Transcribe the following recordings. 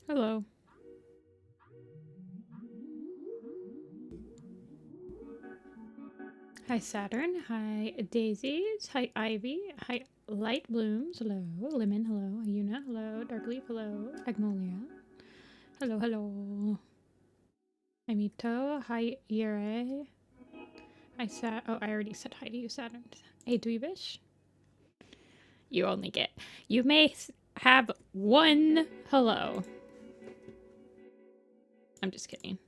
Hello. Hi Saturn. Hi Daisies. Hi Ivy. Hi Light Blooms. Hello. Lemon. Hello. Ayuna. Hello. Darkleaf. Hello. Magnolia. Hello. Hello. Hi Mito. Hi Yere. Hi Sat. Oh, I already said hi to you, Saturn. Hey Dweebish. You may have one hello. I'm just kidding.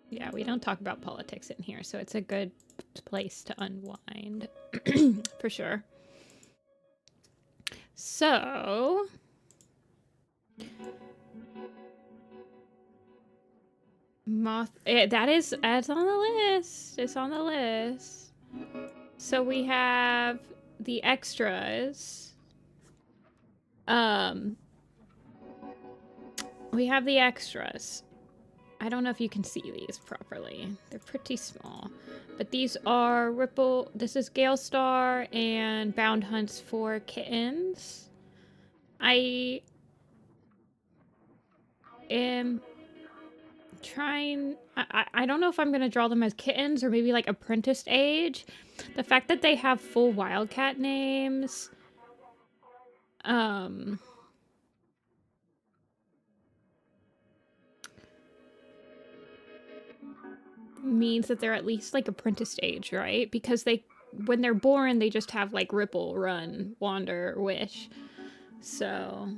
Yeah, we don't talk about politics in here, so it's a good place to unwind. For sure. So... that's on the list. It's on the list. So we have the extras. We have the extras. I don't know if you can see these properly. They're pretty small. But these are Ripple. This is Gale Star and Bound Hunts for Kittens. I am trying... I don't know if I'm going to draw them as kittens or maybe like apprenticed age. The fact that they have full Wildcat names... means that they're at least like apprenticed age, right? Because when they're born, they just have like Ripple, Run, Wander, Wish. So...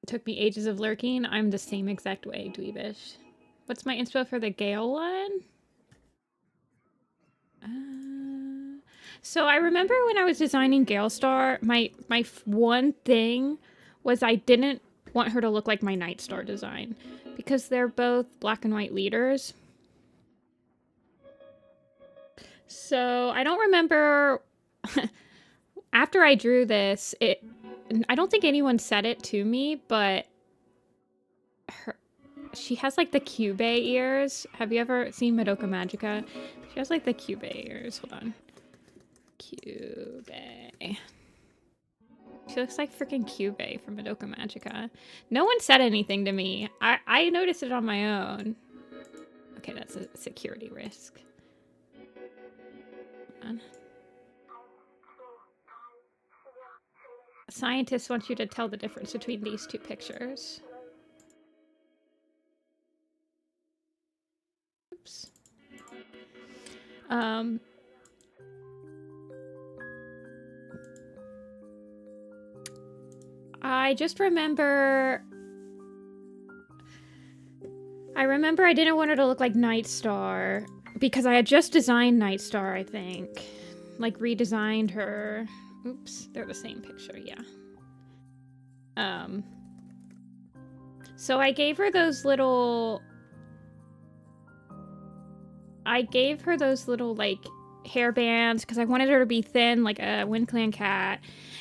Took me ages of lurking. I'm the same exact way, Dweebish. What's my inspo for the Gale one? So I remember when I was designing Gale Star, my one thing was I didn't want her to look like my Night Star design because they're both black and white leaders. So I don't remember after I drew this, I don't think anyone said it to me, but she has like the Cube ears. Have you ever seen Madoka Magica? She has like the Cube ears. Hold on. Cube. She looks like freaking Cube from Madoka Magica. No one said anything to me. I noticed it on my own. Okay, that's a security risk. Hold on. Scientists want you to tell the difference between these two pictures. Oops. I just remember... I didn't want her to look like Night Star because I had just designed Night Star, I think. Like, redesigned her. Oops, they're the same picture, yeah. So I gave her those little... like, hair bands because I wanted her to be thin like a Wind Clan cat.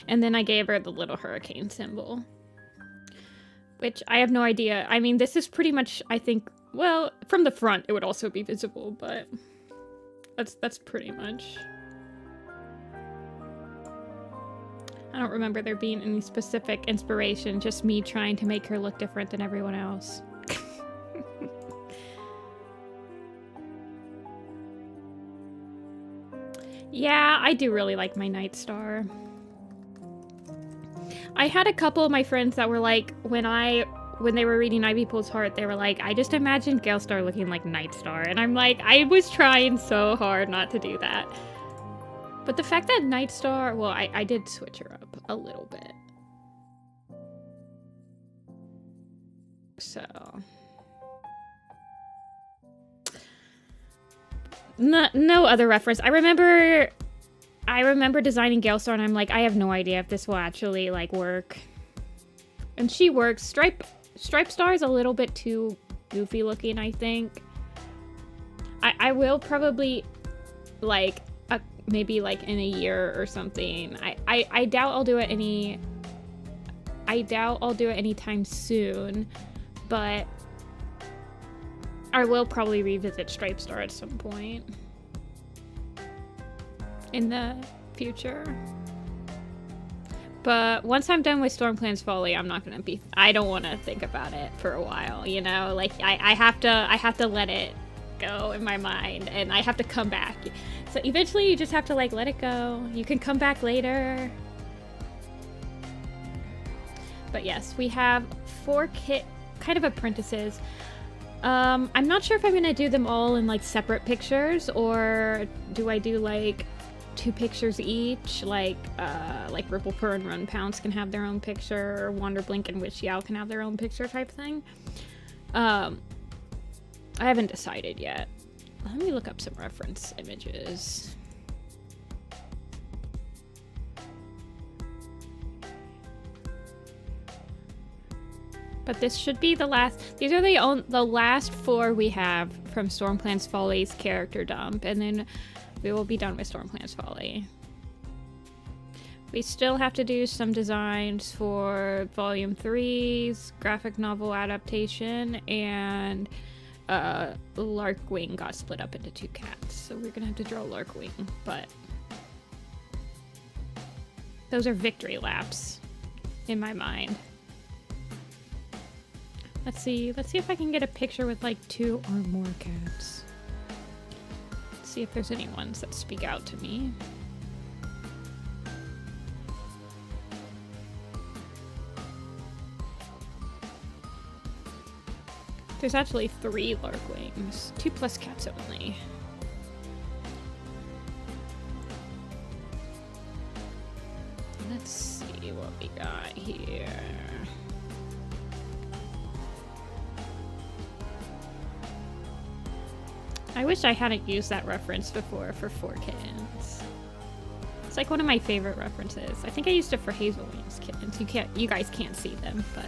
And then I gave her the little hurricane symbol. Which I have no idea. I mean, this is pretty much, I think... Well, from the front it would also be visible, but... That's pretty much... I don't remember there being any specific inspiration, just me trying to make her look different than everyone else. Yeah, I do really like my Night Star. I had a couple of my friends that were like, when they were reading Ivy Pool's Heart, they were like, I just imagined Gale Star looking like Night Star. And I'm like, I was trying so hard not to do that. But the fact that Night Star, well, I did switch her up a little bit. So. No other reference. I remember designing Gale Star and I'm like, I have no idea if this will actually like work. And she works. Stripe Star is a little bit too goofy looking, I think. I will probably like maybe like in a year or something. I doubt I'll do it anytime soon, but I will probably revisit Stripe Star at some point in the future. But once I'm done with StormClan's Folly, I don't want to think about it for a while, you know? Like, I have to let it go in my mind, and I have to come back. So eventually you just have to, like, let it go. You can come back later. But yes, we have 4 kind of apprentices. I'm not sure if I'm gonna do them all in, like, separate pictures, or do I do, like, 2 pictures each, like Ripple Purr and Run Pounce can have their own picture, or Wander Blink and Wish Yow can have their own picture type thing. I haven't decided yet. Let me look up some reference images. But this should be the last. These are the last 4 we have from StormClan's Folly's character dump, and then we will be done with StormClan's Folly. We still have to do some designs for Volume 3's graphic novel adaptation, and Larkwing got split up into 2 cats, so we're gonna have to draw Larkwing, but those are victory laps in my mind. Let's see if I can get a picture with like 2 or more cats. See if there's any ones that speak out to me. There's actually 3 Larkwings. 2 plus cats only. Let's see what we got here. I wish I hadn't used that reference before for 4 kittens. It's like one of my favorite references. I think I used it for Hazelwing's kittens. You guys can't see them, but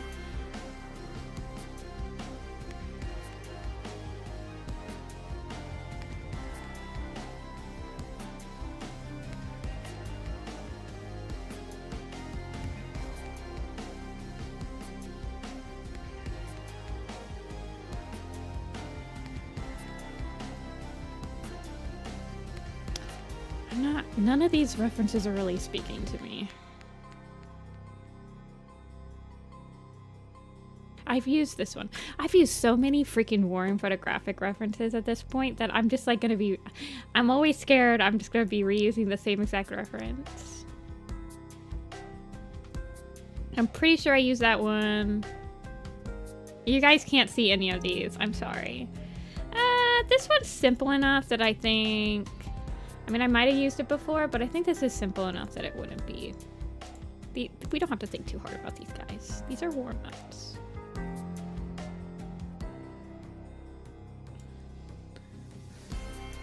none of these references are really speaking to me. I've used this one. I've used so many freaking warring photographic references at this point that I'm just like I'm always scared I'm just gonna be reusing the same exact reference. I'm pretty sure I used that one. You guys can't see any of these. I'm sorry. This one's simple enough that I think... I mean, I might have used it before, but I think this is simple enough that it wouldn't be... We don't have to think too hard about these guys. These are warm-ups.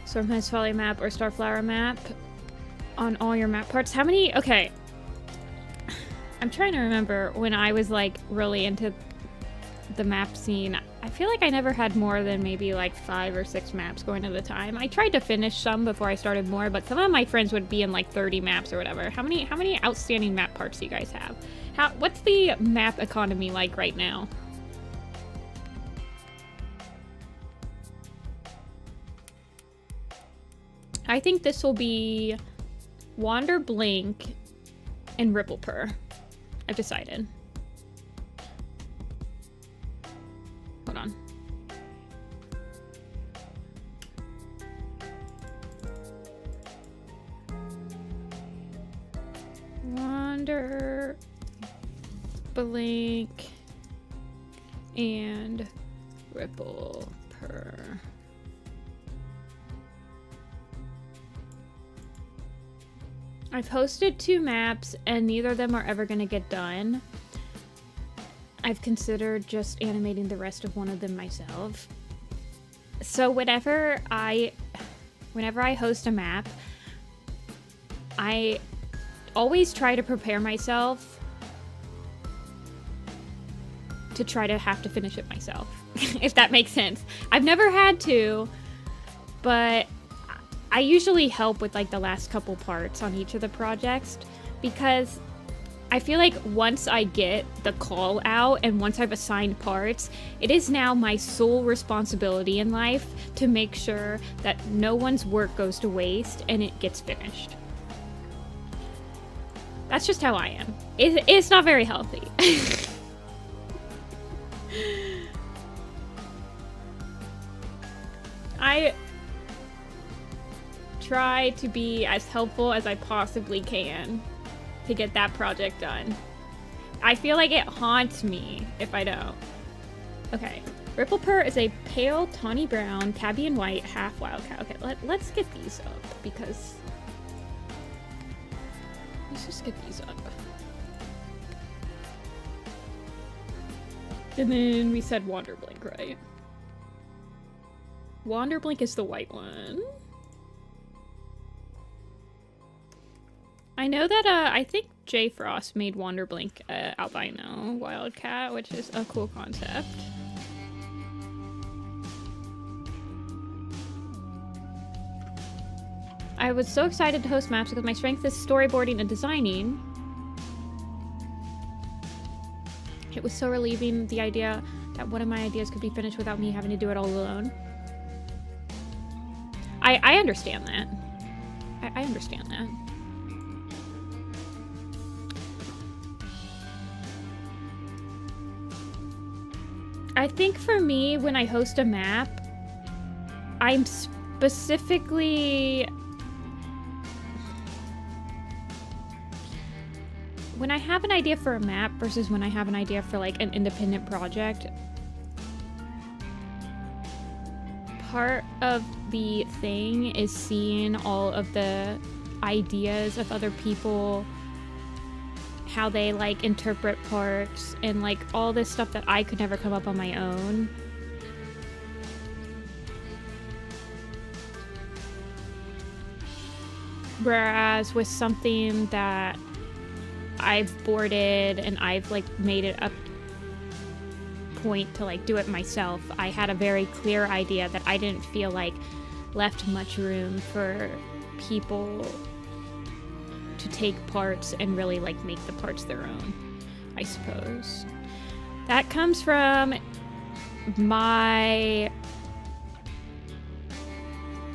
StormClan's Folly map or Starflower map on all your map parts. How many... Okay. I'm trying to remember when I was, like, really into the map scene. I feel like I never had more than maybe like 5 or 6 maps going at a time. I tried to finish some before I started more, but some of my friends would be in like 30 maps or whatever. How many outstanding map parts do you guys have? What's the map economy like right now? I think this will be Wander Blink and Ripple Purr. I've decided. Hold on. Wander, Blink, and Ripple per. I've hosted 2 maps and neither of them are ever going to get done. I've considered just animating the rest of one of them myself. So whenever I host a map, I always try to prepare myself to try to have to finish it myself, if that makes sense. I've never had to, but I usually help with like the last couple parts on each of the projects because I feel like once I get the call out and once I've assigned parts, it is now my sole responsibility in life to make sure that no one's work goes to waste and it gets finished. That's just how I am. It's not very healthy. I try to be as helpful as I possibly can to get that project done. I feel like it haunts me if I don't. Okay. Ripple Purr is a pale tawny brown, tabby and white, half wild cow. Okay, let's get these up because... Let's just get these up. And then we said Wander Blink, right? Wander Blink is the white one. I know that, I think J Frost made Wander Blink albino wildcat, which is a cool concept. I was so excited to host maps because my strength is storyboarding and designing. It was so relieving, the idea that one of my ideas could be finished without me having to do it all alone. I understand that. I understand that. I think for me, when I host a map, I'm specifically... When I have an idea for a map versus when I have an idea for like an independent project, part of the thing is seeing all of the ideas of other people, how they like interpret parts, and like all this stuff that I could never come up on my own. Whereas with something that I've boarded and I've like made it a point to like do it myself, I had a very clear idea that I didn't feel like left much room for people to take parts and really like make the parts their own, I suppose. That comes from my...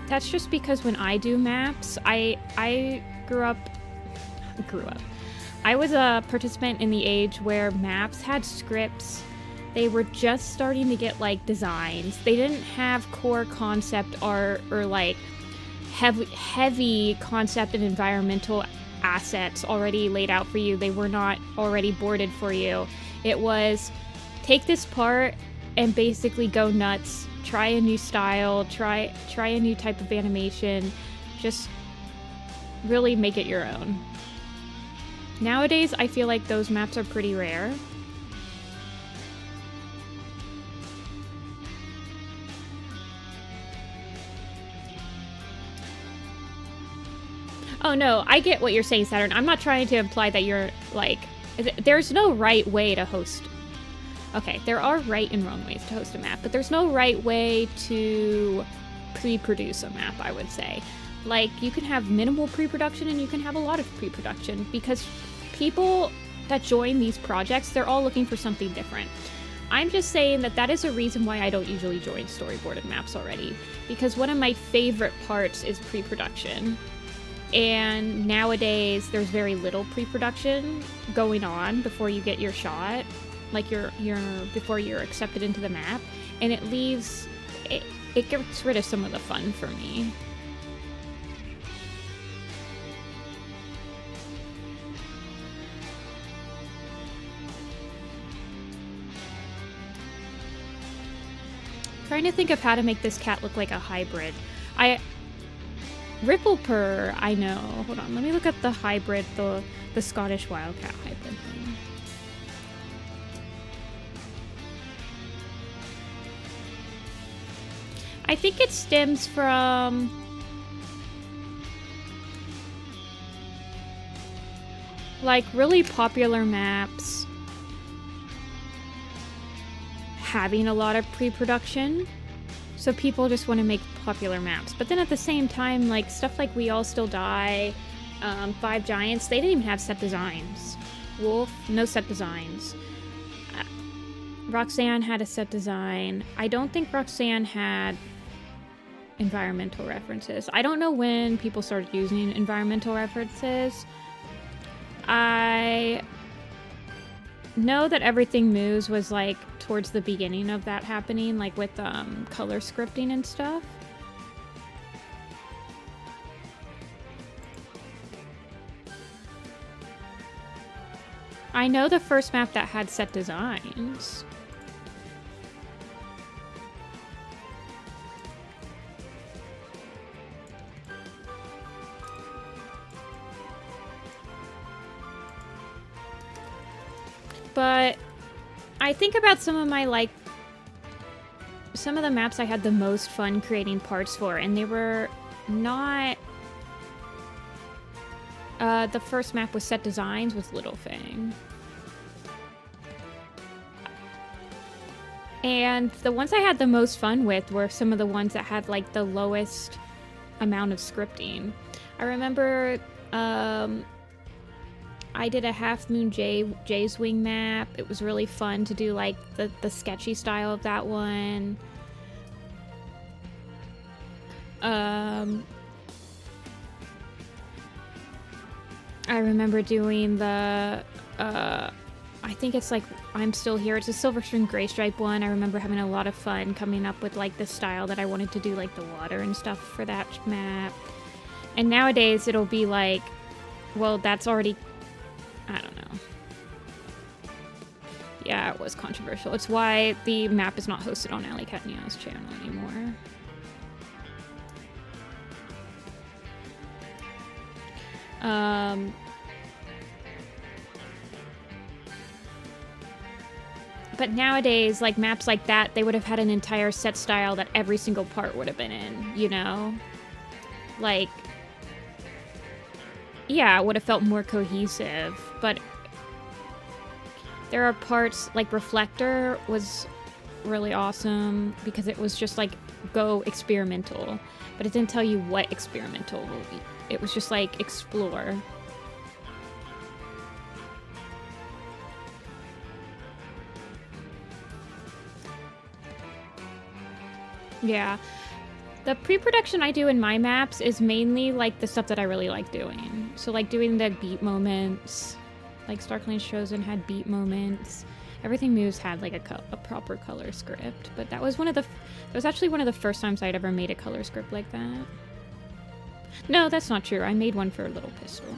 That's just because when I do maps, I grew up. I was a participant in the age where maps had scripts. They were just starting to get like designs. They didn't have core concept art or like heavy concept and environmental assets already laid out for you. They were not already boarded for you. It was take this part and basically go nuts. Try a new style. Try a new type of animation. Just really make it your own. Nowadays, I feel like those maps are pretty rare. Oh no, I get what you're saying, Saturn. I'm not trying to imply that you're, like... There's no right way to host... Okay, there are right and wrong ways to host a map, but there's no right way to pre-produce a map, I would say. Like, you can have minimal pre-production and you can have a lot of pre-production, because people that join these projects, they're all looking for something different. I'm just saying that that is a reason why I don't usually join storyboarded maps already, because one of my favorite parts is pre-production. And nowadays, there's very little pre-production going on before you get your shot, like before you're accepted into the map, and it leaves, it gets rid of some of the fun for me. trying to think of how to make this cat look like a hybrid. Ripple Purr, I know. Hold on, let me look at the hybrid, the Scottish Wildcat hybrid thing. I think it stems from like really popular maps having a lot of pre-production. So people just want to make popular maps. But then at the same time, like stuff like We All Still Die, Five Giants, they didn't even have set designs. Wolf, no set designs. Roxanne had a set design. I don't think Roxanne had environmental references. I don't know when people started using environmental references. I know that Everything Moves was like towards the beginning of that happening, like with color scripting and stuff. I know the first map that had set designs. But I think about some of my, like, some of the maps I had the most fun creating parts for, and they were not... the first map with set designs was Little Fang. And the ones I had the most fun with were some of the ones that had, like, the lowest amount of scripting. I remember, I did a Half Moon Jay's Wing map. It was really fun to do like the sketchy style of that one. I remember doing the I think it's like I'm Still Here. It's a Silver String Gray Stripe one. I remember having a lot of fun coming up with like the style that I wanted to do, like the water and stuff for that map. And nowadays it'll be like, well, that's already, I don't know. Yeah, it was controversial. It's why the map is not hosted on Alley Cat Neo's channel anymore. But nowadays, like maps like that, they would have had an entire set style that every single part would have been in, you know? Like, yeah, it would have felt more cohesive, but there are parts, like Reflector was really awesome because it was just like, go experimental, but it didn't tell you what experimental will be. It was just like, explore. Yeah. The pre-production I do in my maps is mainly like the stuff that I really like doing. So like doing the beat moments, like StormClan's Chosen had beat moments. Everything Moves had like a proper color script, but that was actually one of the first times I'd ever made a color script like that. No, that's not true. I made one for Little Pistol.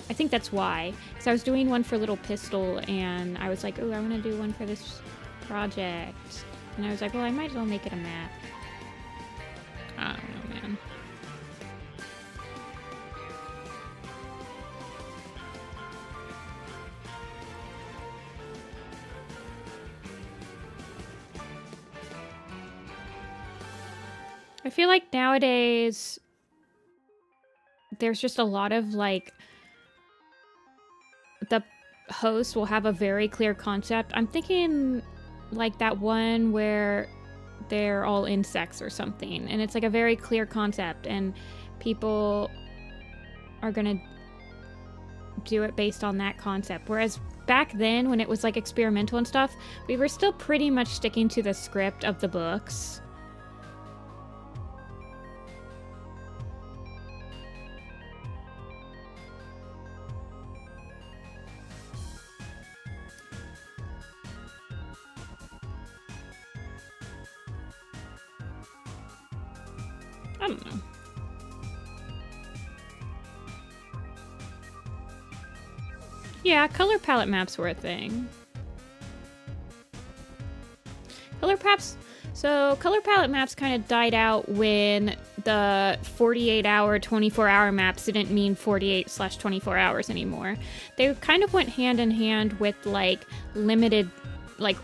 I think that's why. Because I was doing one for Little Pistol and I was like, oh, I want to do one for this project. And I was like, well, I might as well make it a map. I don't know, man. I feel like nowadays there's just a lot of like the host will have a very clear concept. I'm thinking like that one where they're all insects or something, and it's like a very clear concept and people are gonna do it based on that concept, whereas back then when it was like experimental and stuff, we were still pretty much sticking to the script of the books. I don't know. Yeah, color palette maps were a thing. Color So color palette maps kind of died out when the 48-hour, 24-hour maps didn't mean 48/24 hours anymore. They kind of went hand in hand with like limited, like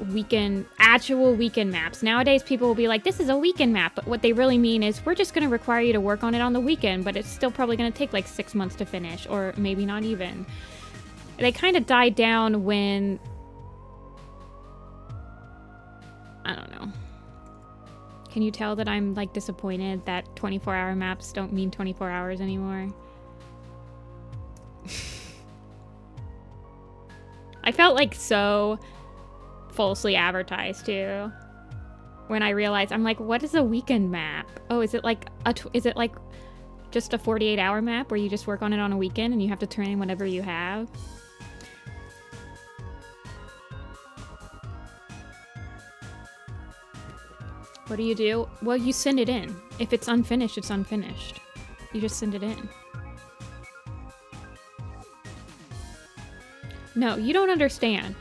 actual weekend maps. Nowadays people will be like, this is a weekend map, but what they really mean is we're just going to require you to work on it on the weekend, but it's still probably going to take like 6 months to finish, or maybe not even. They kind of died down when, I don't know. Can you tell that I'm like disappointed that 24-hour maps don't mean 24 hours anymore? I felt like so falsely advertised too when I realized, I'm like, what is a weekend map? Oh, is it like just a 48-hour map where you just work on it on a weekend and you have to turn in whatever you have? What do you do? Well, you send it in. If it's unfinished, it's unfinished. You just send it in. No, you don't understand.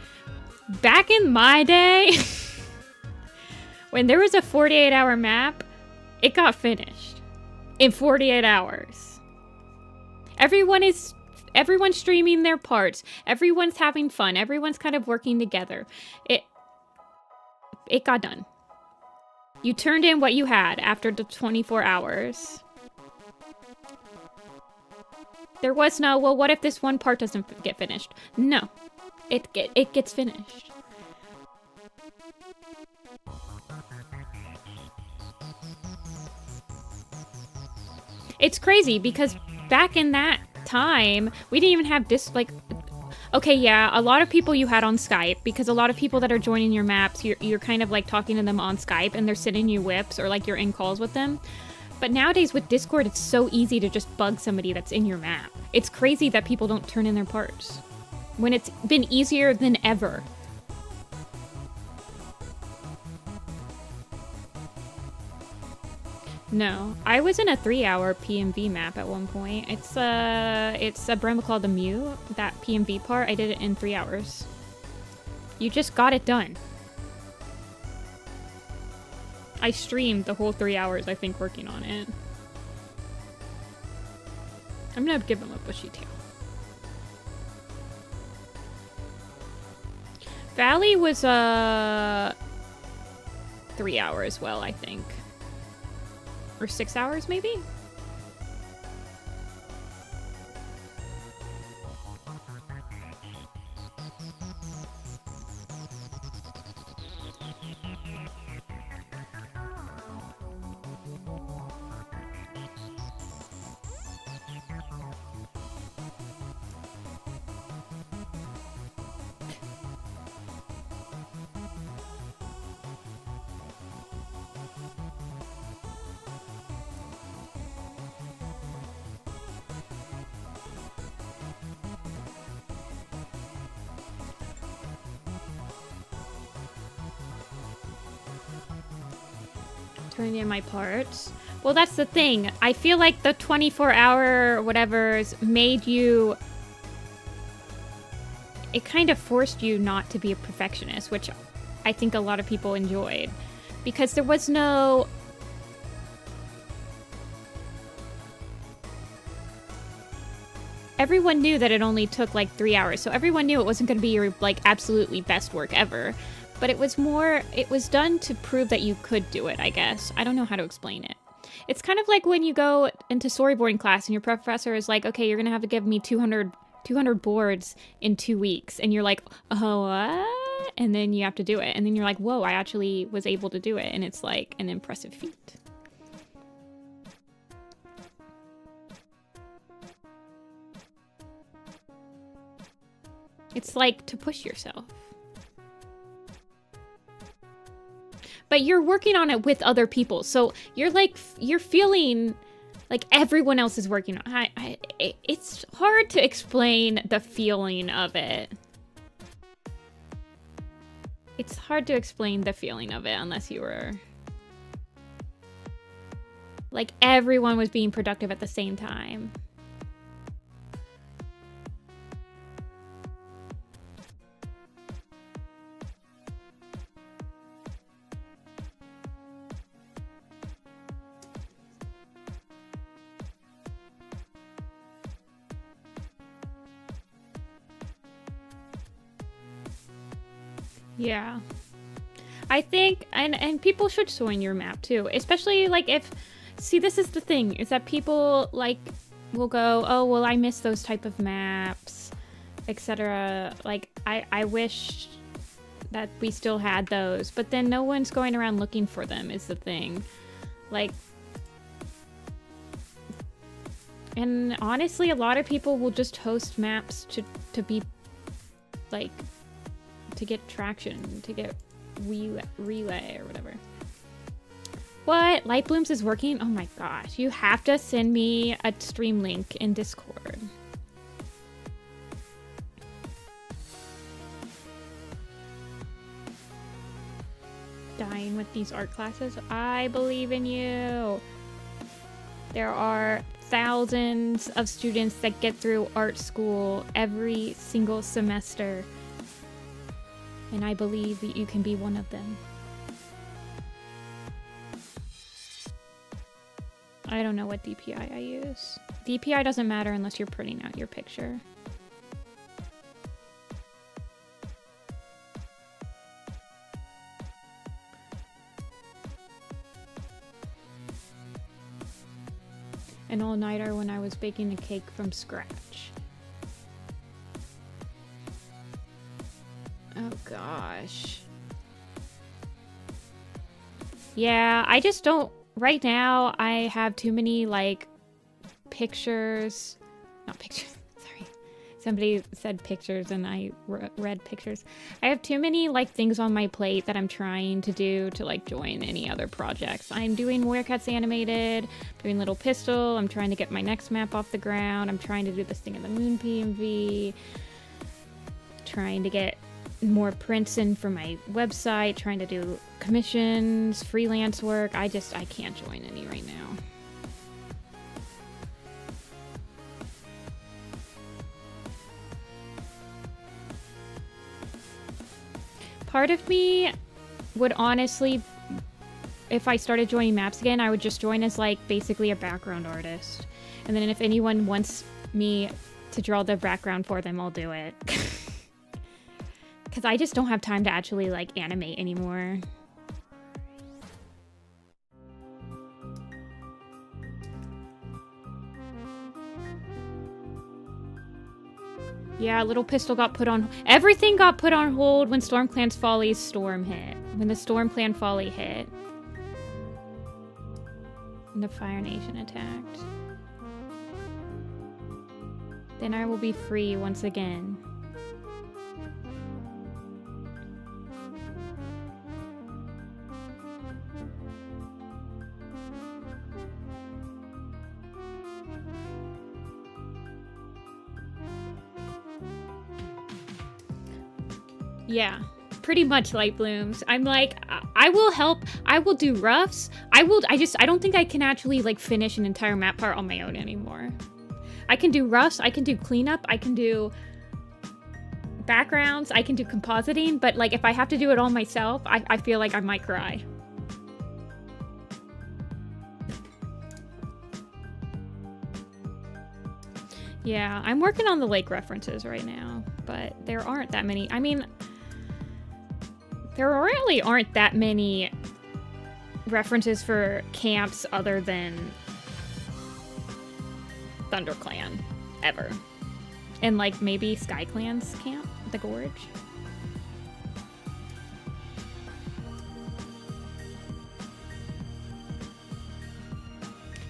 Back in my day, when there was a 48-hour map, it got finished in 48 hours. Everyone's streaming their parts. Everyone's having fun. Everyone's kind of working together. It got done. You turned in what you had after the 24 hours. There was no, well, what if this one part doesn't get finished? No. It gets finished. It's crazy because back in that time, we didn't even have this, like... Okay, yeah, a lot of people you had on Skype, because a lot of people that are joining your maps, you're kind of like talking to them on Skype and they're sending you whips or like you're in calls with them. But nowadays with Discord, it's so easy to just bug somebody that's in your map. It's crazy that people don't turn in their parts when it's been easier than ever. No, I was in a 3-hour PMV map at one point. It's a Brahma called the Mew. That PMV part, I did it in 3 hours. You just got it done. I streamed the whole 3 hours, I think, working on it. I'm gonna give him a bushy tail. Valley was 3 hours as well, I think. Or 6 hours, maybe? Turning in my parts. Well, that's the thing. I feel like the 24-hour whatever's made you... It kind of forced you not to be a perfectionist, which I think a lot of people enjoyed. Because there was no... Everyone knew that it only took like 3 hours, so everyone knew it wasn't going to be your like absolutely best work ever. But it was more, it was done to prove that you could do it, I guess. I don't know how to explain it. It's kind of like when you go into storyboarding class and your professor is like, okay, you're going to have to give me 200 boards in 2 weeks. And you're like, oh, what? And then you have to do it. And then you're like, whoa, I actually was able to do it. And it's like an impressive feat. It's like to push yourself. But you're working on it with other people. So you're like, you're feeling like everyone else is working on it. It's hard to explain the feeling of it. It's hard to explain the feeling of it unless you were... Like everyone was being productive at the same time. Yeah. I think, and people should join your map too, especially like if, see, this is the thing, is that people like will go, oh, well, I miss those type of maps, etc. Like, I wish that we still had those, but then no one's going around looking for them is the thing. Like, and honestly, a lot of people will just host maps to be, like, to get traction, to get relay or whatever. What? Light Blooms is working? Oh my gosh. You have to send me a stream link in Discord. Dying with these art classes? I believe in you. There are thousands of students that get through art school every single semester. And I believe that you can be one of them. I don't know what DPI I use. DPI doesn't matter unless you're printing out your picture. An all-nighter when I was baking a cake from scratch. Oh gosh. Yeah, I just don't, right now I have too many like pictures, not pictures, sorry. Somebody said pictures and I read pictures. I have too many like things on my plate that I'm trying to do to like join any other projects. I'm doing Warrior Cats Animated, doing Little Pistol, I'm trying to get my next map off the ground, I'm trying to do this thing in the Moon PMV, trying to get more prints in for my website, trying to do commissions, freelance work. I can't join any right now. Part of me would honestly, if I started joining maps again, I would just join as like basically a background artist. And then if anyone wants me to draw the background for them, I'll do it. Because I just don't have time to actually, like, animate anymore. Yeah, Little Pistol got put on... Everything got put on hold when StormClan's Folly's storm hit. When the StormClan Folly hit. And the Fire Nation attacked. Then I will be free once again. Yeah, pretty much Light Blooms. I'm like, I will help. I will do roughs. I don't think I can actually like finish an entire map part on my own anymore. I can do roughs. I can do cleanup. I can do backgrounds. I can do compositing. But like, if I have to do it all myself, I feel like I might cry. Yeah, I'm working on the lake references right now, but there aren't that many. I mean, there really aren't that many references for camps other than ThunderClan, ever. And like maybe SkyClan's camp, the Gorge.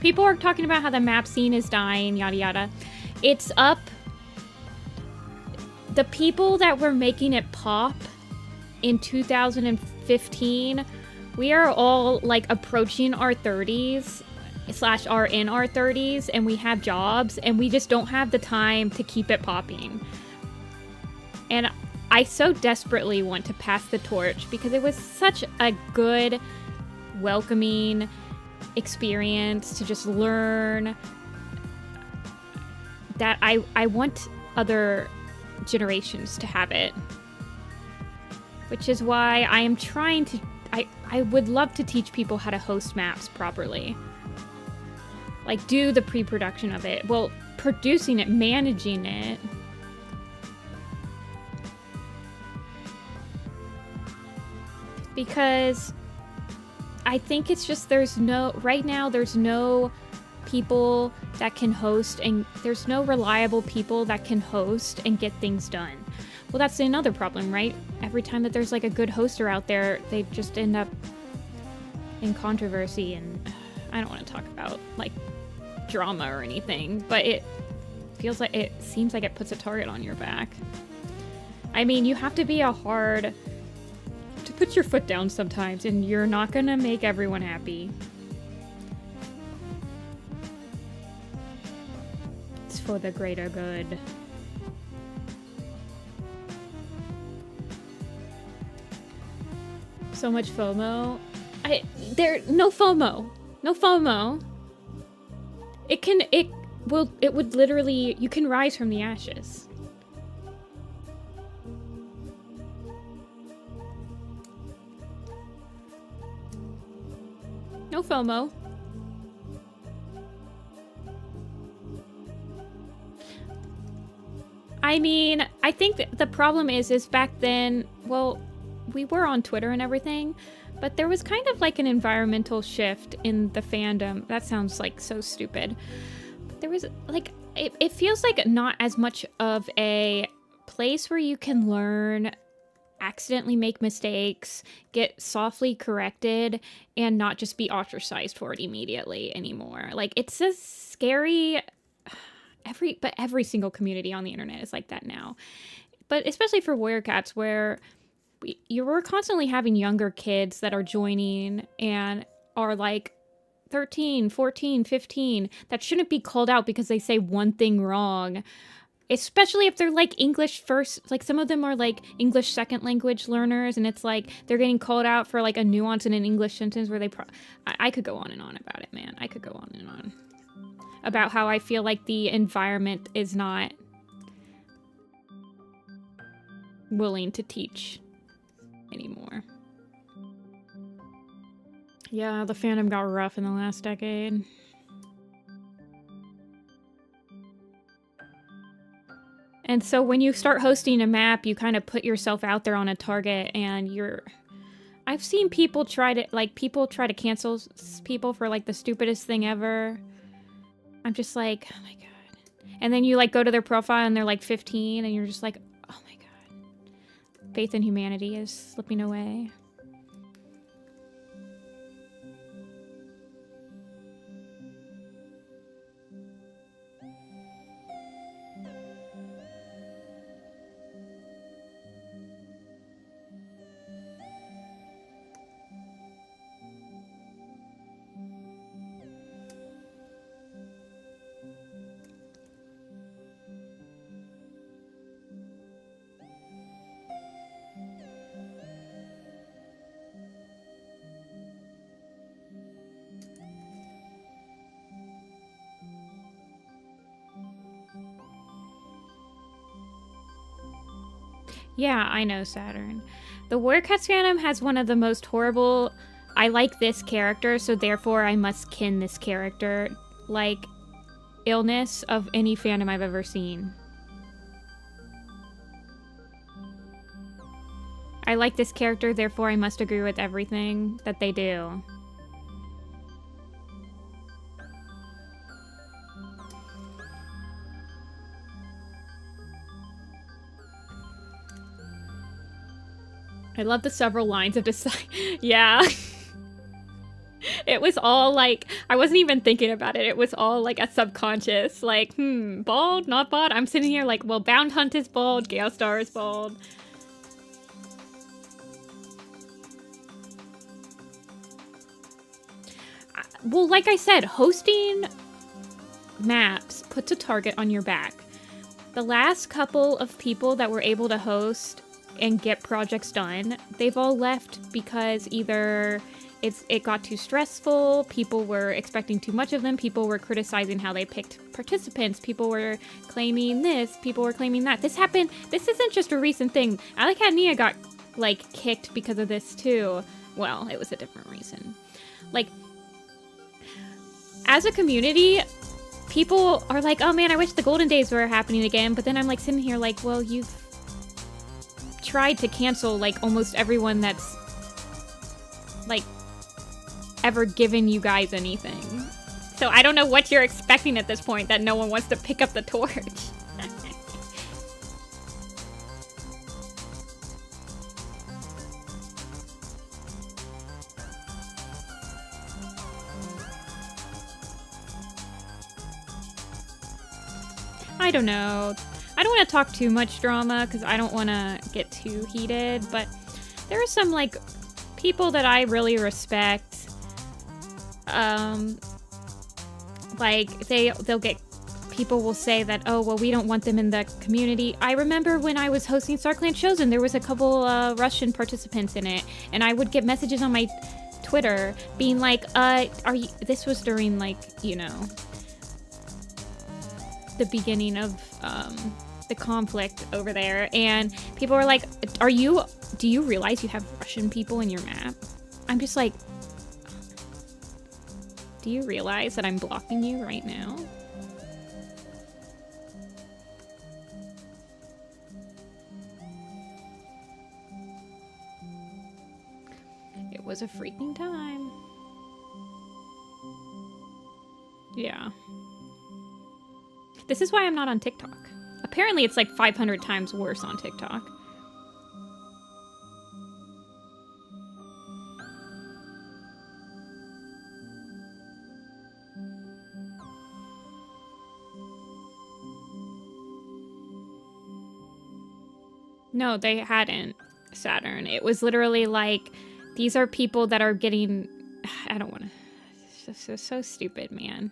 People are talking about how the map scene is dying, yada yada. It's up. The people that were making it pop in 2015, we are all like approaching our 30s / are in our 30s, and we have jobs and we just don't have the time to keep it popping. And I so desperately want to pass the torch because it was such a good, welcoming experience to just learn that I want other generations to have it. Which is why I am trying to... I would love to teach people how to host maps properly. Like, do the pre-production of it. Well, producing it, managing it. because I think it's just right now there's no people that can host, and there's no reliable people that can host and get things done. Well, that's another problem, right? Every time that there's like a good hoster out there, they just end up in controversy, and I don't want to talk about like drama or anything, but it seems like it puts a target on your back. I mean, you have to put your foot down sometimes, and you're not gonna make everyone happy. It's for the greater good. So much FOMO. No FOMO. No FOMO. It would literally, you can rise from the ashes. No FOMO. I mean, I think the problem is back then, well, we were on Twitter and everything, but there was kind of like an environmental shift in the fandom. That sounds like so stupid. But there was like, it feels like not as much of a place where you can learn, accidentally make mistakes, get softly corrected, and not just be ostracized for it immediately anymore. Like, it's a scary, every single community on the internet is like that now. But especially for Warrior Cats, where we're constantly having younger kids that are joining and are like 13, 14, 15 that shouldn't be called out because they say one thing wrong. Especially if they're like English first, like some of them are like English second language learners, and it's like they're getting called out for like a nuance in an English sentence where I could go on and on about it, man. I could go on and on about how I feel like the environment is not willing to teach anymore. Yeah, the fandom got rough in the last decade. And so when you start hosting a map, you kind of put yourself out there on a target, and I've seen people try to cancel people for like the stupidest thing ever. I'm just like, oh my god. And then you like go to their profile and they're like 15, and you're just like, oh my god. Faith in humanity is slipping away. Yeah, I know, Saturn. The Warrior Cats fandom has one of the most horrible, I like this character, so therefore I must kin this character, like, illness of any fandom I've ever seen. I like this character, therefore I must agree with everything that they do. I love the several lines of yeah. It was all like, I wasn't even thinking about it. It was all like a subconscious, like, bald, not bald. I'm sitting here like, well, Bound Hunt is bald, Gale Star is bald. Well, like I said, hosting maps puts a target on your back. The last couple of people that were able to host and get projects done, they've all left because either it got too stressful, people were expecting too much of them, people were criticizing how they picked participants, people were claiming this, people were claiming that. This happened, this isn't just a recent thing. Alec Nia got, like, kicked because of this too. Well, it was a different reason. Like, as a community, people are like, oh man, I wish the golden days were happening again, but then I'm like sitting here like, well, you've tried to cancel like almost everyone that's like, ever given you guys anything. So I don't know what you're expecting at this point, that no one wants to pick up the torch. I don't know. I don't want to talk too much drama because I don't want to get too heated, but there are some, like, people that I really respect. Like, they'll get, people will say that, oh, well, we don't want them in the community. I remember when I was hosting StormClan's shows and there was a couple Russian participants in it, and I would get messages on my Twitter being like, are you, this was during, like, you know, the beginning of the conflict over there, and people were like, do you realize you have Russian people in your map? I'm just like, do you realize that I'm blocking you right now? It was a freaking time. Yeah. This is why I'm not on TikTok. Apparently it's like 500 times worse on TikTok. No, they hadn't, Saturn. It was literally like, these are people that are getting... I don't want to... It's so stupid, man.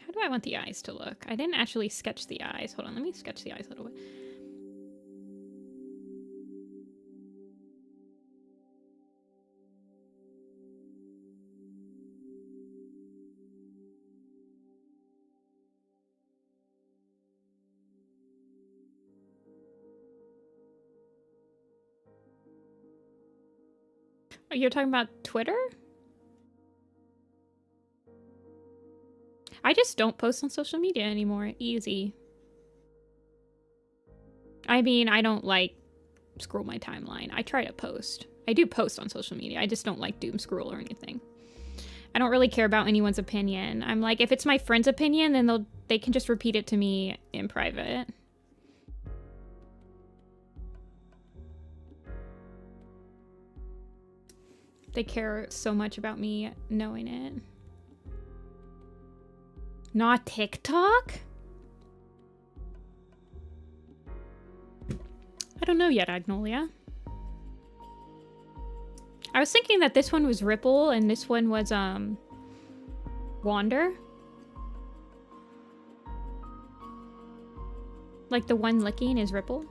How do I want the eyes to look? I didn't actually sketch the eyes. Hold on, let me sketch the eyes a little bit. Oh, you're talking about Twitter? I just don't post on social media anymore. Easy. I mean, I don't, like, scroll my timeline. I try to post. I do post on social media. I just don't, like, doom scroll or anything. I don't really care about anyone's opinion. I'm like, if it's my friend's opinion, then they can just repeat it to me in private. They care so much about me knowing it. Not TikTok? I don't know yet, Agnolia. I was thinking that this one was Ripple and this one was, Wander. Like the one licking is Ripple.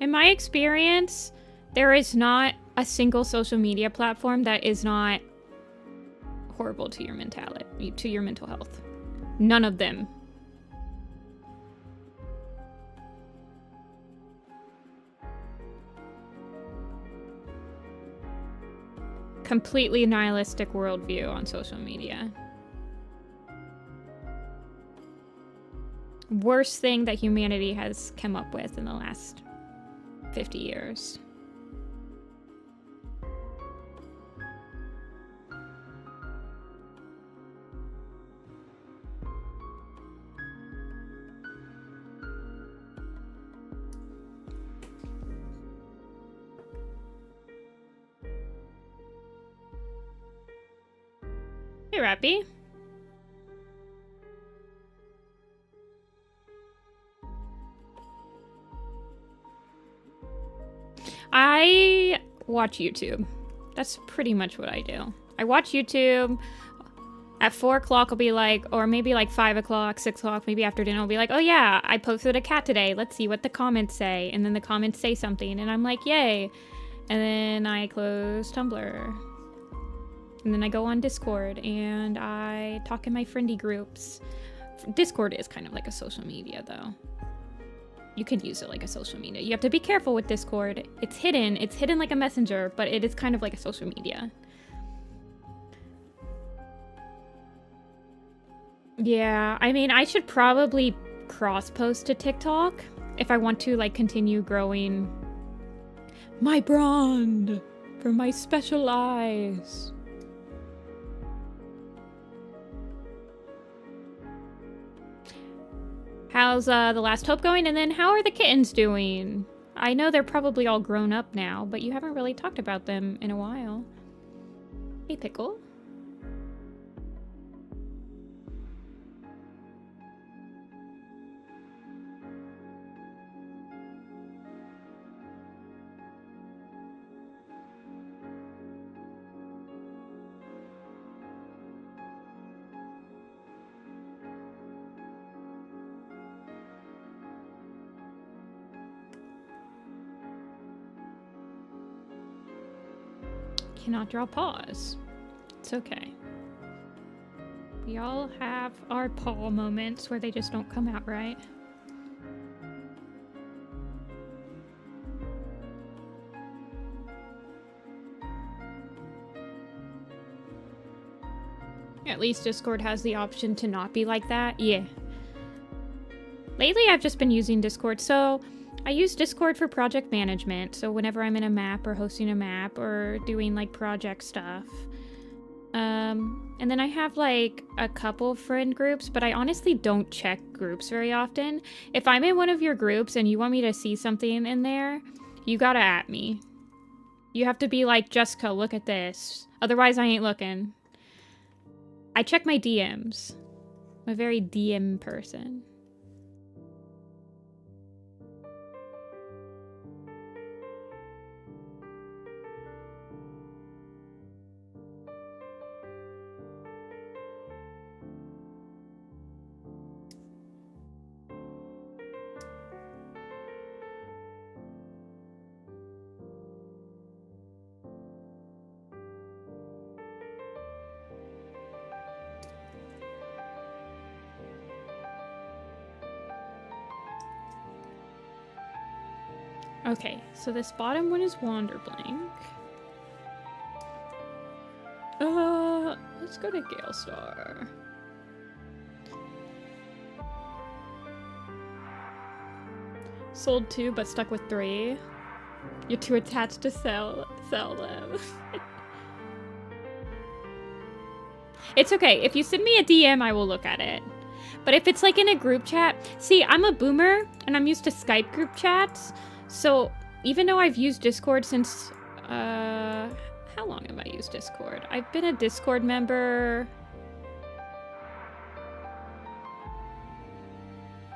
In my experience, there is not a single social media platform that is not horrible to your mentality, to your mental health. None of them. Completely nihilistic worldview on social media. Worst thing that humanity has come up with in the last 50 years. Hey, Rappy. I watch YouTube. That's pretty much what I do. I watch YouTube. At 4 o'clock, I'll be like, or maybe like 5 o'clock, 6 o'clock, maybe after dinner, I'll be like, oh yeah, I posted a cat today. Let's see what the comments say. And then the comments say something, and I'm like, yay. And then I close Tumblr. And then I go on Discord and I talk in my friendly groups. Discord is kind of like a social media though. You can use it like a social media. You have to be careful with Discord. It's hidden like a messenger, but it is kind of like a social media. Yeah, I mean, I should probably cross-post to TikTok if I want to like continue growing my brand for my special eyes. How's The Last Hope going? And then how are the kittens doing? I know they're probably all grown up now, but you haven't really talked about them in a while. Hey, Pickle. Cannot draw paws. It's okay. We all have our paw moments where they just don't come out right. At least Discord has the option to not be like that. Yeah. Lately I've just been using Discord, so I use Discord for project management, so whenever I'm in a map or hosting a map or doing like project stuff. And then I have like a couple friend groups, but I honestly don't check groups very often. If I'm in one of your groups and you want me to see something in there, you gotta at me. You have to be like, Jessica, look at this. Otherwise I ain't looking. I check my DMs. I'm a very DM person. Okay, so this bottom one is Wanderblink. Let's go to Galestar. Sold 2, but stuck with 3. You're too attached to sell them. It's okay. If you send me a DM, I will look at it. But if it's like in a group chat... See, I'm a boomer, and I'm used to Skype group chats. So, even though I've used Discord since... how long have I used Discord? I've been a Discord member...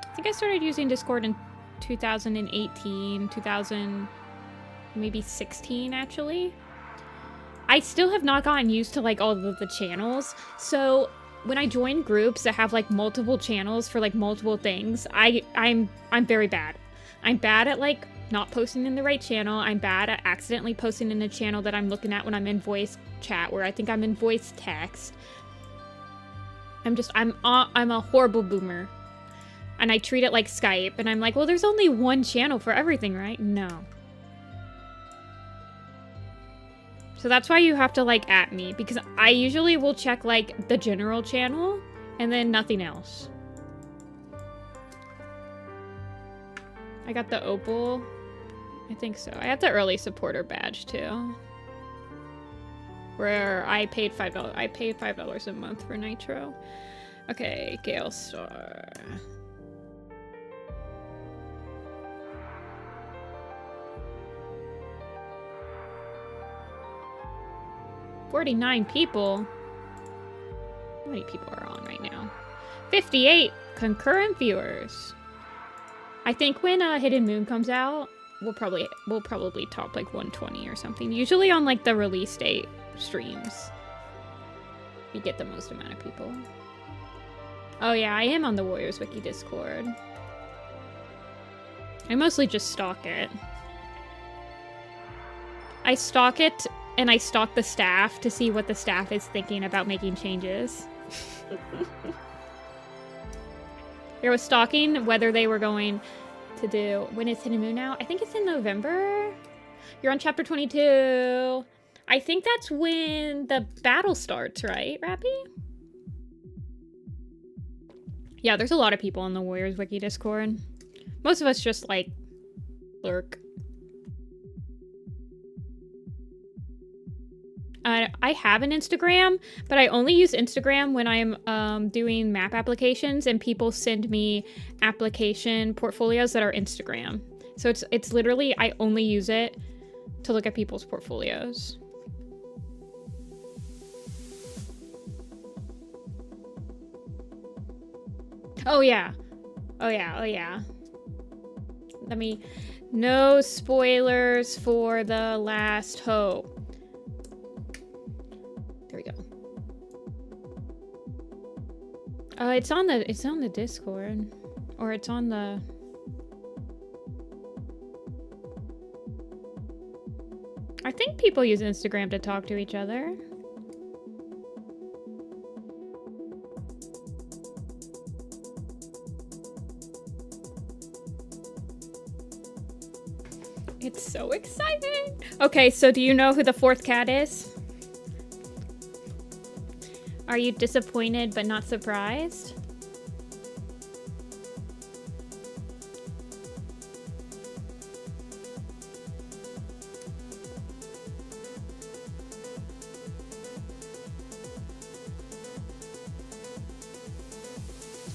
I think I started using Discord in 2018, maybe 16 actually. I still have not gotten used to like all of the channels. So when I join groups that have like multiple channels for like multiple things, I'm very bad. I'm bad at like not posting in the right channel. I'm bad at accidentally posting in a channel that I'm looking at when I'm in voice chat where I think I'm in voice text. I'm a horrible boomer. And I treat it like Skype, and I'm like, well, there's only one channel for everything, right? No. So that's why you have to, like, at me, because I usually will check, like, the general channel, and then nothing else. I got the Opal. I think so. I have the early supporter badge, too. Where I paid $5. I paid $5 a month for Nitro. Okay, Galestar. 49 people? How many people are on right now? 58 concurrent viewers. I think when Hidden Moon comes out, we'll probably top like 120 or something. Usually on like the release date streams, we get the most amount of people. Oh yeah, I am on the Warriors Wiki Discord. I mostly just stalk it. I stalk it and I stalk the staff to see what the staff is thinking about making changes. There was stalking whether they were going to do... When is Hidden Moon now? I think it's in November. You're on chapter 22. I think that's when the battle starts, right, Rappy? Yeah, there's a lot of people on the Warriors Wiki Discord. Most of us just, like, lurk. I have an Instagram, but I only use Instagram when I'm doing map applications and people send me application portfolios that are Instagram. So it's literally, I only use it to look at people's portfolios. Oh yeah. Oh yeah, oh yeah. Let me... No spoilers for The Last Hope. There we go. It's on the Discord. Or it's on the... I think people use Instagram to talk to each other. It's so exciting. Okay, so do you know who the fourth cat is? Are you disappointed but not surprised?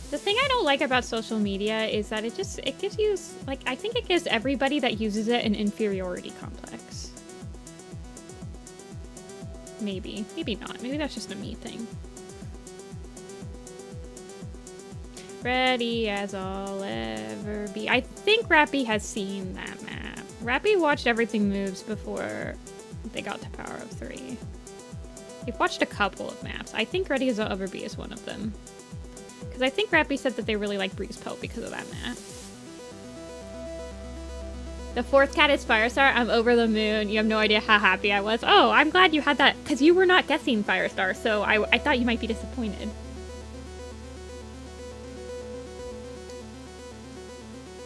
The thing I don't like about social media is that it gives you, like, I think it gives everybody that uses it an inferiority complex. Maybe. Maybe not. Maybe that's just a me thing. Ready as I'll ever be. I think Rappy has seen that map. Rappy watched Everything Moves before they got to Power of 3. We've watched a couple of maps. I think Ready as I'll ever be is one of them. Because I think Rappy said that they really like Breeze Pope because of that map. The fourth cat is Firestar. I'm over the moon. You have no idea how happy I was. Oh, I'm glad you had that. Because you were not guessing Firestar, so I thought you might be disappointed.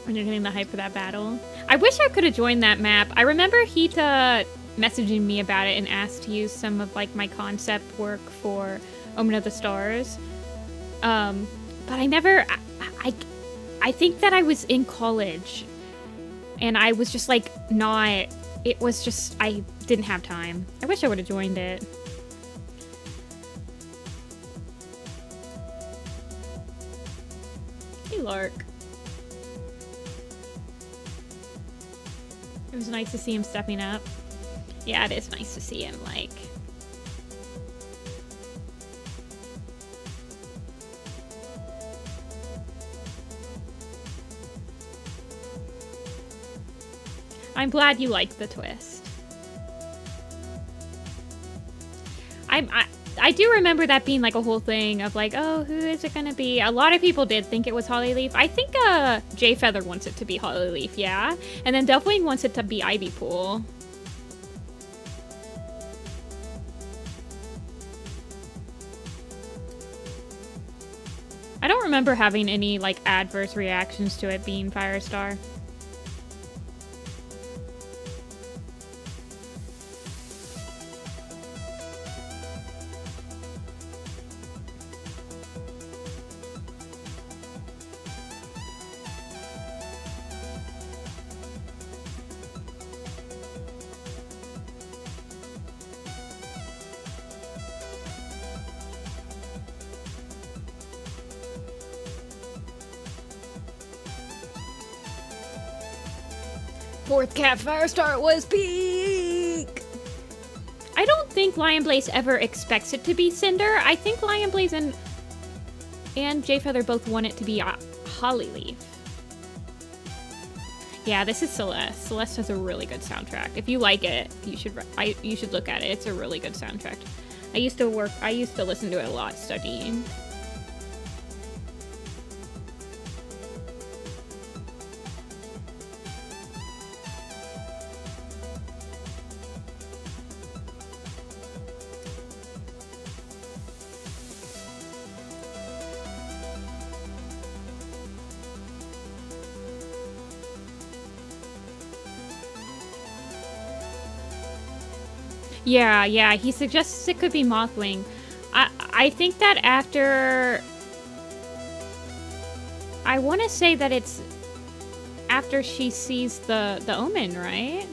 When you're getting the hype for that battle. I wish I could have joined that map. I remember Hita messaging me about it and asked to use some of like my concept work for Omen of the Stars. But I never, I think that I was in college and I was just like not, it was just, I didn't have time. I wish I would have joined it. Hey, Lark. It was nice to see him stepping up. Yeah, it is nice to see him, like... I'm glad you liked the twist. I do remember that being like a whole thing of like, oh, who is it gonna be? A lot of people did think it was Hollyleaf. I think Jay Feather wants it to be Hollyleaf, yeah. And then Delphine wants it to be Ivy Pool. I don't remember having any like adverse reactions to it being Firestar. Fourth cat Firestar was peak! I don't think Lion Blaze ever expects it to be Cinder. I think Lion Blaze and Jay Feather both want it to be Hollyleaf. Yeah, this is Celeste. Celeste has a really good soundtrack. If you like it, you should look at it. It's a really good soundtrack. I used to listen to it a lot studying. Yeah, yeah, he suggests it could be Mothwing. I think that after... I want to say that it's after she sees the omen, right?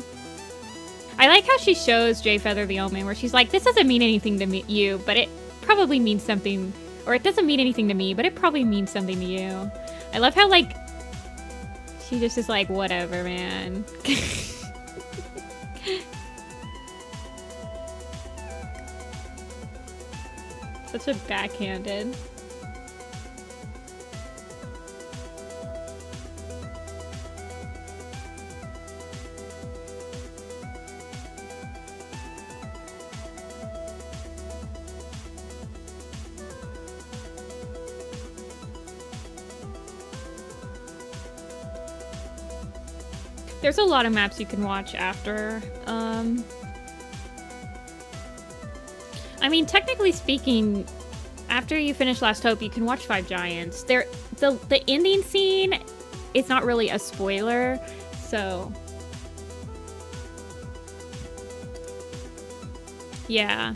I like how she shows Jay Feather the omen, where she's like, this doesn't mean anything to you, but it probably means something. Or it doesn't mean anything to me, but it probably means something to you. I love how, like, she just is like, whatever, man. Such a backhanded. There's a lot of maps you can watch after. I mean, technically speaking, after you finish Last Hope, you can watch Five Giants. The ending scene is not really a spoiler, so... Yeah.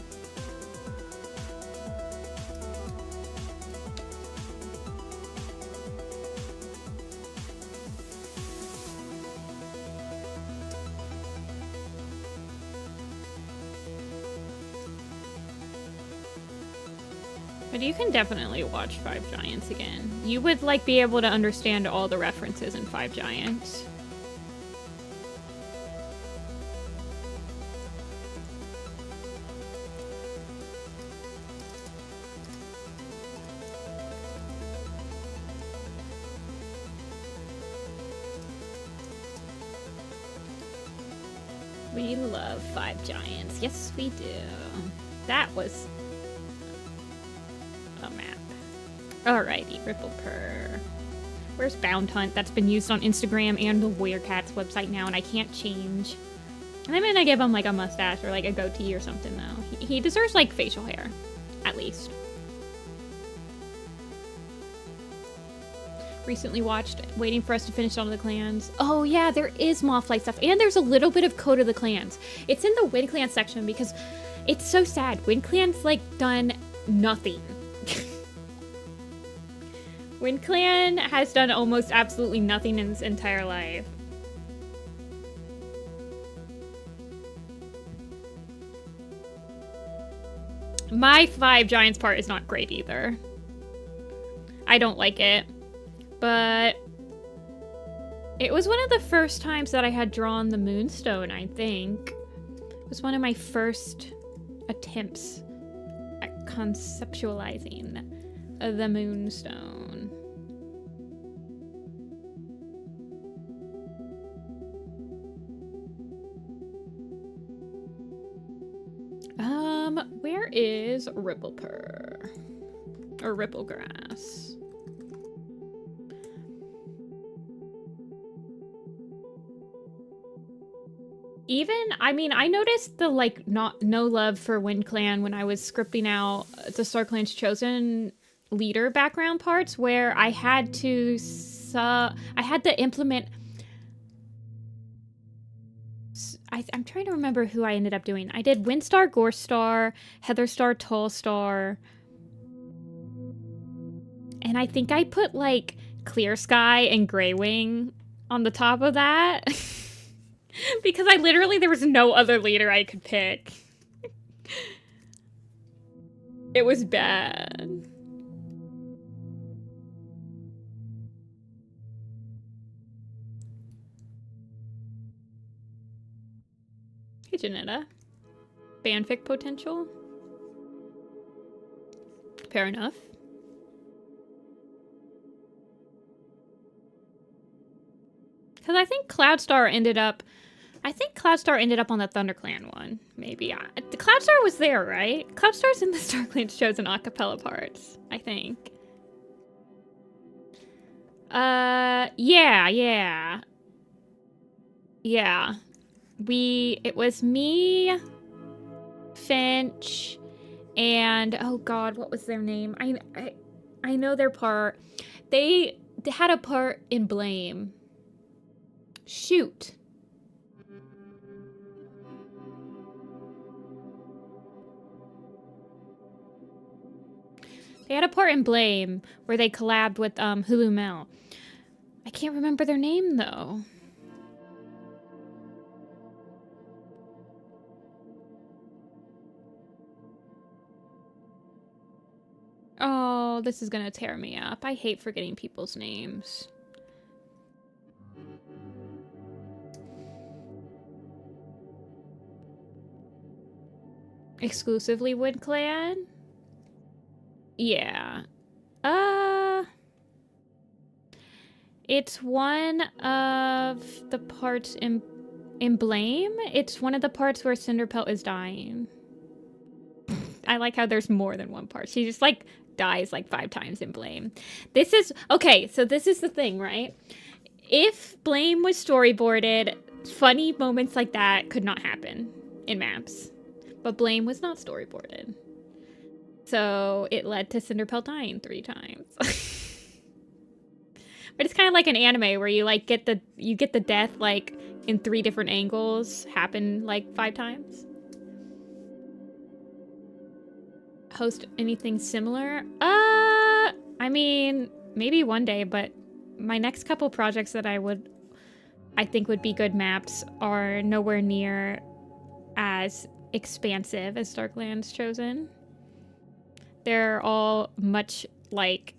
But you can definitely watch Five Giants again. You would, like, be able to understand all the references in Five Giants. We love Five Giants. Yes, we do. That was... a map. Alrighty, Ripple Purr. Where's Bound Hunt? That's been used on Instagram and the Weircats website now, and I can't change. And I'm gonna give him, like, a mustache or, like, a goatee or something, though. He deserves, like, facial hair. At least. Recently watched, waiting for us to finish all of the clans. Oh, yeah, there is Mothlight stuff. And there's a little bit of Code of the Clans. It's in the Wind Clan section because it's so sad. Wind Clan's, like, done nothing. Wind Clan has done almost absolutely nothing in its entire life. My Five Giants part is not great either. I don't like it. But it was one of the first times that I had drawn the Moonstone, I think. It was one of my first attempts at conceptualizing the Moonstone. Where is Ripple Purr? Or Ripple Grass? Even, I mean, I noticed the, like, no love for Wind Clan when I was scripting out the StormClan's Chosen leader background parts, where I had to implement... I'm trying to remember who I ended up doing. I did Windstar, Gorestar, Heatherstar, Tallstar. And I think I put, like, Clear Sky and Greywing on the top of that. Because there was no other leader I could pick. It was bad. Hey, Janetta. Fanfic potential? Fair enough. Because I think Cloudstar ended up on the ThunderClan one, maybe. The Cloudstar was there, right? Cloudstar's in the StormClan's Chosen acapella parts, I think. Yeah. It was me, Finch, and oh god, what was their name? I know their part. They had a part in Blame. Shoot. They had a part in Blame where they collabed with Hulu Mel. I can't remember their name though. Oh, this is gonna tear me up. I hate forgetting people's names. Exclusively Wood Clan? Yeah. It's one of the parts in Blame. It's one of the parts where Cinderpelt is dying. I like how there's more than one part. She just like dies like 5 times in Blame. This is okay, so this is the thing, right? If Blame was storyboarded, funny moments like that could not happen in maps. But Blame was not storyboarded. So it led to Cinderpelt dying 3 times. But it's kind of like an anime where you like get the death like in 3 different angles happen like 5 times. Host anything similar? I mean, maybe one day, but my next couple projects that I think would be good maps are nowhere near as expansive as StormClan's Chosen. They're all much like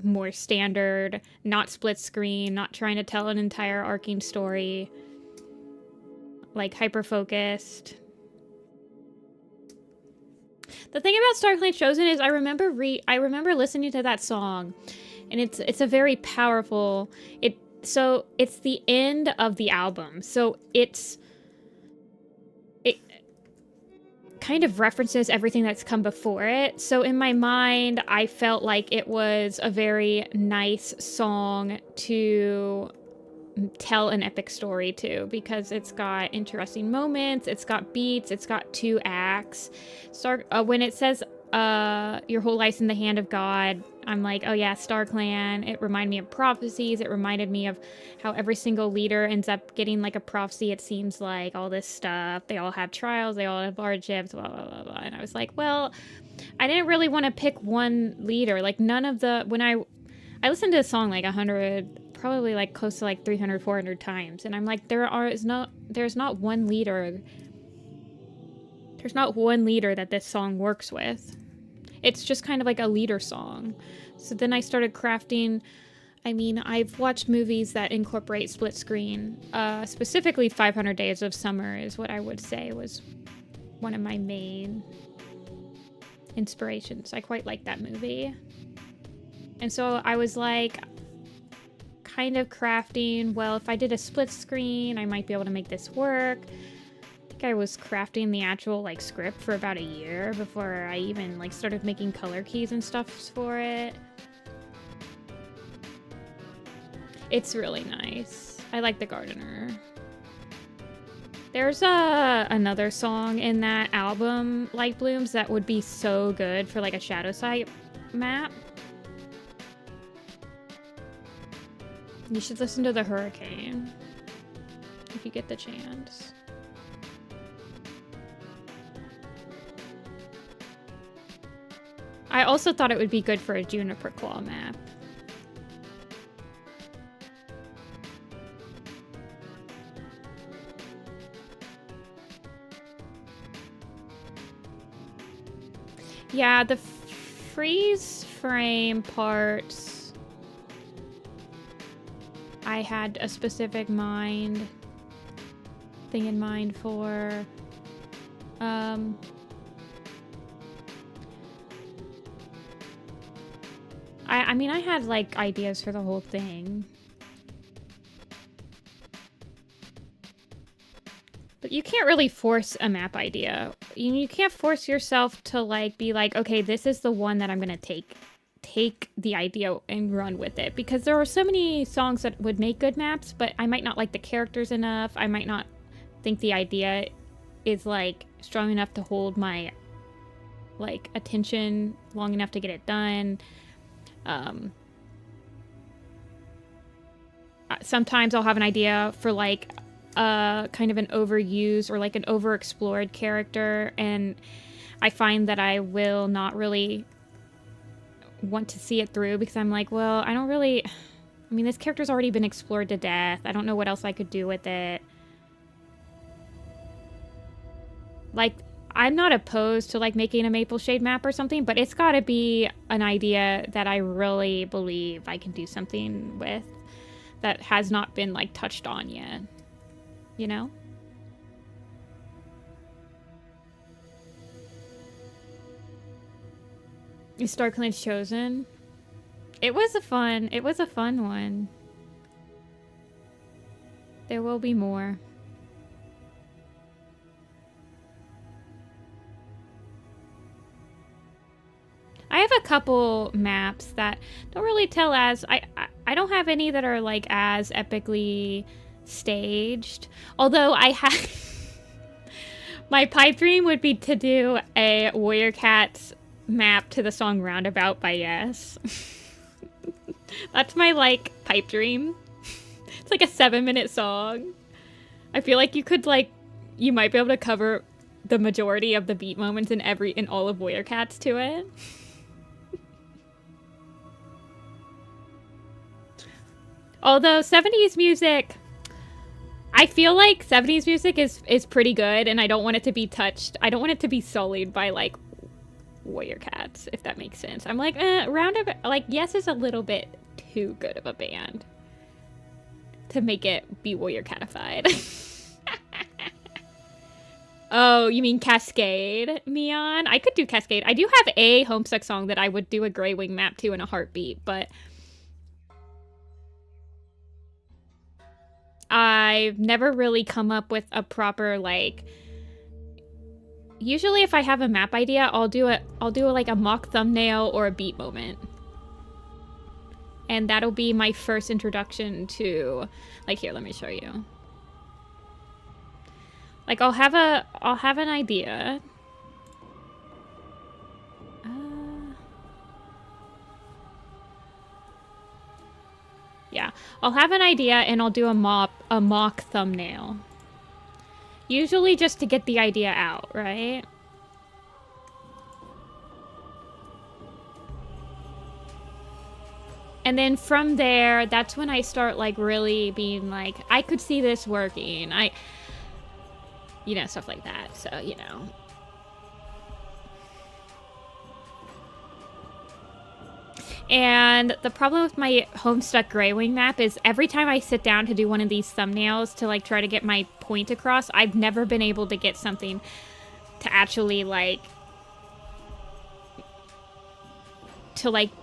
more standard, not split screen, not trying to tell an entire arcing story, like hyper focused. The thing about StormClan's Chosen is I remember listening to that song, and it's a very powerful. So it's the end of the album, so it kind of references everything that's come before it. So in my mind, I felt like it was a very nice song to tell an epic story to, because it's got interesting moments, it's got beats, it's got 2 acts. When it says your whole life's in the hand of God, I'm like, oh yeah, StormClan. It reminded me of prophecies. It reminded me of how every single leader ends up getting like a prophecy. It seems like all this stuff. They all have trials. They all have hardships, blah, blah, blah, blah. And I was like, well, I didn't really want to pick one leader. Like when I listened to a song like 100, probably like close to like 300, 400 times. And I'm like, there's not one leader. There's not one leader that this song works with. It's just kind of like a leader song. So then I started crafting. I mean, I've watched movies that incorporate split screen. Specifically 500 Days of Summer is what I would say was one of my main inspirations. I quite like that movie. And so I was like kind of crafting, well, if I did a split screen, I might be able to make this work. I was crafting the actual like script for about a year before I even like started making color keys and stuff for it. It's really nice. I like The Gardener. There's another song in that album, Light Blooms, that would be so good for like a shadow site map. You should listen to The Hurricane if you get the chance. I also thought it would be good for a Juniper Claw map. Yeah, the freeze frame parts, I had a specific thing in mind for. I mean, I had like ideas for the whole thing. But you can't really force a map idea. You can't force yourself to like be like, okay, this is the one that I'm gonna take the idea and run with it, because there are so many songs that would make good maps, but I might not like the characters enough. I might not think the idea is like strong enough to hold my like attention long enough to get it done. Sometimes I'll have an idea for like kind of an overused or like an overexplored character, and I find that I will not really want to see it through because I'm like, well, I don't really... I mean, this character's already been explored to death. I don't know what else I could do with it. Like, I'm not opposed to, like, making a Maple Shade map or something, but it's gotta be an idea that I really believe I can do something with that has not been, like, touched on yet. You know? Is StormClan's chosen? It was a fun one. There will be more. I have a couple maps that don't really tell as... I don't have any that are, like, as epically staged. Although I have... My pipe dream would be to do a Warrior Cats map to the song Roundabout by Yes. That's my, like, pipe dream. It's like a 7-minute song. I feel like you could, like... You might be able to cover the majority of the beat moments in all of Warrior Cats to it. Although 70s music, I feel like 70s music is pretty good, and I don't want it to be touched. I don't want it to be sullied by, like, Warrior Cats, if that makes sense. I'm like, Roundabout, like, Yes is a little bit too good of a band to make it be Warrior Catified. Oh, you mean Cascade, Neon? I could do Cascade. I do have a Homestuck song that I would do a Grey Wing map to in a heartbeat, but... I've never really come up with a proper, like... Usually if I have a map idea, I'll do like a mock thumbnail or a beat moment. And that'll be my first introduction to... Like, here, let me show you. Like, I'll have an idea. Yeah, I'll have an idea and I'll do a mock thumbnail. Usually just to get the idea out, right? And then from there, that's when I start, like, really being like, I could see this working. You know, stuff like that. So, you know. And the problem with my Homestuck Grey Wing map is every time I sit down to do one of these thumbnails to, like, try to get my point across, I've never been able to get something to actually, like,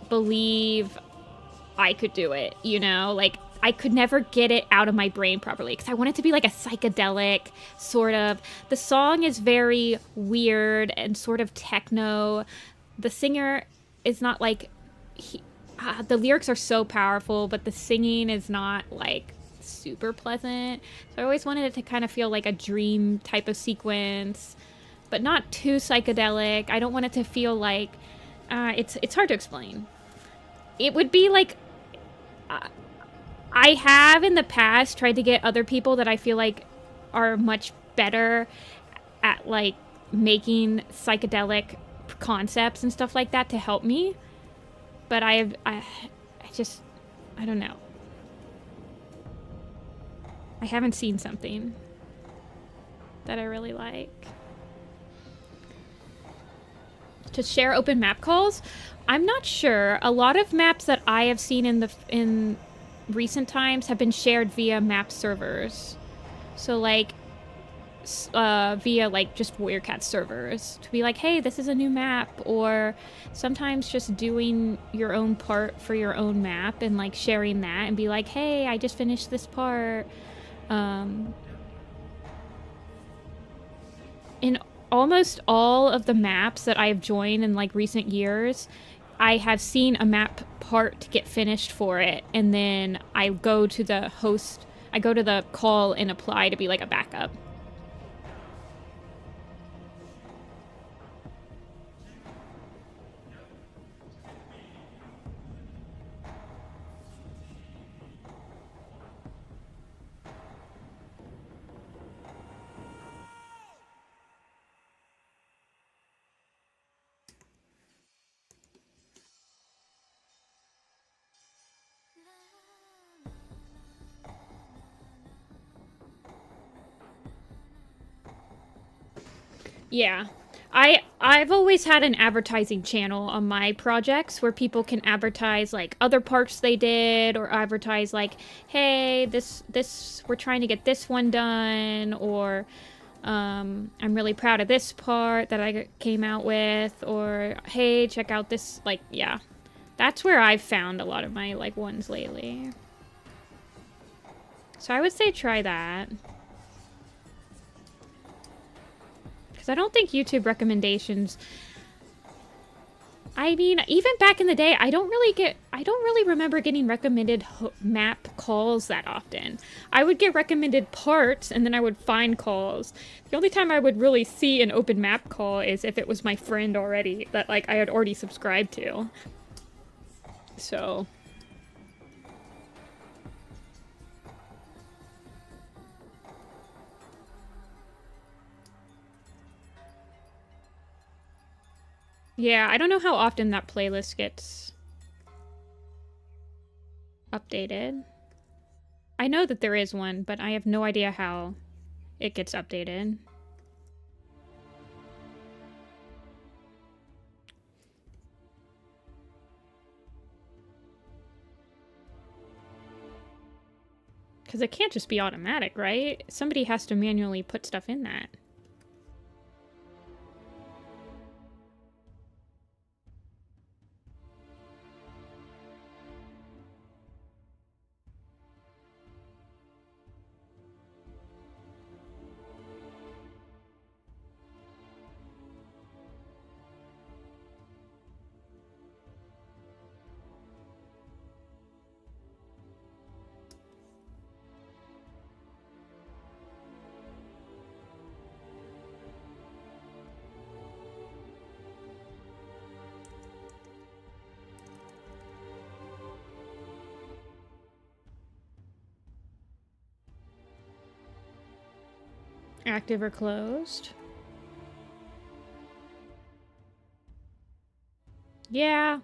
believe I could do it, you know? Like, I could never get it out of my brain properly because I want it to be like a psychedelic sort of... The song is very weird and sort of techno. The singer is not, like... the lyrics are so powerful, but the singing is not, like, super pleasant. So I always wanted it to kind of feel like a dream type of sequence, but not too psychedelic. I don't want it to feel like... it's hard to explain. It would be like... I have in the past tried to get other people that I feel like are much better at, like, making psychedelic concepts and stuff like that to help me. But I don't know. I haven't seen something that I really like. To share open map calls? I'm not sure. A lot of maps that I have seen in recent times have been shared via map servers. So, like, via, like, just Warrior Cat servers to be like, hey, this is a new map, or sometimes just doing your own part for your own map and, like, sharing that and be like, hey, I just finished this part. In almost all of the maps that I've joined in, like, recent years, I have seen a map part get finished for it, and then I go to the host, I go to the call and apply to be, like, a backup. Yeah. I've always had an advertising channel on my projects where people can advertise like other parts they did, or advertise like, hey, this we're trying to get this one done, or I'm really proud of this part that I came out with, or hey, check out this, like, yeah. That's where I've found a lot of my like ones lately. So I would say try that. Because I don't think YouTube recommendations... I mean, even back in the day, I don't really remember getting recommended map calls that often. I would get recommended parts, and then I would find calls. The only time I would really see an open map call is if it was my friend already, that, like, I had already subscribed to. So... yeah, I don't know how often that playlist gets updated. I know that there is one, but I have no idea how it gets updated. Because it can't just be automatic, right? Somebody has to manually put stuff in that. Active or closed. Yeah.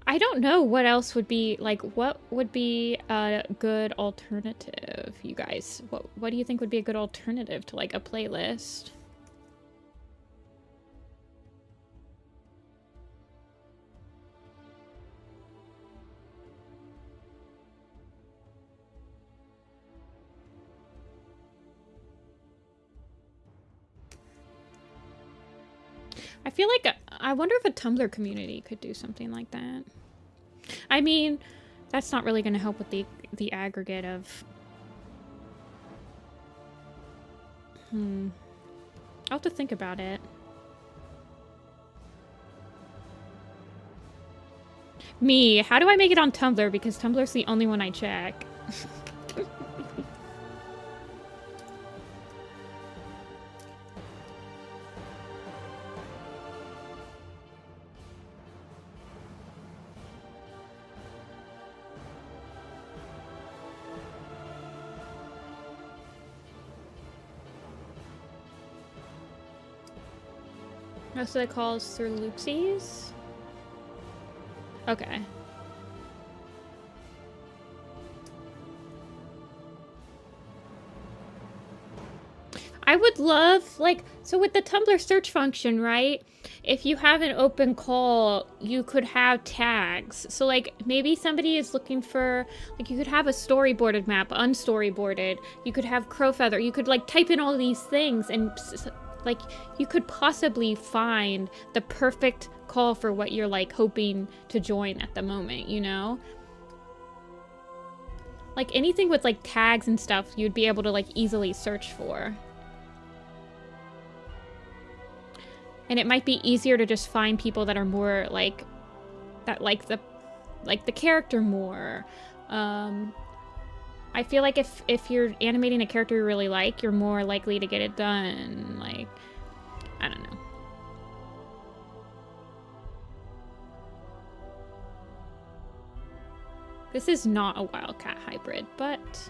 I don't know what else would be, like, what would be a good alternative, you guys? What do you think would be a good alternative to, like, a playlist? I feel like, I wonder if a Tumblr community could do something like that. I mean, that's not really going to help with the aggregate of... I'll have to think about it. Me, how do I make it on Tumblr? Because Tumblr's the only one I check. Most of the calls through Loopsies? Okay. I would love, like, so with the Tumblr search function, right? If you have an open call, you could have tags. So, like, maybe somebody is looking for, like, you could have a storyboarded map, unstoryboarded. You could have Crowfeather. You could, like, type in all these things and... like, you could possibly find the perfect call for what you're, like, hoping to join at the moment, you know? Like, anything with, like, tags and stuff, you'd be able to, like, easily search for. And it might be easier to just find people that are more, like, that like the character more. I feel like if you're animating a character you really like, you're more likely to get it done. Like, I don't know. This is not a Wildcat hybrid, but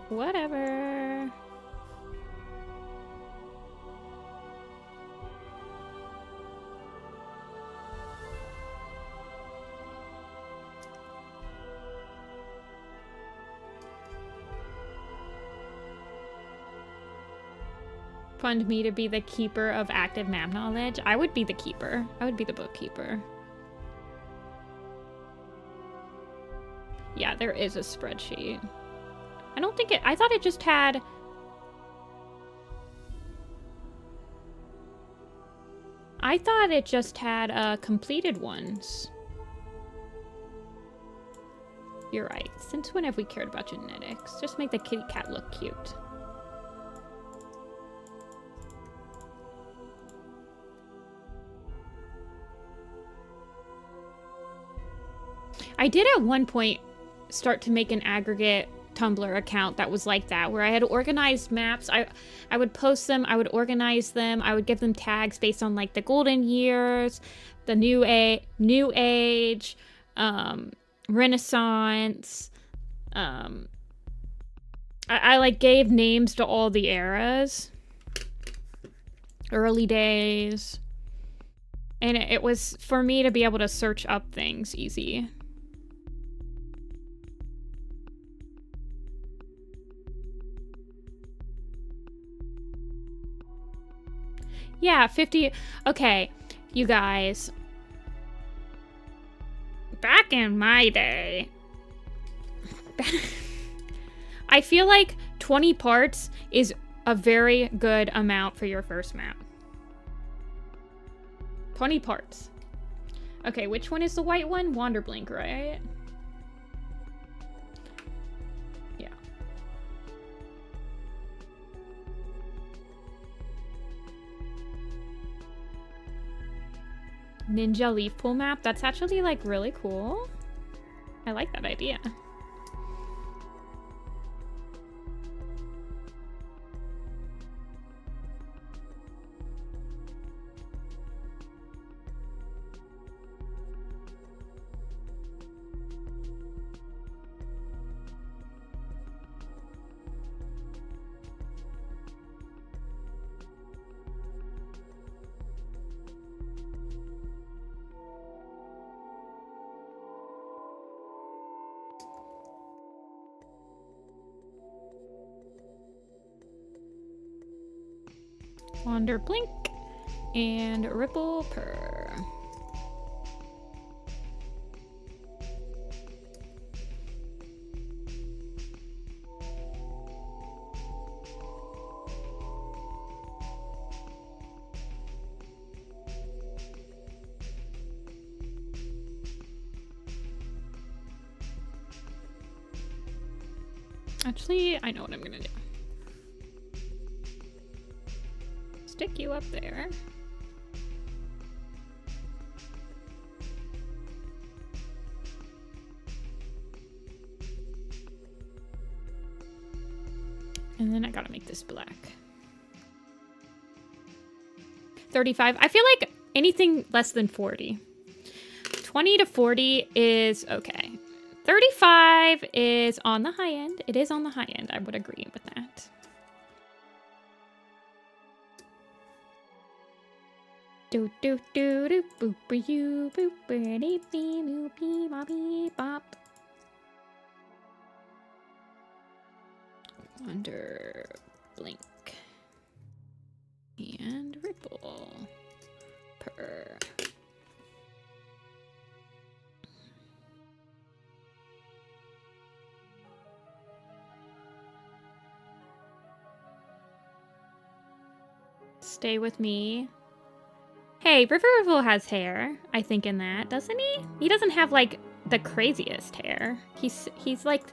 whatever. Fund me to be the keeper of active map knowledge. I would be the keeper. I would be the bookkeeper. Yeah, there is a spreadsheet. I don't think it... I thought it just had... I thought it just had completed ones. You're right. Since when have we cared about genetics? Just make the kitty cat look cute. I did at one point start to make an aggregate Tumblr account that was like that, where I had organized maps. I would post them, I would organize them, I would give them tags based on like the golden years, the new age, Renaissance. I like gave names to all the eras, early days, and it was for me to be able to search up things easy. Yeah, 50. Okay, you guys. Back in my day, I feel like 20 parts is a very good amount for your first map. 20 parts. Okay, which one is the white one? Wanderblink, right? Yeah. Ninja leaf pool map. That's actually like really cool. I like that idea. Wander blink and ripple purr. Actually, I know what I'm gonna do. Stick you up there. And then I gotta make this black. 35. I feel like anything less than 40. 20 to 40 is okay. 35 is on the high end. It is on the high end. I would agree with that. Do do do do boop you boop dee bee boop bee bobby bop. Wander blink and ripple purr. Stay with me. Hey, Riverville has hair, I think, in that, doesn't he? He doesn't have, like, the craziest hair. He's like...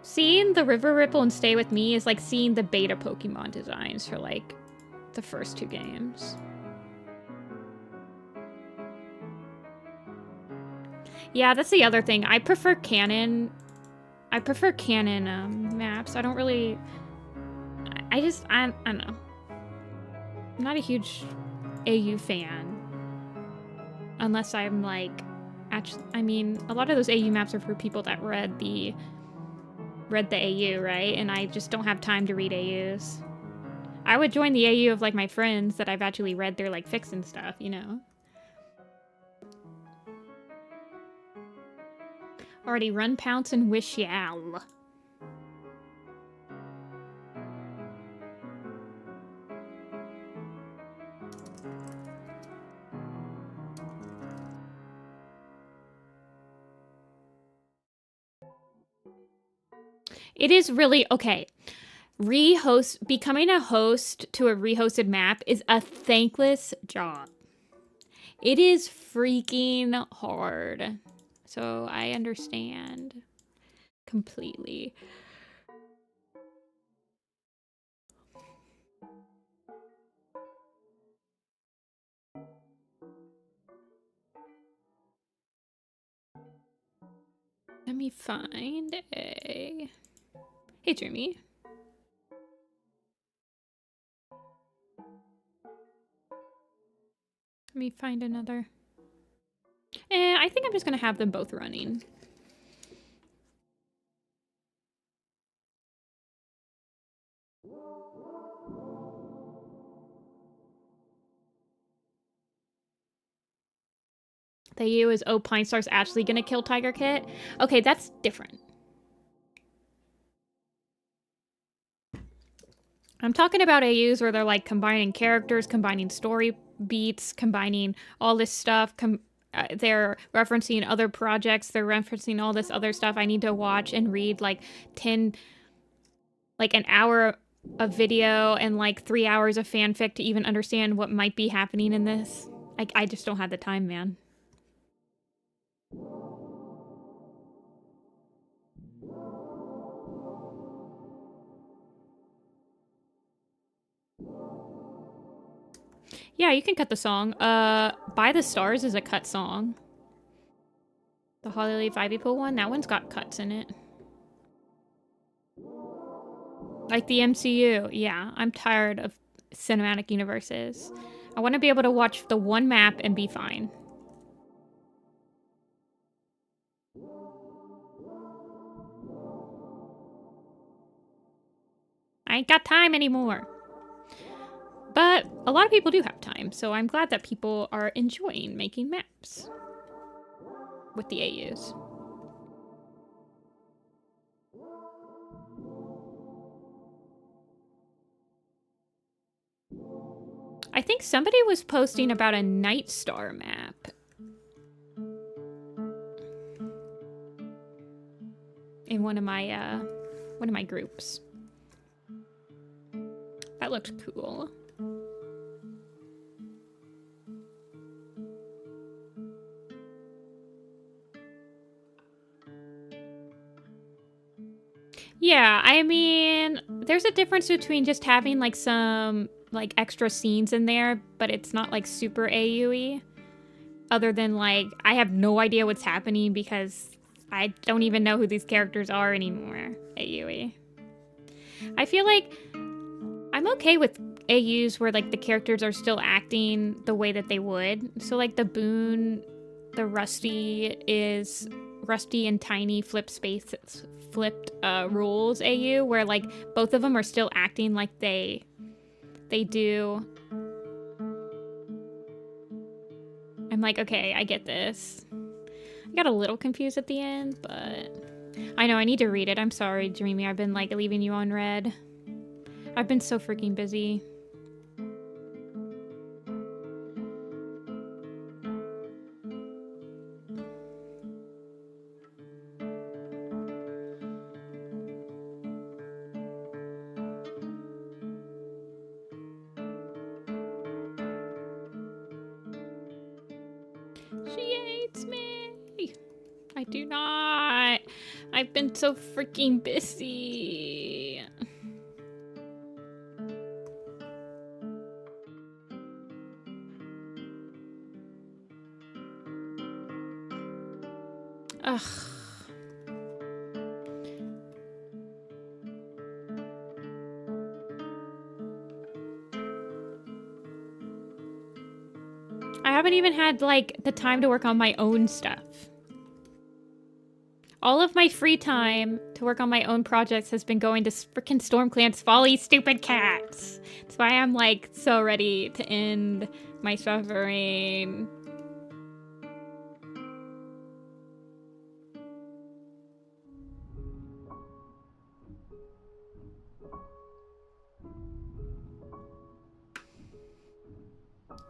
Seeing the River Ripple and Stay With Me is like seeing the beta Pokemon designs for, like, the first two games. Yeah, that's the other thing. I prefer canon... maps. I don't really... I don't know. I'm not a huge AU fan. Unless I'm like... Actually, I mean, a lot of those AU maps are for people that read the AU, right? And I just don't have time to read AUs. I would join the AU of, like, my friends that I've actually read their, like, fics and stuff, you know? Already run, pounce, and wish yell. It is really okay. Becoming a host to a rehosted map is a thankless job. It is freaking hard. So I understand completely. Let me find a... Hey, Dreamy. Let me find another. I think I'm just gonna have them both running. The U is, oh, Pine Star's actually gonna kill Tiger Kit? Okay, that's different. I'm talking about AUs where they're like combining characters, combining story beats, combining all this stuff. They're referencing other projects. They're referencing all this other stuff. I need to watch and read like an hour of video and like 3 hours of fanfic to even understand what might be happening in this. I just don't have the time, man. Yeah, you can cut the song. By the Stars is a cut song. The Hollyleaf Ivy Pool one, that one's got cuts in it. Like the MCU. Yeah, I'm tired of cinematic universes. I want to be able to watch the one map and be fine. I ain't got time anymore. But a lot of people do have time, so I'm glad that people are enjoying making maps with the AUs. I think somebody was posting about a Night Star map. In one of my groups. That looked cool. Yeah, I mean, there's a difference between just having like some like extra scenes in there, but it's not like super AU-y. Other than like, I have no idea what's happening because I don't even know who these characters are anymore. AU-y. I feel like I'm okay with AUs where like the characters are still acting the way that they would. So like the Boone, the Rusty is Rusty and Tiny flipped rules AU, where like both of them are still acting like they do. I'm like, okay, I get this. I got a little confused at the end, but I know I need to read it. I'm sorry, Dreamy. I've been like leaving you on red. I've been so freaking busy. She hates me. I do not. I've been so freaking busy. Ugh. I haven't even had, like, the time to work on my own stuff. All of my free time to work on my own projects has been going to frickin' StormClan's Folly, stupid cats. That's why I'm, like, so ready to end my suffering.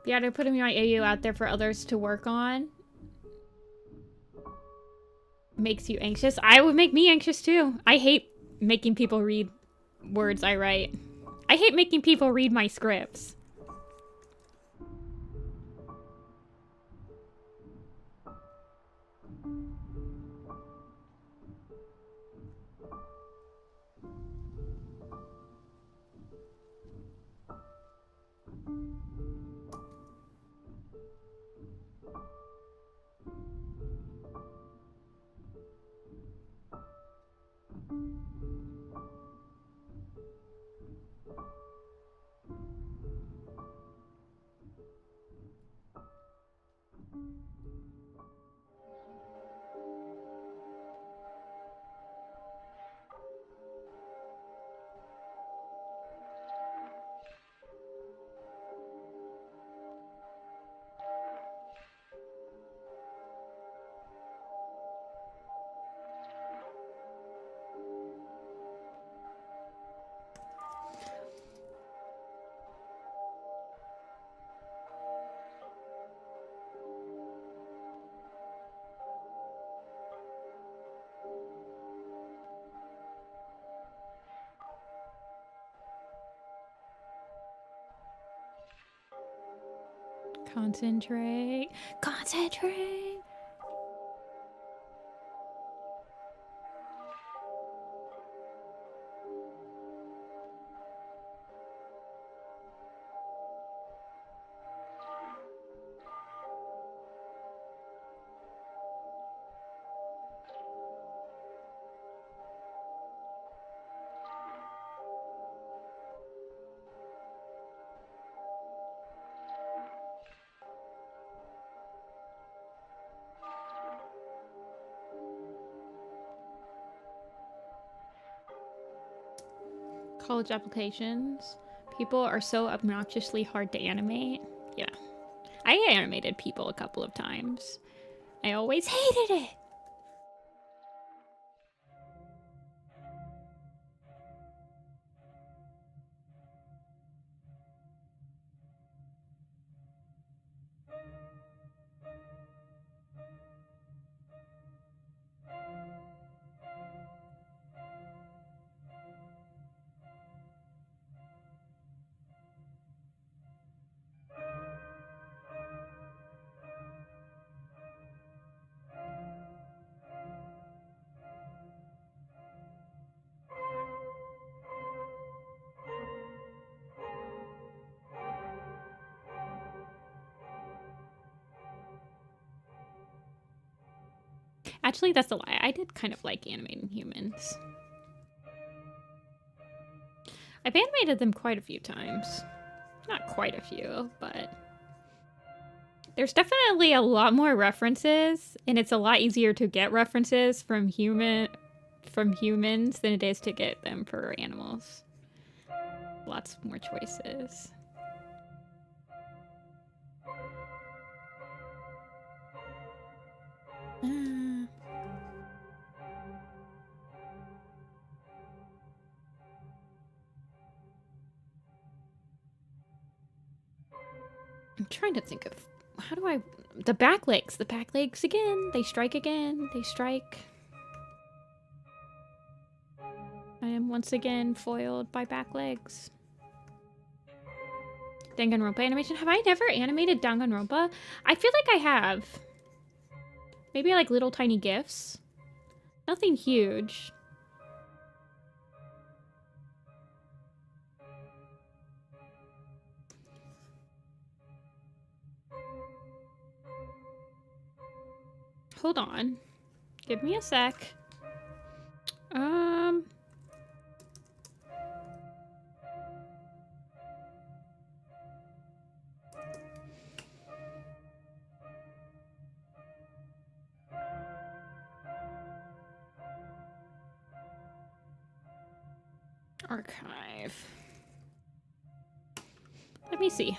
Yeah, they're putting my AU out there for others to work on. Makes you anxious. I would make me anxious too. I hate making people read words I write. I hate making people read my scripts. Concentrate. Concentrate! College applications. People are so obnoxiously hard to animate. Yeah. I animated people a couple of times. I always hated it. Actually, that's a lie. I did kind of like animating humans. I've animated them quite a few times. Not quite a few, but there's definitely a lot more references, and it's a lot easier to get references from humans than it is to get them for animals. Lots more choices. I'm trying to think of how do I... The back legs again. They strike again. They strike. I am once again foiled by back legs. Danganronpa animation. Have I never animated Danganronpa? I feel like I have. Maybe like little tiny gifs. Nothing huge. Hold on. Give me a sec. Archive. Let me see.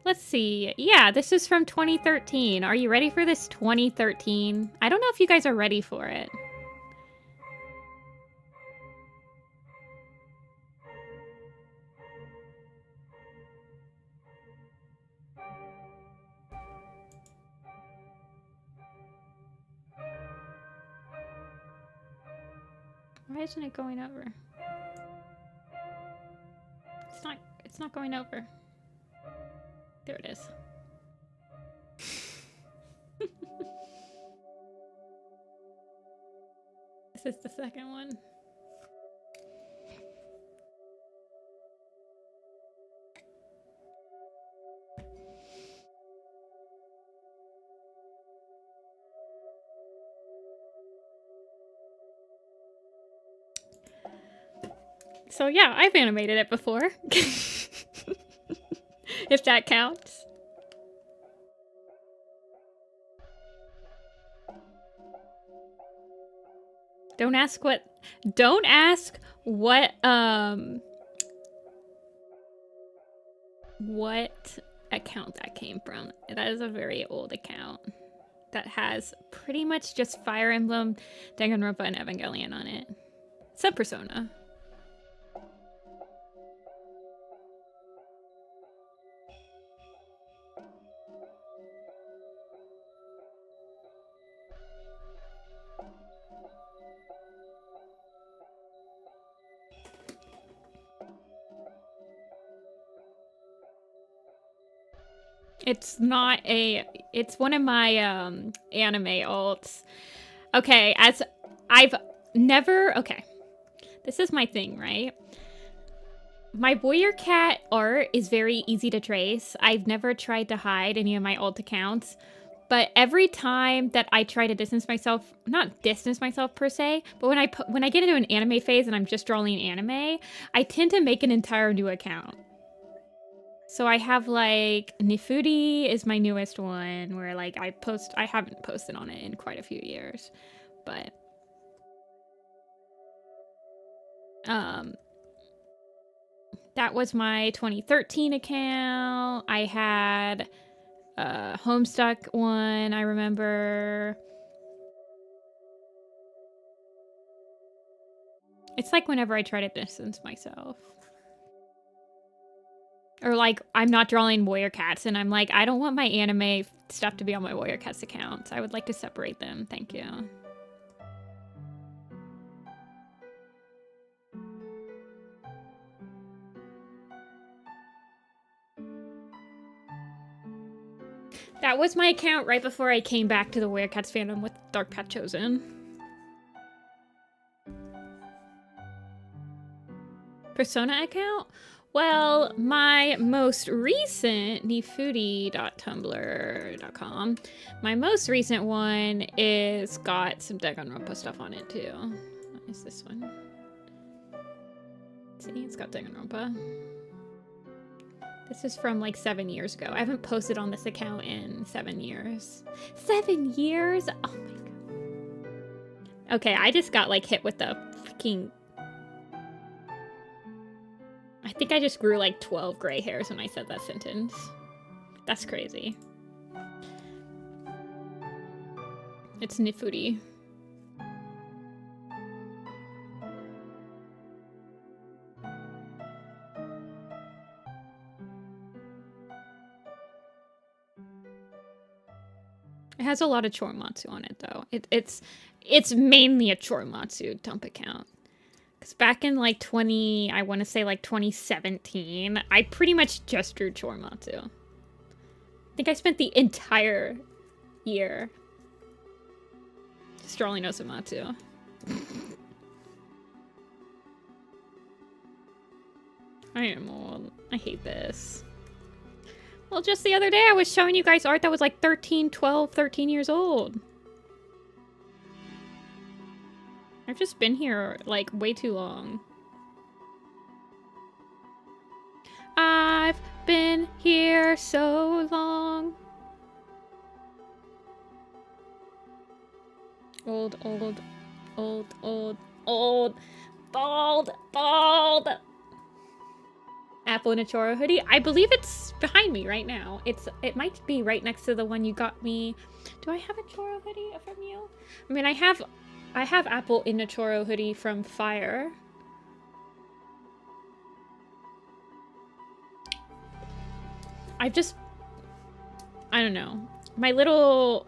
Let's see. Yeah, this is from 2013. Are you ready for this 2013? I don't know if you guys are ready for it. Why isn't it going over? It's not going over. There it is. This is the second one. So yeah, I've animated it before. If that counts. Don't ask what account that came from. That is a very old account that has pretty much just Fire Emblem, Danganronpa, and Evangelion on it. Sub Persona. It's not a... It's one of my anime alts. Okay, as I've never... Okay. This is my thing, right? My Warrior Cat art is very easy to trace. I've never tried to hide any of my alt accounts. But every time that I try to distance myself... Not distance myself per se, but when I get into an anime phase and I'm just drawing anime, I tend to make an entire new account. So I have like Nifuti is my newest one where like I haven't posted on it in quite a few years, but that was my 2013 account. I had a Homestuck one, I remember. It's like whenever I try to distance myself. Or like, I'm not drawing Warrior Cats, and I'm like, I don't want my anime stuff to be on my Warrior Cats accounts. I would like to separate them. Thank you. That was my account right before I came back to the Warrior Cats fandom with Dark Path Chosen. Persona account? Well, my most recent nifuti.tumblr.com, my most recent one is got some Danganronpa stuff on it too. What is this one? See, it's got Danganronpa. This is from like 7 years ago. I haven't posted on this account in 7 years. 7 years? Oh my god. Okay, I just got like hit with the freaking... I think I just grew like 12 gray hairs when I said that sentence. That's crazy. It's Nifuti. It has a lot of Choromatsu on it though. It's mainly a Choromatsu dump account. Because back in like I want to say like 2017, I pretty much just drew Choromatsu. I think I spent the entire year just drawing Osamatsu. I am old. I hate this. Well, just the other day I was showing you guys art that was like 13 years old. I've just been here, like, way too long. I've been here so long. Old. Bald. Apple in a Choro hoodie. I believe it's behind me right now. It might be right next to the one you got me. Do I have a Choro hoodie from you? I mean, I have Apple in a Choro hoodie from Fire. I don't know. My little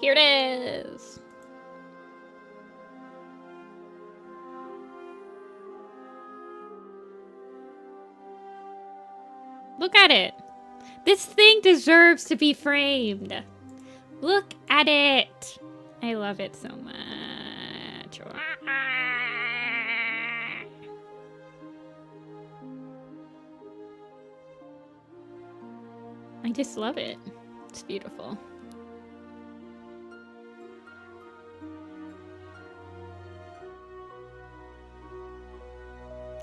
Here it is. Look at it. This thing deserves to be framed. Look at it. I love it so much. I just love it. It's beautiful.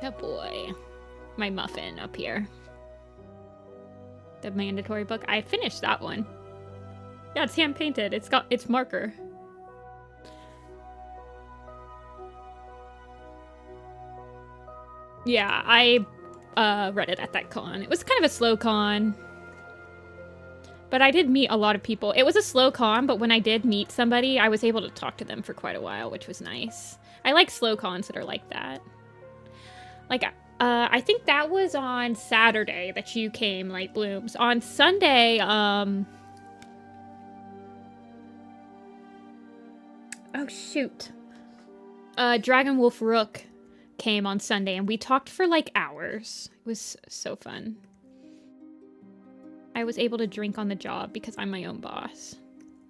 Oh boy. My muffin up here. The mandatory book. I finished that one. Yeah, it's hand painted. It's marker. Yeah, I read it at that con. It was kind of a slow con. But I did meet a lot of people. It was a slow con, but when I did meet somebody, I was able to talk to them for quite a while, which was nice. I like slow cons that are like that. Like, I think that was on Saturday that you came, Light Blooms. On Sunday, oh shoot. Dragon Wolf Rook came on Sunday, and we talked for like hours. It was so fun. I was able to drink on the job because I'm my own boss.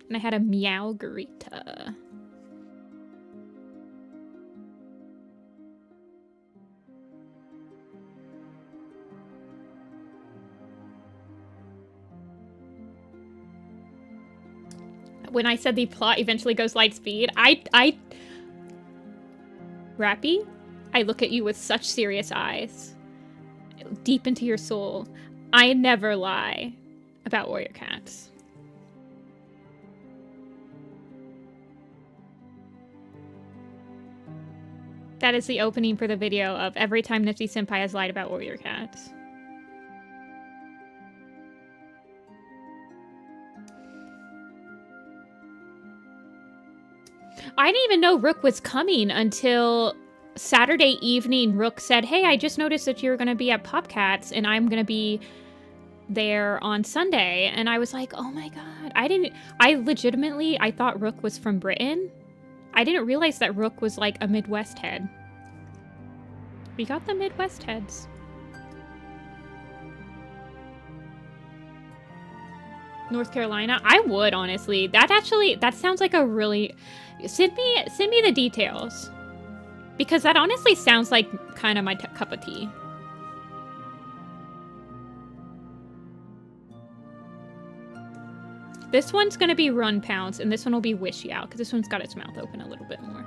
And I had a meow-garita. When I said the plot eventually goes light speed, Rappy, I look at you with such serious eyes. Deep into your soul. I never lie about warrior cats. That is the opening for the video of every time Nifty-Senpai has lied about warrior cats. I didn't even know Rook was coming until Saturday evening. Rook said, hey, I just noticed that you're going to be at Popcats and I'm going to be there on Sunday. And I was like, oh my god. I thought Rook was from Britain. I didn't realize that Rook was like a Midwest head. We got the Midwest heads. North Carolina? I would, honestly. That sounds like a really... Send me the details. Because that honestly sounds like kind of my cup of tea. This one's going to be Run Pounce, and this one will be Wish Yow, because this one's got its mouth open a little bit more.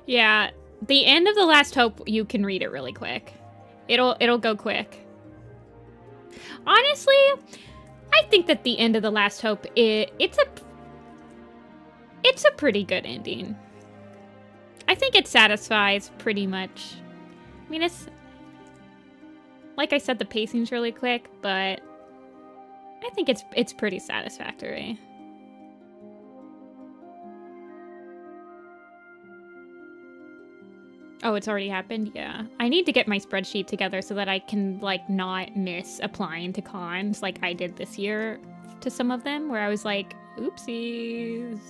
Yeah, the end of The Last Hope, you can read it really quick. It'll go quick. Honestly, I think that the end of The Last Hope, it's a pretty good ending. I think it satisfies pretty much. I mean, it's... Like I said, the pacing's really quick, but I think it's pretty satisfactory. Oh, it's already happened? Yeah. I need to get my spreadsheet together so that I can, like, not miss applying to cons like I did this year to some of them, where I was like, oopsies.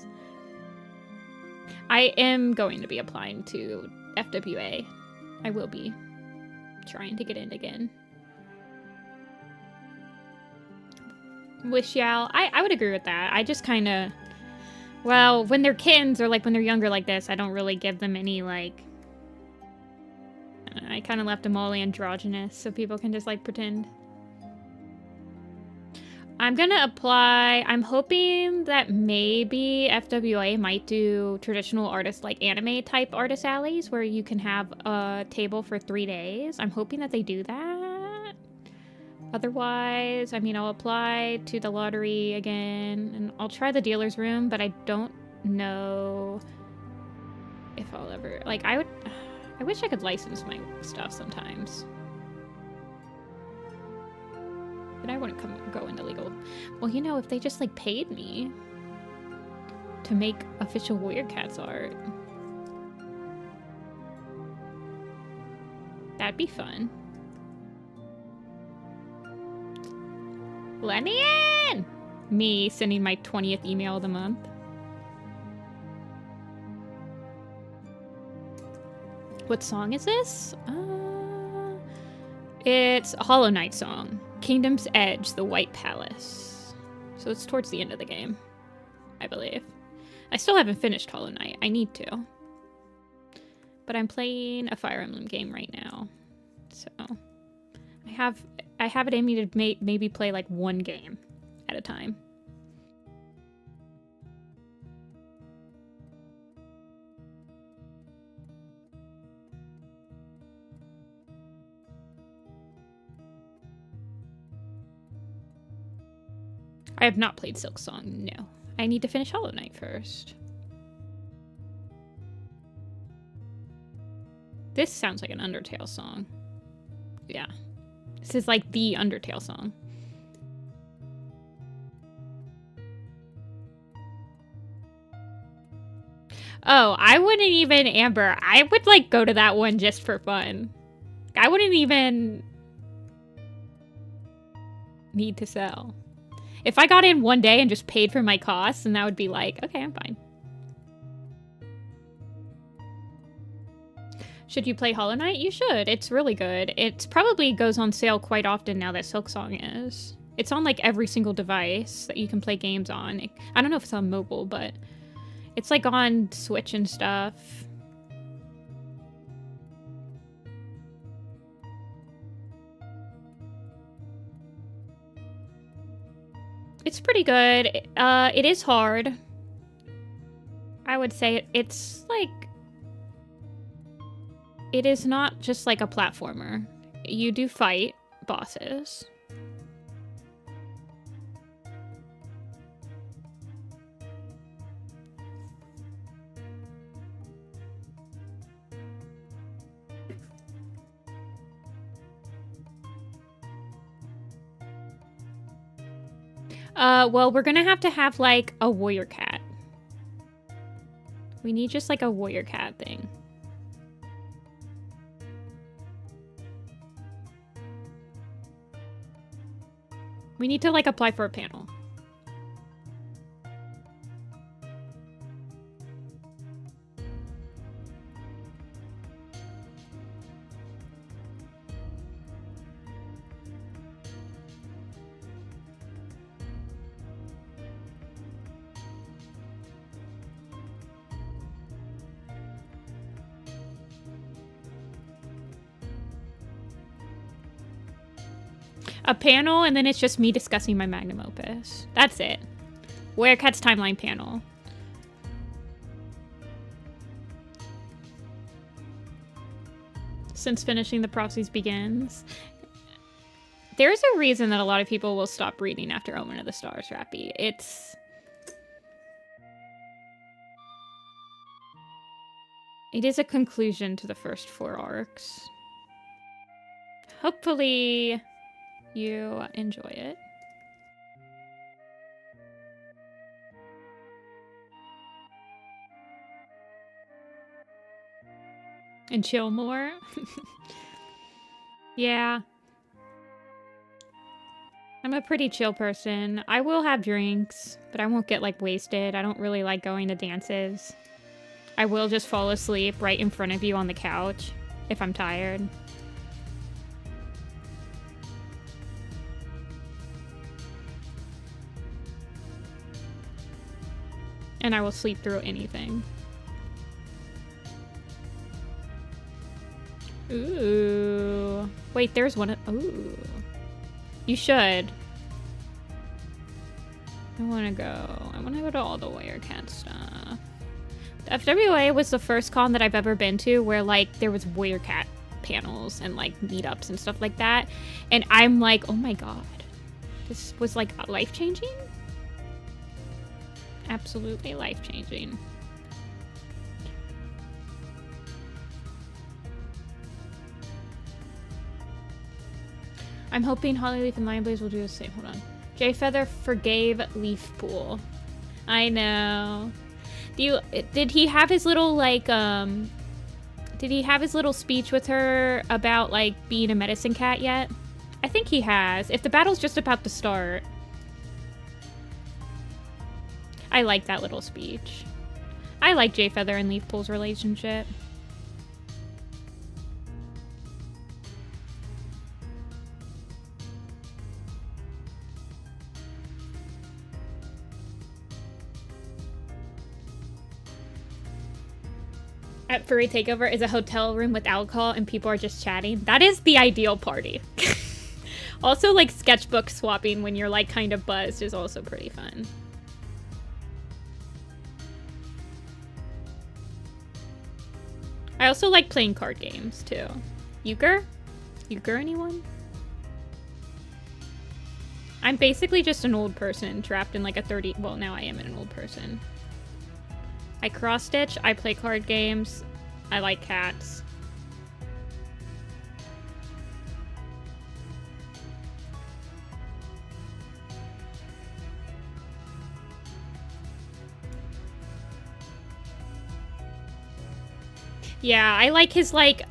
I am going to be applying to FWA. I will be trying to get in again. Wish Yow, I would agree with that. I just kind of... Well, when they're kittens or, like, when they're younger like this, I don't really give them any, like... I kind of left them all androgynous so people can just, like, pretend. I'm gonna apply. I'm hoping that maybe FWA might do traditional artist, like anime type artist alleys where you can have a table for 3 days. I'm hoping that they do that. Otherwise, I mean, I'll apply to the lottery again and I'll try the dealer's room, but I don't know if I'll ever, like, I wish I could license my stuff sometimes. But I wouldn't go into legal. Well, you know, if they just, like, paid me. to make official Warrior Cats art. That'd be fun. Let me in! Me sending my 20th email of the month. What song is this? It's a Hollow Knight song. Kingdom's Edge, the White Palace. So it's towards the end of the game, I believe. I still haven't finished Hollow Knight. I need to. But I'm playing a Fire Emblem game right now. So I have it in me to maybe play like one game at a time. I have not played Silksong, no. I need to finish Hollow Knight first. This sounds like an Undertale song. Yeah. This is like the Undertale song. Oh, I wouldn't even, Amber, I would like go to that one just for fun. I wouldn't even need to sell. If I got in one day and just paid for my costs, then that would be like, okay, I'm fine. Should you play Hollow Knight? You should. It's really good. It probably goes on sale quite often now that Silksong is. It's on like every single device that you can play games on. I don't know if it's on mobile, but it's like on Switch and stuff. It's pretty good. It is hard. I would say it's like... It is not just like a platformer. You do fight bosses. Well, we're gonna have to have like a warrior cat. We need just like a warrior cat thing. We need to like apply for a panel. A panel, and then it's just me discussing my magnum opus. That's it. Warrior Cat's timeline panel. Since finishing the Prophecies begins. There's a reason that a lot of people will stop reading after Omen of the Stars, Rappy. It is a conclusion to the first 4 arcs. Hopefully you enjoy it. And chill more. Yeah. I'm a pretty chill person. I will have drinks, but I won't get like wasted. I don't really like going to dances. I will just fall asleep right in front of you on the couch if I'm tired. And I will sleep through anything. Ooh. Wait, there's one. Ooh. You should. I want to go. I want to go to all the Warrior Cat stuff. The FWA was the first con that I've ever been to where, like, there was Warrior Cat panels and, like, meetups and stuff like that. And I'm like, oh my god. This was, like, life-changing? Absolutely life-changing. I'm hoping Hollyleaf and Lionblaze will do the same. Hold on. Jay Feather forgave Leaf Pool. I know. Did he have his little, like, did he have his little speech with her about, like, being a medicine cat yet? I think he has. If the battle's just about to start. I like that little speech. I like Jayfeather and Leafpool's relationship. At Furry Takeover is a hotel room with alcohol and people are just chatting. That is the ideal party. Also, like, sketchbook swapping when you're, like, kind of buzzed is also pretty fun. I also like playing card games, too. Euchre? Euchre, anyone? I'm basically just an old person trapped in, like, a 30... Well, now I am an old person. I cross-stitch, I play card games, I like cats. Yeah, I like his, like,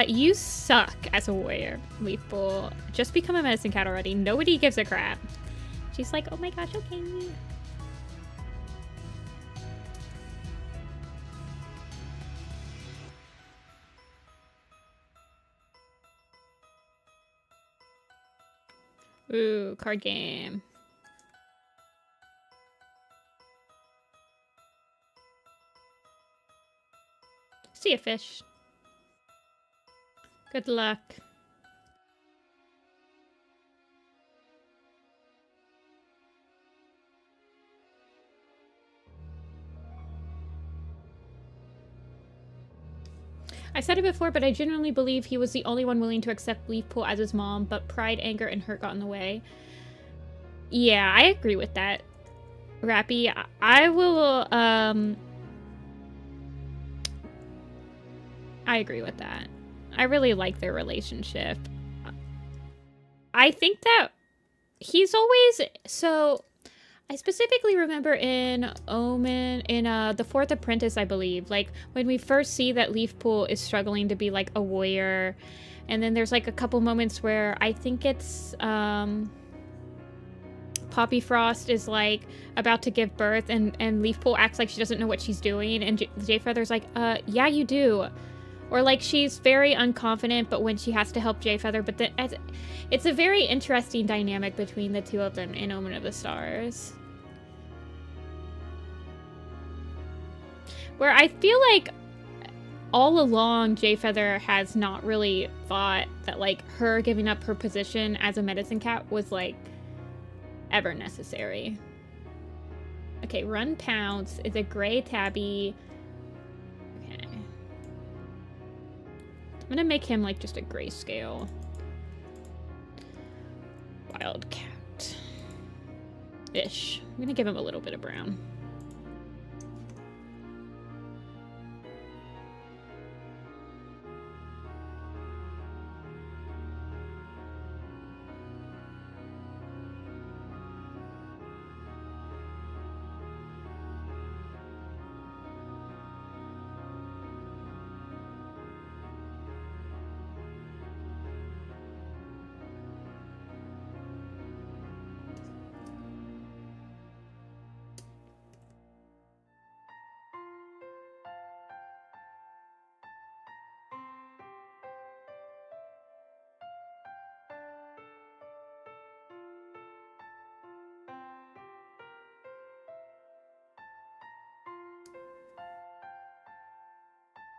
you suck as a warrior, Leafpool. Just become a medicine cat already. Nobody gives a crap. She's like, oh my gosh, okay. Ooh, card game. See ya, fish. Good luck. I said it before, but I genuinely believe he was the only one willing to accept Leafpool as his mom, but pride, anger, and hurt got in the way. Yeah, I agree with that, Rappy. I will, I agree with that. I really like their relationship. I think that he's always... So, I specifically remember in Omen, in The Fourth Apprentice, I believe, like, when we first see that Leafpool is struggling to be, like, a warrior, and then there's, like, a couple moments where I think it's, Poppy Frost is, like, about to give birth, and Leafpool acts like she doesn't know what she's doing, and Jayfeather's like, yeah, you do. Or, like, she's very unconfident, but when she has to help Jayfeather, but it's a very interesting dynamic between the two of them in Omen of the Stars. Where I feel like all along Jayfeather has not really thought that, like, her giving up her position as a medicine cat was, like, ever necessary. Okay, Run Pounce is a gray tabby. Okay. I'm gonna make him, like, just a grayscale. Wildcat. Ish. I'm gonna give him a little bit of brown.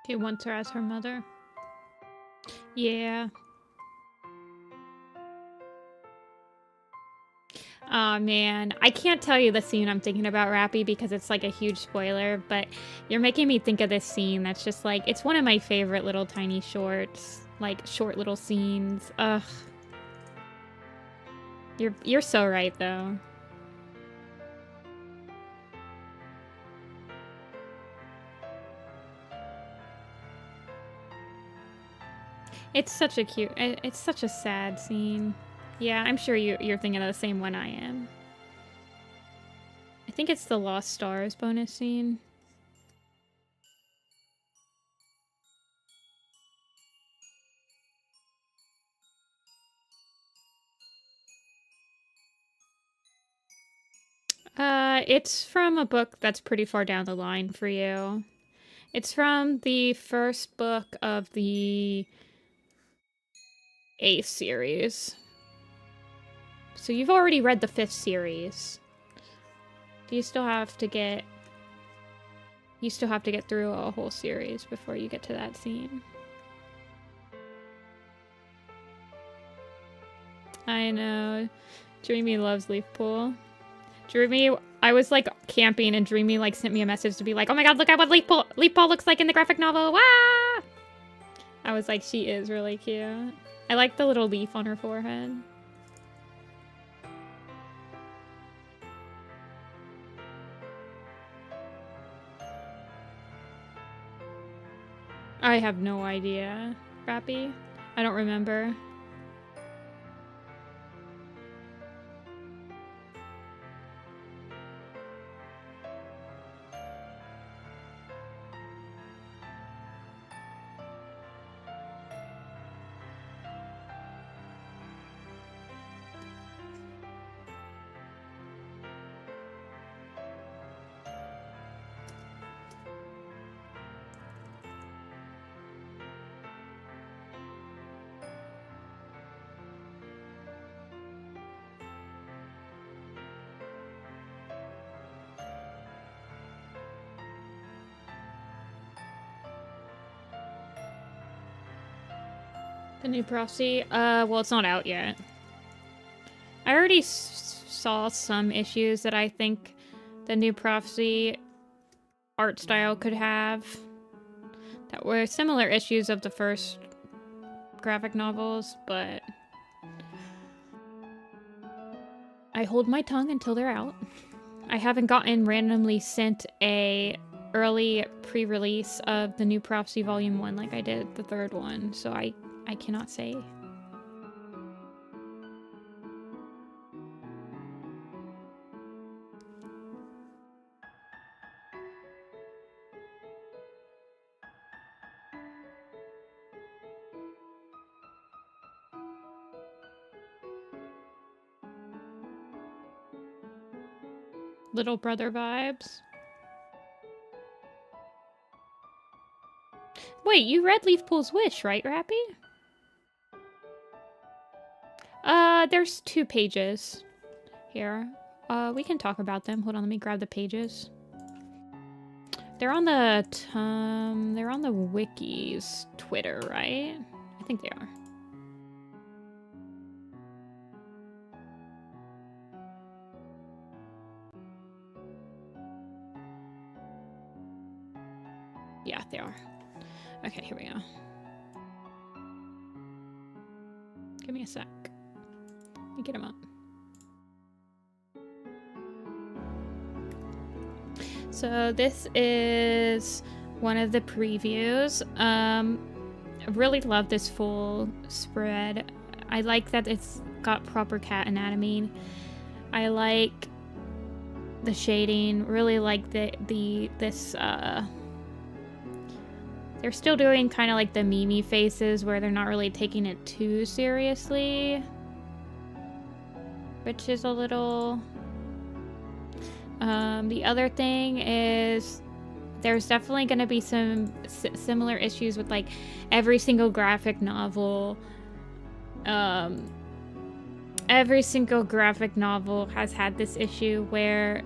He wants her as her mother. Yeah. Oh man, I can't tell you the scene I'm thinking about, Rappy, because it's like a huge spoiler, but you're making me think of this scene that's just like, it's one of my favorite little tiny shorts, like short little scenes. Ugh. You're so right though. It's such a cute, it's such a sad scene. Yeah, I'm sure you're thinking of the same one I am. I think it's the Lost Stars bonus scene. It's from a book that's pretty far down the line for you. It's from the first book of the 8th series. So you've already read the 5th series. You still have to get through a whole series before you get to that scene. I know. Dreamy loves Leaf Pool. Dreamy, I was like camping and Dreamy like sent me a message to be like, oh my god, look at what Leaf Pool looks like in the graphic novel. Wah! I was like, she is really cute. I like the little leaf on her forehead. I have no idea. Rappy? I don't remember. The new prophecy? Well, it's not out yet. I already saw some issues that I think the new prophecy art style could have that were similar issues of the first graphic novels, but I hold my tongue until they're out. I haven't gotten randomly sent a early pre-release of the new prophecy volume 1 like I did the third one, so I cannot say. Little brother vibes. Wait, you read Leaf Pool's Wish, right, Rappy? There's 2 pages here. We can talk about them. Hold on, let me grab the pages. They're on the wiki's Twitter, right? I think they are. Yeah, they are. Okay, here we go. Give me a sec. Let me get them up. So this is one of the previews. I really love this full spread. I like that it's got proper cat anatomy. I like the shading. Really like this. They're still doing kind of like the Mimi faces where they're not really taking it too seriously, which is a little. The other thing is there's definitely going to be some similar issues with like every single graphic novel. Every single graphic novel has had this issue where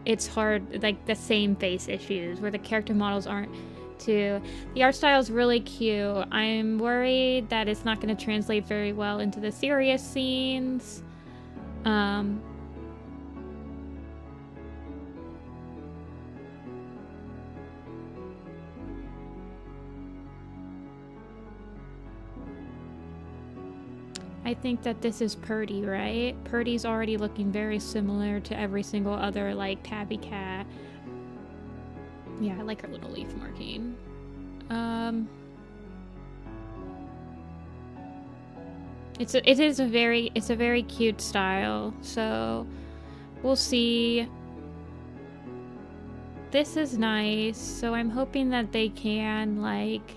it's hard, like the same face issues where the character models aren't too. The art style is really cute. I'm worried that it's not going to translate very well into the serious scenes. I think that this is Purdy, right? Purdy's already looking very similar to every single other, like, tabby cat. Yeah, I like her little leaf marking. It's a very cute style, so we'll see. This is nice, so I'm hoping that they can, like,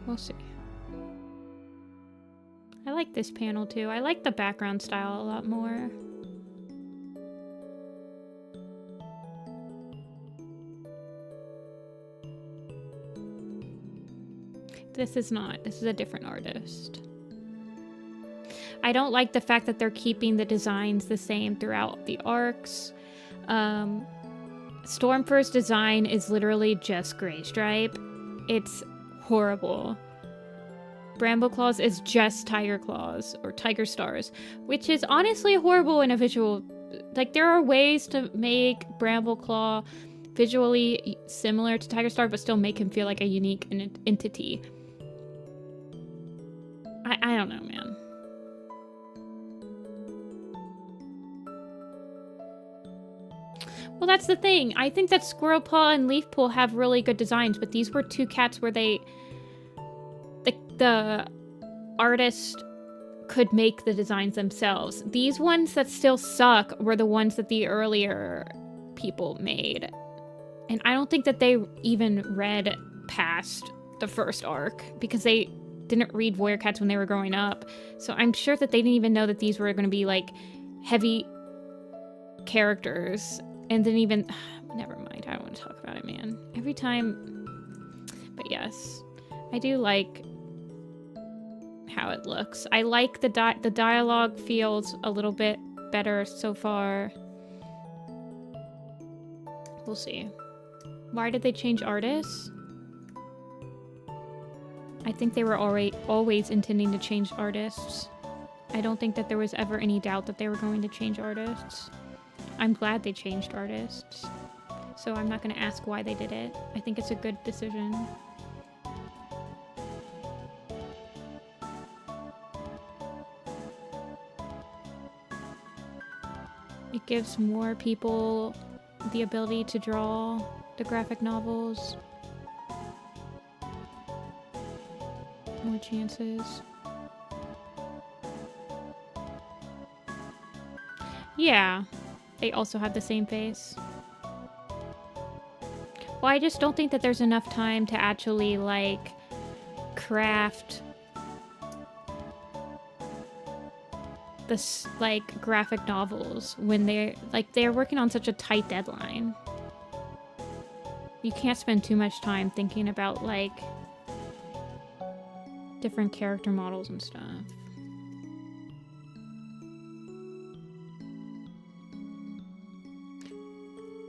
We'll see. I like this panel too. I like the background style a lot more. This is not. This is a different artist. I don't like the fact that they're keeping the designs the same throughout the arcs. Stormfur's design is literally just gray stripe. It's horrible. Brambleclaw's is just tiger claws or tiger stars, which is honestly horrible in a visual. Like, there are ways to make Brambleclaw visually similar to Tiger Star, but still make him feel like a unique entity. I don't know, man. Well, that's the thing. I think that Squirrelpaw and Leafpool have really good designs, but these were two cats where the artist could make the designs themselves. These ones that still suck were the ones that the earlier people made. And I don't think that they even read past the first arc because they didn't read Warrior Cats when they were growing up. So I'm sure that they didn't even know that these were going to be like heavy characters. And then even, never mind, I don't want to talk about it, man. Every time, but yes, I do like how it looks. I like the dialogue feels a little bit better so far. We'll see. Why did they change artists? I think they were always intending to change artists. I don't think that there was ever any doubt that they were going to change artists. I'm glad they changed artists. So I'm not going to ask why they did it. I think it's a good decision. It gives more people the ability to draw the graphic novels. More chances. Yeah, they also have the same face. Well, I just don't think that there's enough time to actually, like, craft this, like, graphic novels when they're working on such a tight deadline. You can't spend too much time thinking about, like, different character models and stuff.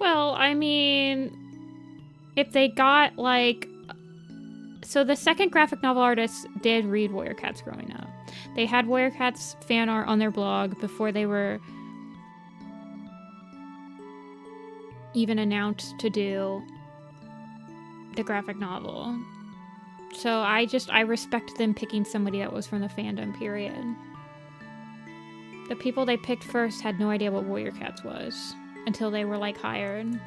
Well, I mean, if they got, like... So the second graphic novel artist did read Warrior Cats growing up. They had Warrior Cats fan art on their blog before they were even announced to do the graphic novel. So I respect them picking somebody that was from the fandom, period. The people they picked first had no idea what Warrior Cats was until they were, like, hired.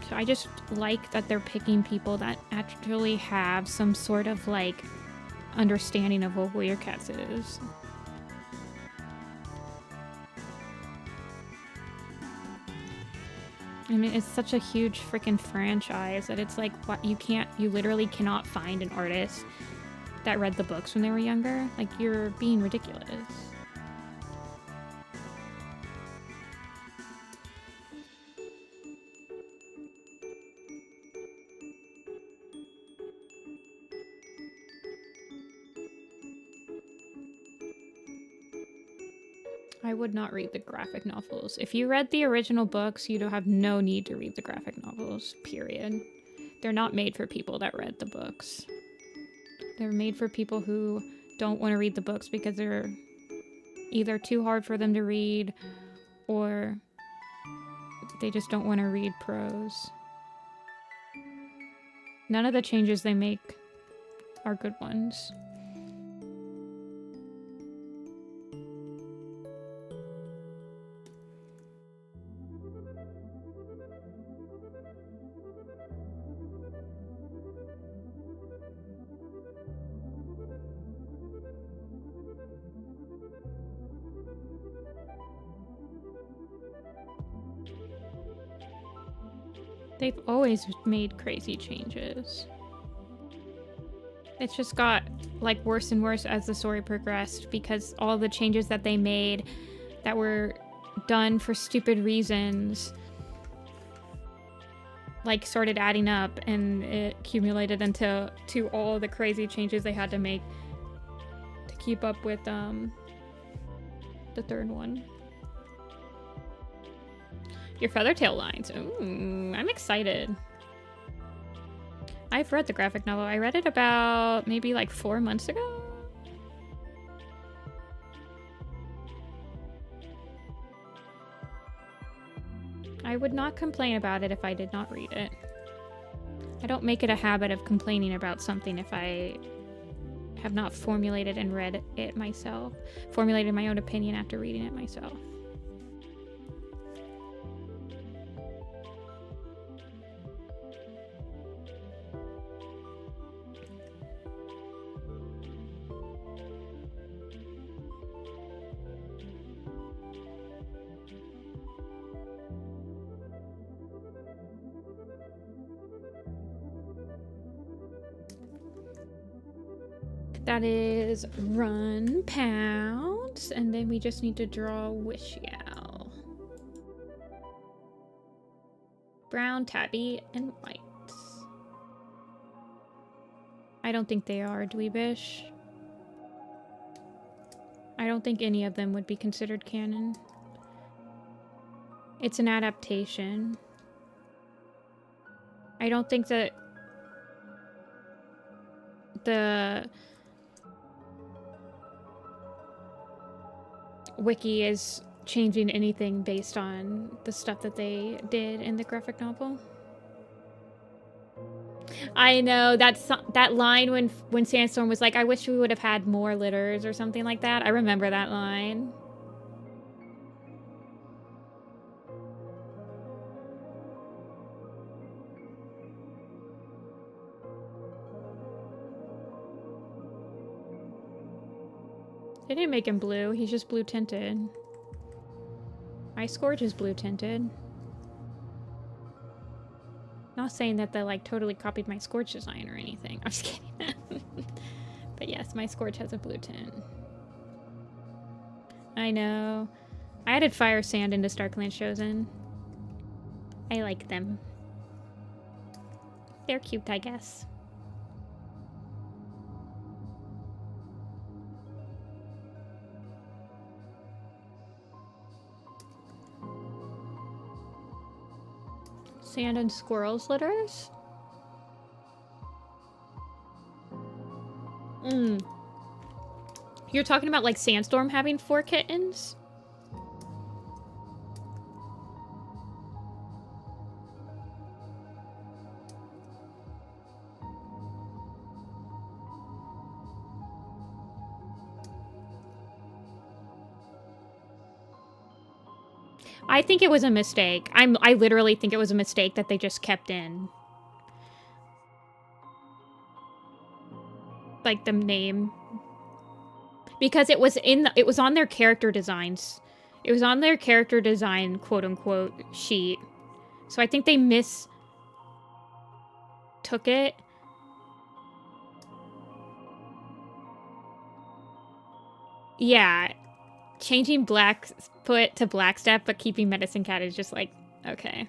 So I just like that they're picking people that actually have some sort of, like, understanding of what Warrior Cats is. I mean, it's such a huge freaking franchise that it's like, what, you literally cannot find an artist that read the books when they were younger. Like, you're being ridiculous. I would not read the graphic novels. If you read the original books, you'd have no need to read the graphic novels, period. They're not made for people that read the books. They're made for people who don't want to read the books because they're either too hard for them to read or they just don't want to read prose. None of the changes they make are good ones. They've always made crazy changes. It's just got like worse and worse as the story progressed because all the changes that they made that were done for stupid reasons like started adding up, and it accumulated into all the crazy changes they had to make to keep up with the third one. Your Feathertail lines. Ooh, I'm excited. I've read the graphic novel. I read it about maybe like 4 months ago. I would not complain about it if I did not read it. I don't make it a habit of complaining about something if I have not formulated and read it myself. Formulated my own opinion after reading it myself. That is run pounds, and then we just need to draw Wish Yow. Brown, tabby, and white. I don't think they are dweebish. I don't think any of them would be considered canon. It's an adaptation. I don't think that the wiki is changing anything based on the stuff that they did in the graphic novel. I know, that line when Sandstorm was like, I wish we would have had more litters or something like that. I remember that line. They didn't make him blue, he's just blue tinted. My Scourge is blue tinted. Not saying that they like totally copied my Scourge design or anything. I'm just kidding. But yes, my Scourge has a blue tint. I know. I added Fire Sand into StormClan's Chosen. I like them. They're cute, I guess. Sand and squirrels litters? You're talking about like Sandstorm having 4 kittens? I think it was a mistake. I literally think it was a mistake that they just kept in. Like the name. Because it was on their character designs. It was on their character design quote unquote sheet. So I think they mistook it. Yeah. Changing Blackfoot to Blackstep but keeping Medicine Cat is just like, okay.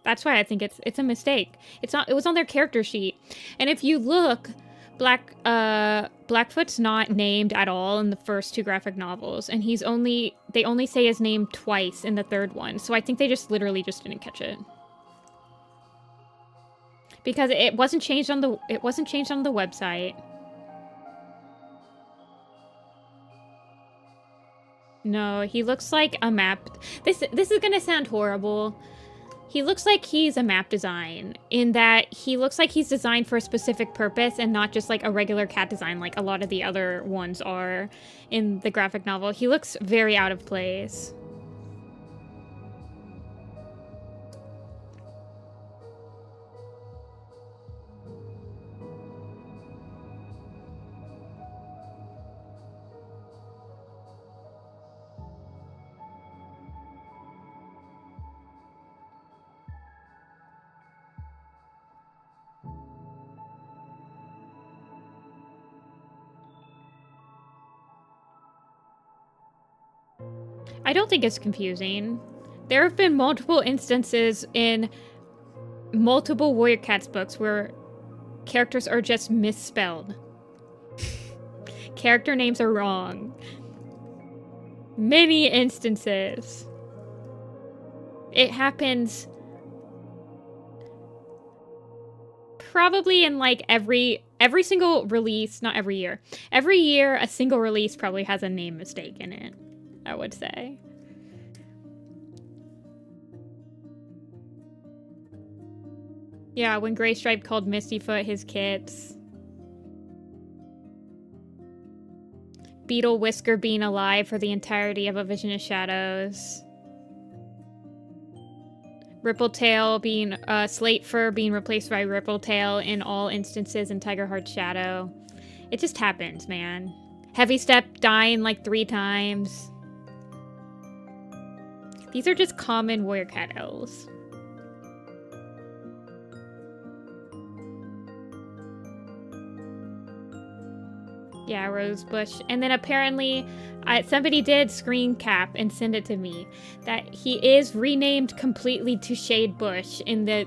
That's why I think it's a mistake. It was on their character sheet. And if you look, Blackfoot's not named at all in the first 2 graphic novels, and they only say his name twice in the 3rd one. So I think they just literally just didn't catch it. Because it wasn't changed on the website. No, he looks like a map. This is gonna sound horrible. He looks like he's a map design in that he looks like he's designed for a specific purpose and not just like a regular cat design like a lot of the other ones are in the graphic novel. He looks very out of place. I don't think it's confusing. There have been multiple instances in multiple Warrior Cats books where characters are just misspelled. Character names are wrong. Many instances. It happens probably in like every single release, not every year. Every year, a single release probably has a name mistake in it, I would say. Yeah, when Graystripe called Mistyfoot his kits. Beetle Whisker being alive for the entirety of A Vision of Shadows. Rippletail being, Slatefur being replaced by Rippletail in all instances in Tiger Heart Shadow. It just happens, man. Heavy Step dying like 3 times. These are just common Warrior Cat L's. Yeah, Rosebush. And then apparently somebody did screen cap and send it to me that he is renamed completely to Shade Bush in the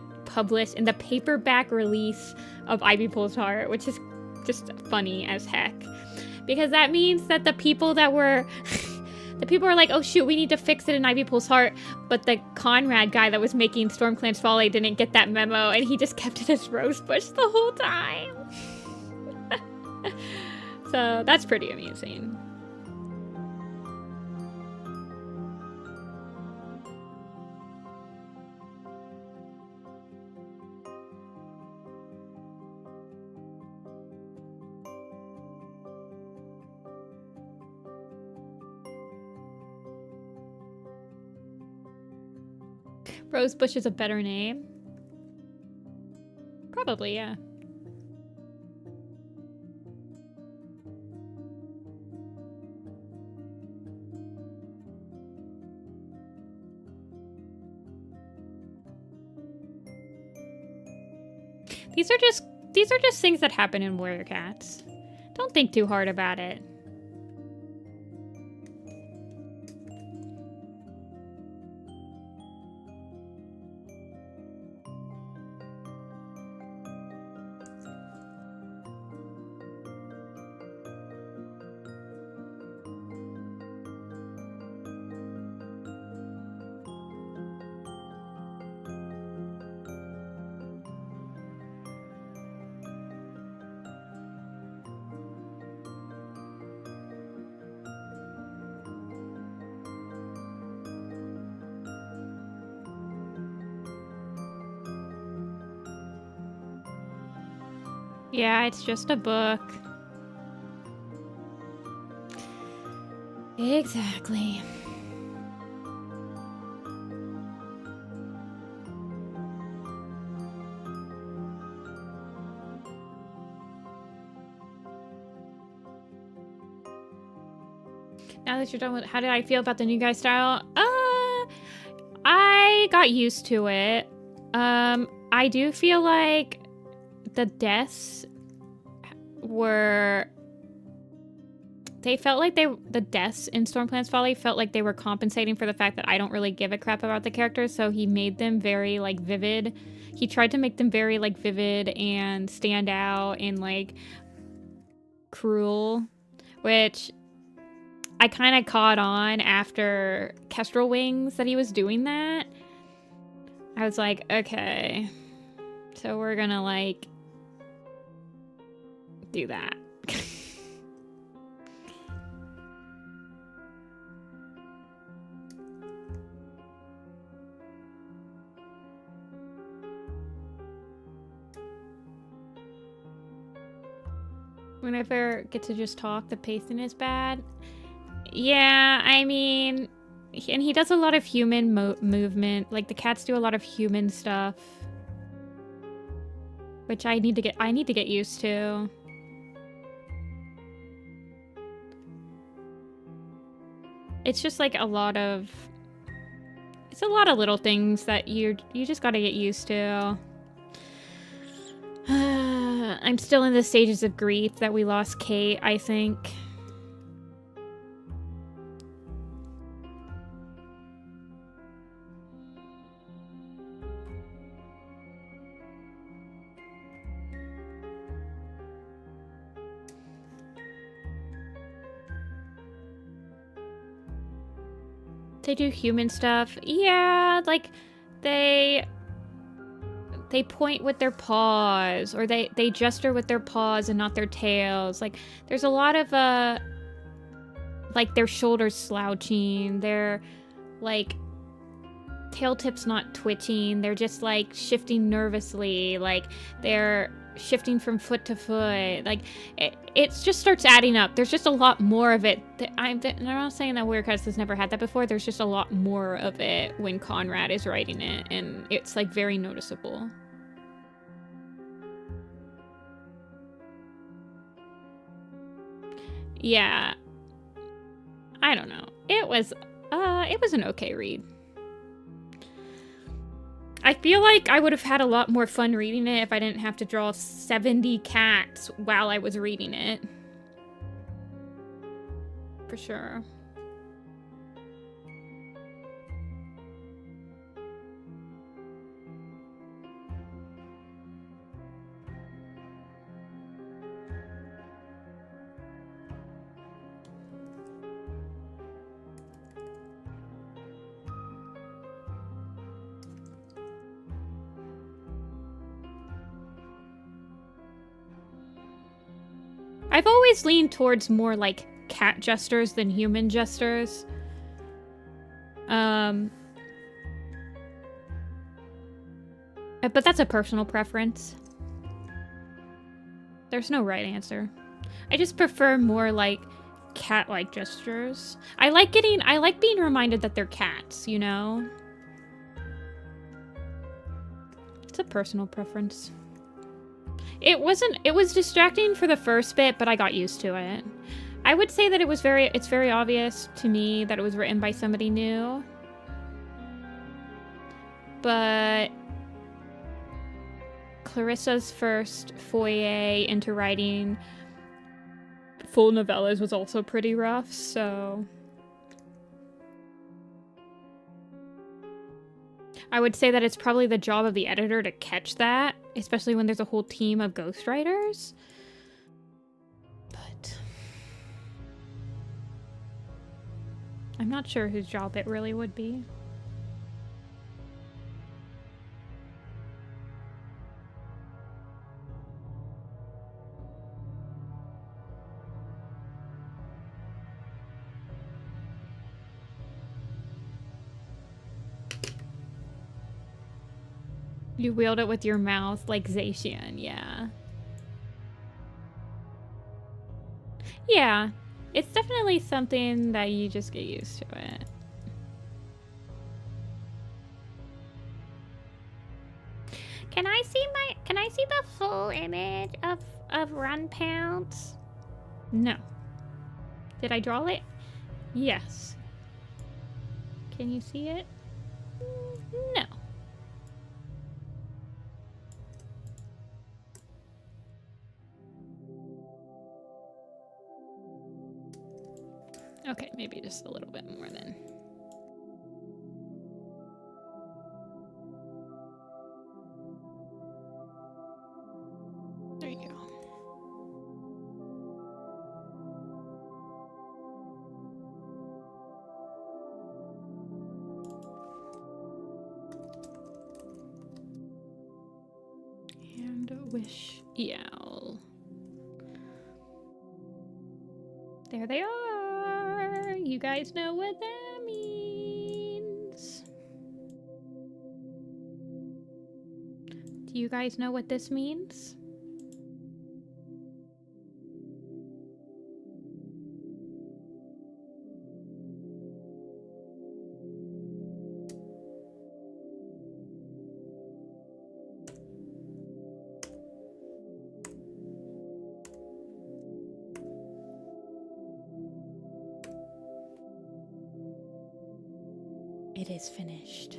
paperback release of Ivy Pulse Heart, which is just funny as heck. Because that means that the people that were the people were like, oh shoot, we need to fix it in Ivy Pulse Heart, but the Conrad guy that was making StormClan's Folly didn't get that memo and he just kept it as Rosebush the whole time. So that's pretty amusing. Rosebush is a better name. Probably, yeah. These are just things that happen in Warrior Cats. Don't think too hard about it. Yeah, it's just a book. Exactly. Now that you're done with, how did I feel about the new guy style? I got used to it. I do feel like the deaths were, they felt like the deaths in StormClan's Folly felt like they were compensating for the fact that I don't really give a crap about the characters, so he made them very, like, vivid. He tried to make them very, like, vivid and stand out and, like, cruel, which I kind of caught on after Kestrel Wings that he was doing that. I was like, okay, so we're gonna, like, do that. Whenever I get to just talk, the pacing is bad. Yeah, I mean, and he does a lot of human movement. Like, the cats do a lot of human stuff, which I need to get used to. It's just like a lot of little things that you just gotta get used to. I'm still in the stages of grief that we lost Kate, I think. They do human stuff. Yeah, like they point with their paws, or they gesture with their paws and not their tails. Like there's a lot of like their shoulders slouching, their like tail tips not twitching, they're just like shifting nervously, like they're shifting from foot to foot. Like it just starts adding up. There's just a lot more of it. I'm not saying that Weird Cats has never had that before. There's just a lot more of it when Conrad is writing it, and it's like very noticeable. Yeah, I don't know. It was an okay read. I feel like I would have had a lot more fun reading it if I didn't have to draw 70 cats while I was reading it. For sure. I've always leaned towards more like cat gestures than human gestures. But that's a personal preference. There's no right answer. I just prefer more like cat-like gestures. I like being reminded that they're cats, you know? It's a personal preference. It was distracting for the first bit, but I got used to it. I would say that it's very obvious to me that it was written by somebody new. But Clarissa's first foray into writing full novellas was also pretty rough, so I would say that it's probably the job of the editor to catch that, especially when there's a whole team of ghostwriters. But I'm not sure whose job it really would be. You wield it with your mouth like Zacian, yeah. Yeah, it's definitely something that you just get used to it. Can I see the full image of Run Pounce? No. Did I draw it? Yes. Can you see it? No. Okay, maybe just a little bit more then. There you go. And a wish owl. There they are. You guys know what that means. Do you guys know what this means? It is finished.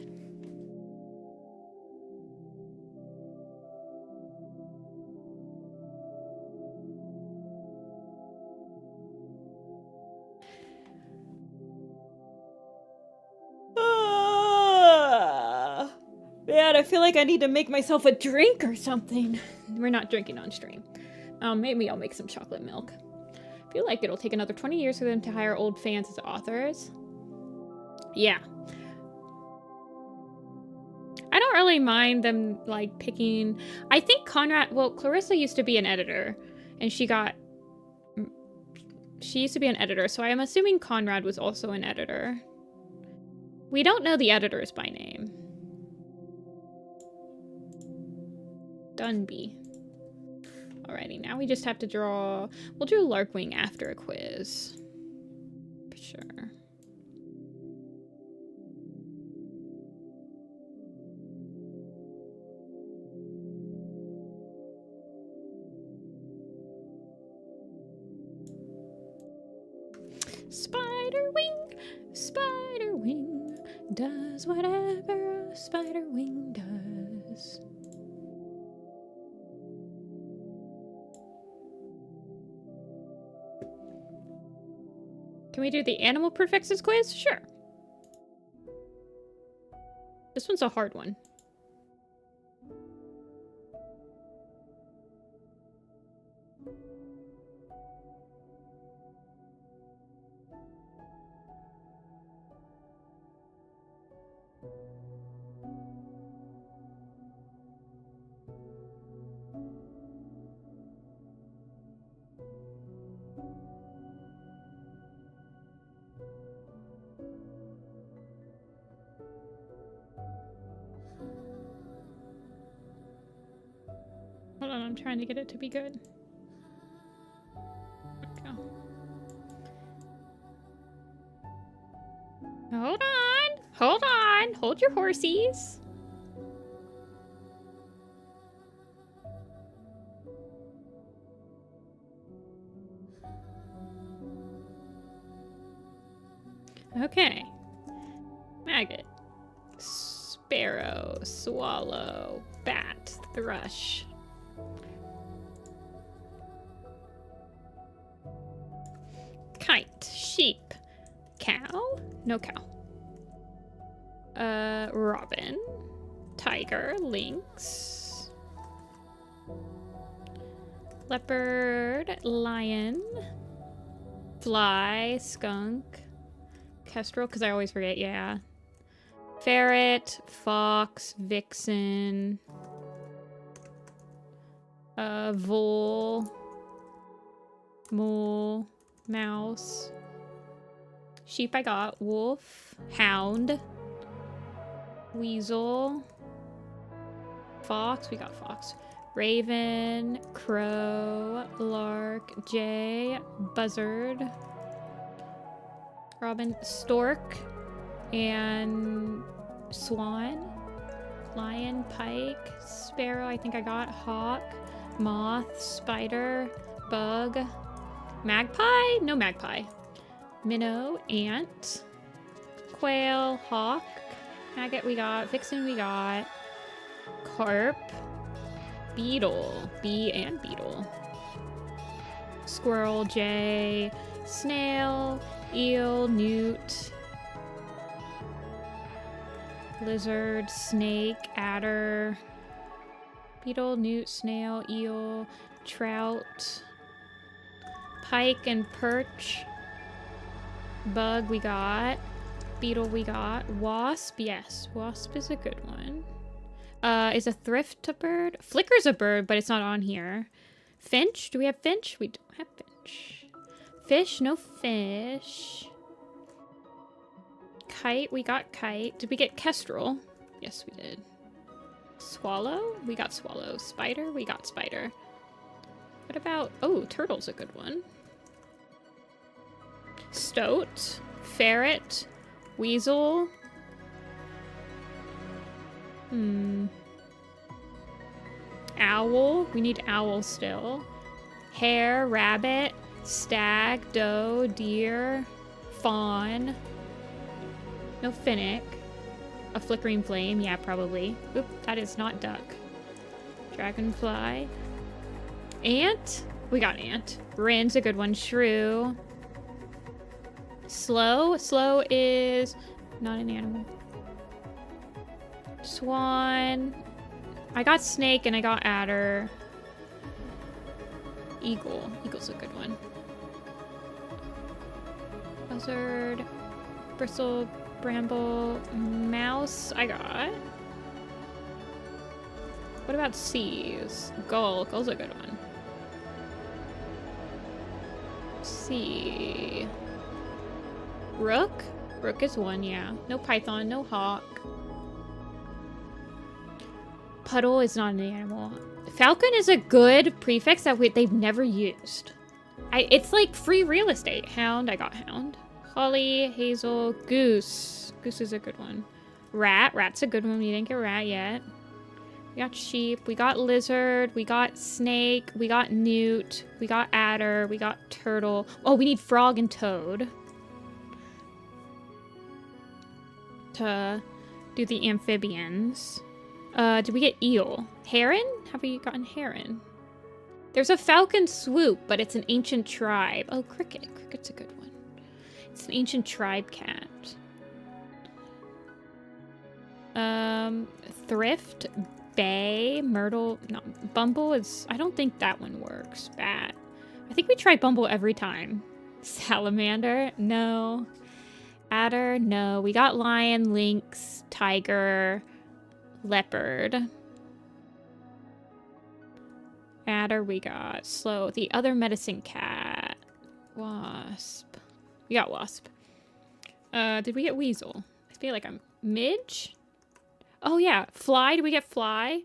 Man, I feel like I need to make myself a drink or something. We're not drinking on stream. Maybe I'll make some chocolate milk. I feel like it'll take another 20 years for them to hire old fans as authors. Yeah. I don't really mind them, like, picking... I think Conrad... Well, Clarissa used to be an editor, and she used to be an editor, so I'm assuming Conrad was also an editor. We don't know the editors by name. Dunby. Alrighty, now we just have to draw... We'll do Larkwing after a quiz. For sure. Spider wing does whatever a spider wing does. Can we do the animal prefixes quiz? Sure. This one's a hard one. Hold on, I'm trying to get it to be good. There we go. Hold on! Hold on! Hold your horsies! Okay. Maggot. Sparrow. Swallow. Bat. Thrush. Kite. Sheep. Cow? No cow. Robin. Tiger. Lynx. Leopard. Lion. Fly. Skunk. Kestrel, because I always forget, yeah. Ferret, fox, vixen, vole, mole, mouse, sheep I got, wolf, hound, weasel, fox, we got fox, raven, crow, lark, jay, buzzard, robin, stork, and swan, lion, pike, sparrow, I think I got, hawk, moth, spider, bug, magpie? No magpie. Minnow, ant, quail, hawk, maggot we got, vixen we got, carp, beetle, bee and beetle, squirrel, jay, snail, eel, newt, lizard, snake, adder, beetle, newt, snail, eel, trout, pike and perch, bug we got, beetle we got, wasp, yes, wasp is a good one. Is a thrift a bird? Flicker's a bird, but it's not on here. Finch, do we have finch? We don't have finch. Fish, no fish. Kite, we got kite. Did we get kestrel? Yes, we did. Swallow, we got swallow. Spider, we got spider. What about, oh, turtle's a good one. Stoat, ferret, weasel. Owl, we need owl still. Hare, rabbit, stag, doe, deer, fawn. No finnick. A flickering flame, yeah, probably. Oop, that is not duck. Dragonfly. Ant, we got ant. Wren's a good one. Shrew. Slow, slow is not an animal. Swan. I got snake and I got adder. Eagle. Eagle's a good one. Buzzard. bramble, mouse, I got. What about C's? Gull. Gull's a good one. C. Rook? Rook is one, yeah. No python, no hawk. Puddle is not an animal. Falcon is a good prefix that they've never used. It's like free real estate. Hound, I got hound. Holly, hazel, goose. Goose is a good one. Rat, rat's a good one. We didn't get rat yet. We got sheep, we got lizard, we got snake, we got newt, we got adder, we got turtle. Oh, we need frog and toad to do the amphibians. Did we get eel? Heron? Have we gotten heron? There's a falcon swoop, but it's an ancient tribe. Oh, cricket. Cricket's a good one. It's an ancient tribe cat. Thrift, bay, myrtle, no, bumble is, I don't think that one works. Bat. I think we try bumble every time. Salamander, no. Adder, no. We got lion, lynx, tiger, leopard. Adder, we got slow. The other medicine cat. Wasp. We got wasp. Did we get weasel? I feel like I'm midge. Oh yeah, fly. Did we get fly?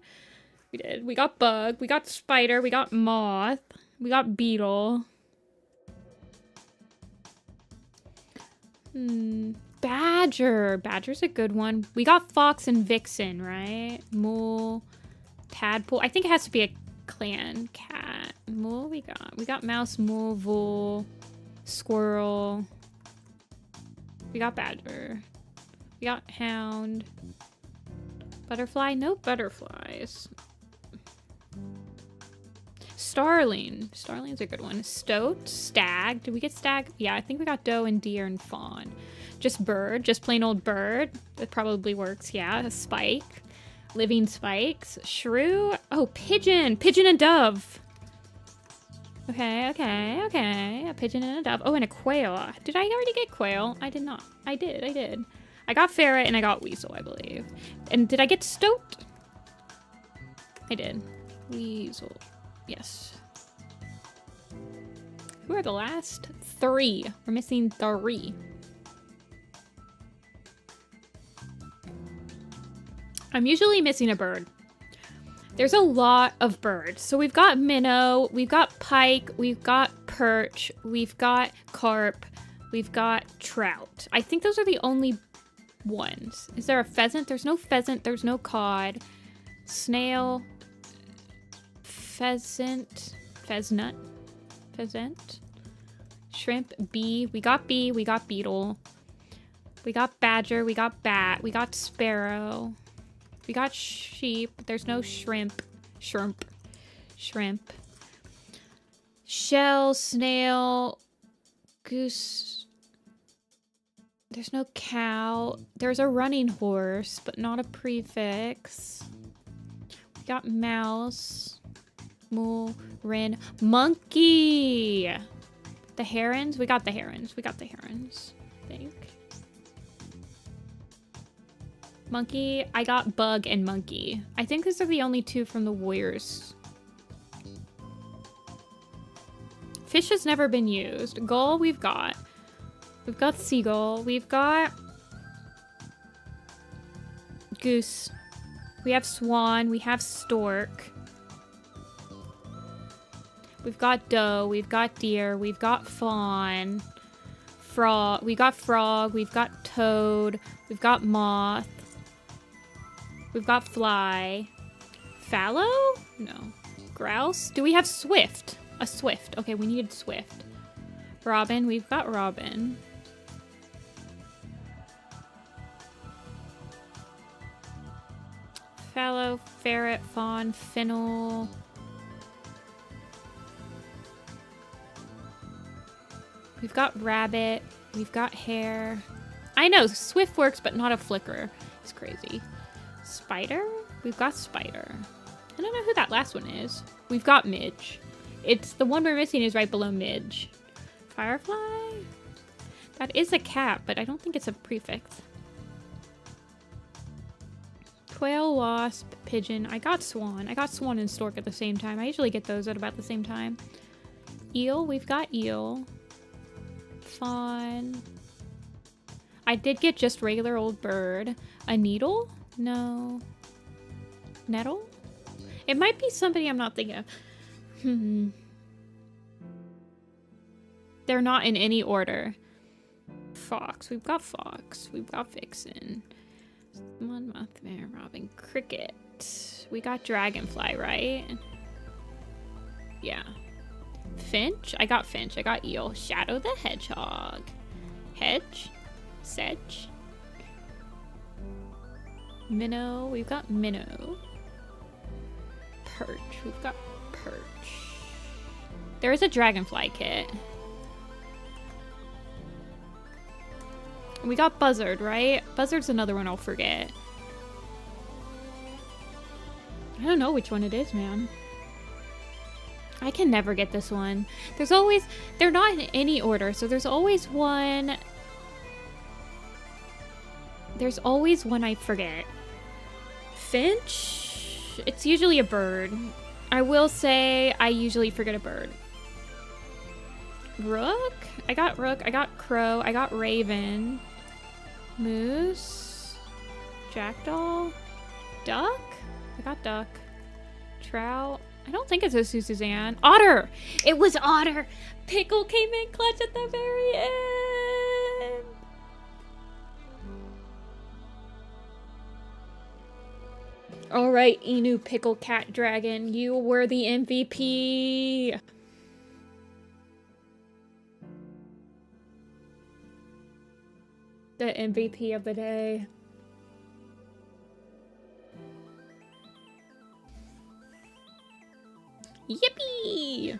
We did. We got bug. We got spider. We got moth. We got beetle. Badger. Badger's a good one. We got fox and vixen, right? Mole. Tadpole. I think it has to be a clan cat. Mole we got mouse, mole, vole, squirrel. We got badger. We got hound. Butterfly? No butterflies. Starling. Starling's a good one. Stoat. Stag. Did we get stag? Yeah, I think we got doe and deer and fawn. Just bird. Just plain old bird. That probably works. Yeah. A spike. Living spikes. Shrew. Oh, pigeon. Pigeon and dove. Okay. A pigeon and a dove. Oh, and a quail. Did I already get quail? I did not. I did. I got ferret and I got weasel, I believe. And did I get stoat? I did. Weasel. Yes. Who are the last three? We're missing 3. I'm usually missing a bird. There's a lot of birds. So we've got minnow, we've got pike, we've got perch, we've got carp, we've got trout. I think those are the only ones. Is there a pheasant? There's no pheasant. There's no cod. Snail. Pheasant. Pheasant. Shrimp. Bee. We got bee. We got beetle. We got badger. We got bat. We got sparrow. We got sheep. There's no shrimp. Shrimp. Shell. Snail. Goose. There's no cow. There's a running horse, but not a prefix. We got mouse. Mole. Wren. Monkey! The herons? We got the herons. I think. Monkey. I got bug and monkey. I think these are the only 2 from the warriors. Fish has never been used. Gull, we've got. We've got seagull. We've got goose. We have swan. We have stork. We've got doe. We've got deer. We've got fawn. Frog. We got frog. We've got toad. We've got moth. We've got fly. Fallow? No. Grouse? Do we have swift? A swift. Okay, we needed swift. Robin. We've got robin. Fallow, ferret, fawn, fennel. We've got rabbit. We've got hare. I know, swift works, but not a flicker. It's crazy. Spider? We've got spider. I don't know who that last one is. We've got midge. It's the one we're missing is right below midge. Firefly? That is a cat, but I don't think it's a prefix. Quail, wasp, pigeon. I got swan. I got swan and stork at the same time. I usually get those at about the same time. Eel. We've got eel. Fawn. I did get just regular old bird. A needle? No. Nettle? It might be somebody I'm not thinking of. They're not in any order. Fox. We've got fox. We've got vixen. One mothman, robin, cricket. We got dragonfly, right? Yeah. Finch? I got finch. I got eel. Shadow the hedgehog. Hedge? Sedge? Minnow. We've got minnow. Perch. We've got perch. There is a dragonfly kit. We got buzzard, right? Buzzard's another one I'll forget. I don't know which one it is, man. I can never get this one. There's always... They're not in any order, so there's always one... There's always one I forget. Finch? It's usually a bird. I will say I usually forget a bird. Rook? I got rook. I got crow. I got raven. Moose. Jackdaw. Duck? I got duck. Trout. I don't think it's a Suzanne. Otter! It was otter! Pickle came in clutch at the very end! Alright, Inu Pickle Cat Dragon, you were the MVP! The MVP of the day. Yippee!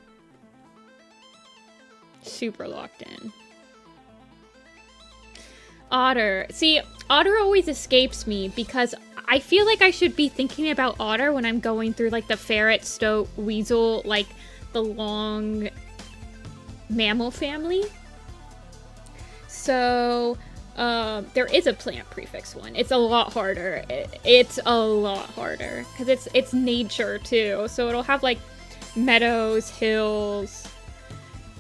Super locked in. Otter. See, otter always escapes me because I feel like I should be thinking about otter when I'm going through like the ferret, stoat, weasel, like the long mammal family. So, there is a plant prefix one. It's a lot harder. It's a lot harder because it's nature too. So it'll have like meadows, hills.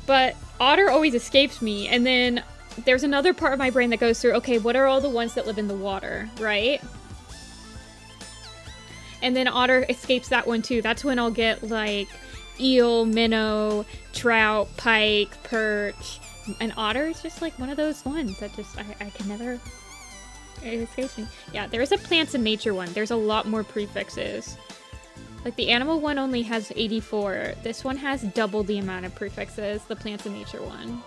But otter always escapes me. And then there's another part of my brain that goes through, okay, what are all the ones that live in the water, right? And then otter escapes that one too. That's when I'll get like eel, minnow, trout, pike, perch. And otter is just like one of those ones that just, I can never, it escapes me. Yeah, there is a plants and nature one. There's a lot more prefixes. Like the animal one only has 84. This one has double the amount of prefixes, the plants and nature one.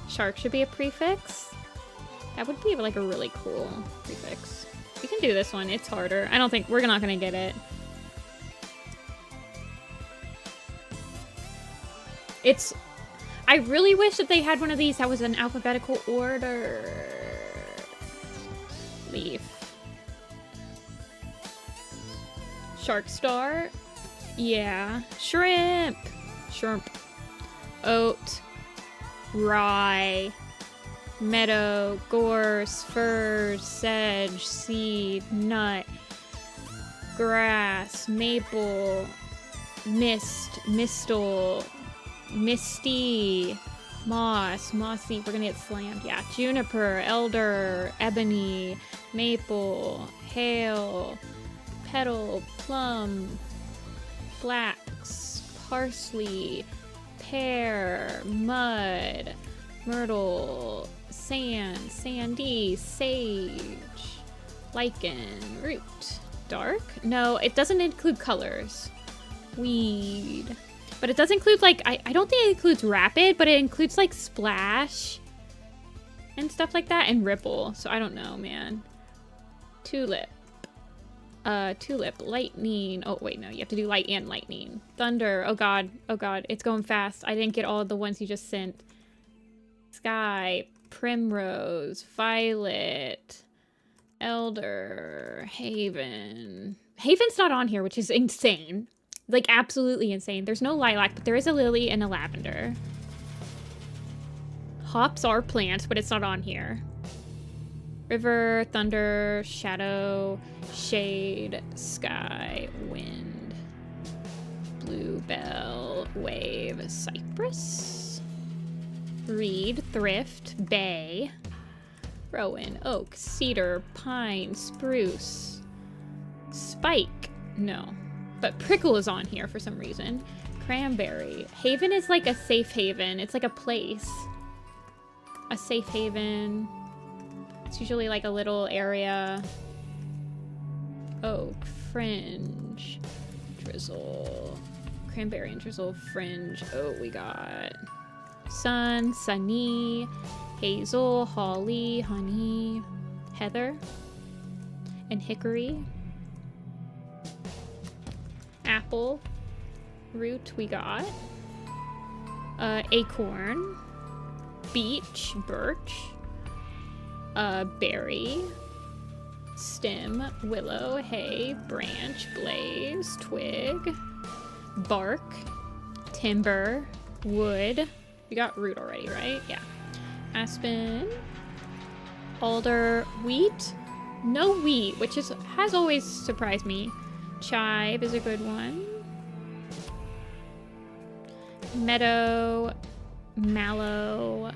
Shark should be a prefix. That would be like a really cool prefix. We can do this one. It's harder. I don't think, we're not gonna get it. I really wish that they had one of these that was in alphabetical order. Leaf. Shark star. Yeah. Shrimp. Shrimp. Oat. Rye. Meadow. Gorse. Furze. Sedge. Seed. Nut. Grass. Maple. Mist. Mistle. Misty, moss, mossy, we're gonna get slammed, yeah. Juniper, elder, ebony, maple, hail, petal, plum, flax, parsley, pear, mud, myrtle, sand, sandy, sage, lichen, root, dark? No, it doesn't include colors. Weed. But it does include, like, I don't think it includes rapid, but it includes, like, splash and stuff like that, and ripple. So I don't know, man. Tulip. Tulip. Lightning. Oh, wait, no. You have to do light and lightning. Thunder. Oh, God. Oh, God. It's going fast. I didn't get all of the ones you just sent. Sky. Primrose. Violet. Elder. Haven. Haven's not on here, which is insane. Like, absolutely insane. There's no lilac, but there is a lily and a lavender. Hops are plants, but it's not on here. River, thunder, shadow, shade, sky, wind. Bluebell, wave, cypress. Reed, thrift, bay. Rowan, oak, cedar, pine, spruce. Spike, no. But prickle is on here for some reason. Cranberry. Haven is like a safe haven. It's like a place. A safe haven. It's usually like a little area. Oak, fringe, drizzle. Cranberry and drizzle, fringe. Oh, we got sun, sunny, hazel, holly, honey, heather, and hickory. Apple, root we got. Acorn, beech, birch, berry, stem, willow, hay, branch, blaze, twig, bark, timber, wood. We got root already, right? Yeah. Aspen, alder, wheat. No wheat, which has always surprised me. Chive is a good one. Meadow, mallow,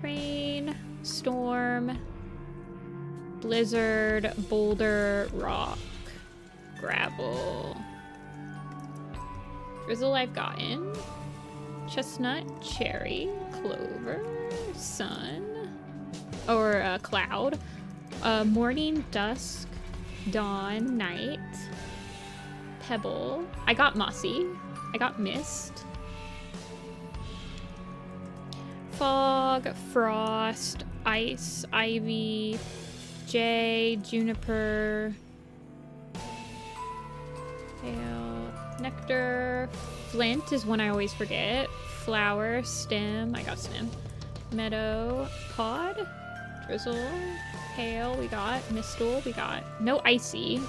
rain, storm, blizzard, boulder, rock, gravel. Drizzle I've gotten. Chestnut, cherry, clover, sun, or cloud, morning, dusk, dawn, night, pebble. I got mossy. I got mist. Fog, frost, ice, ivy, jay, juniper, hail, nectar, flint is one I always forget. Flower, stem, I got stem. Meadow, pod, drizzle, hail, we got. Mistle, we got. No icy.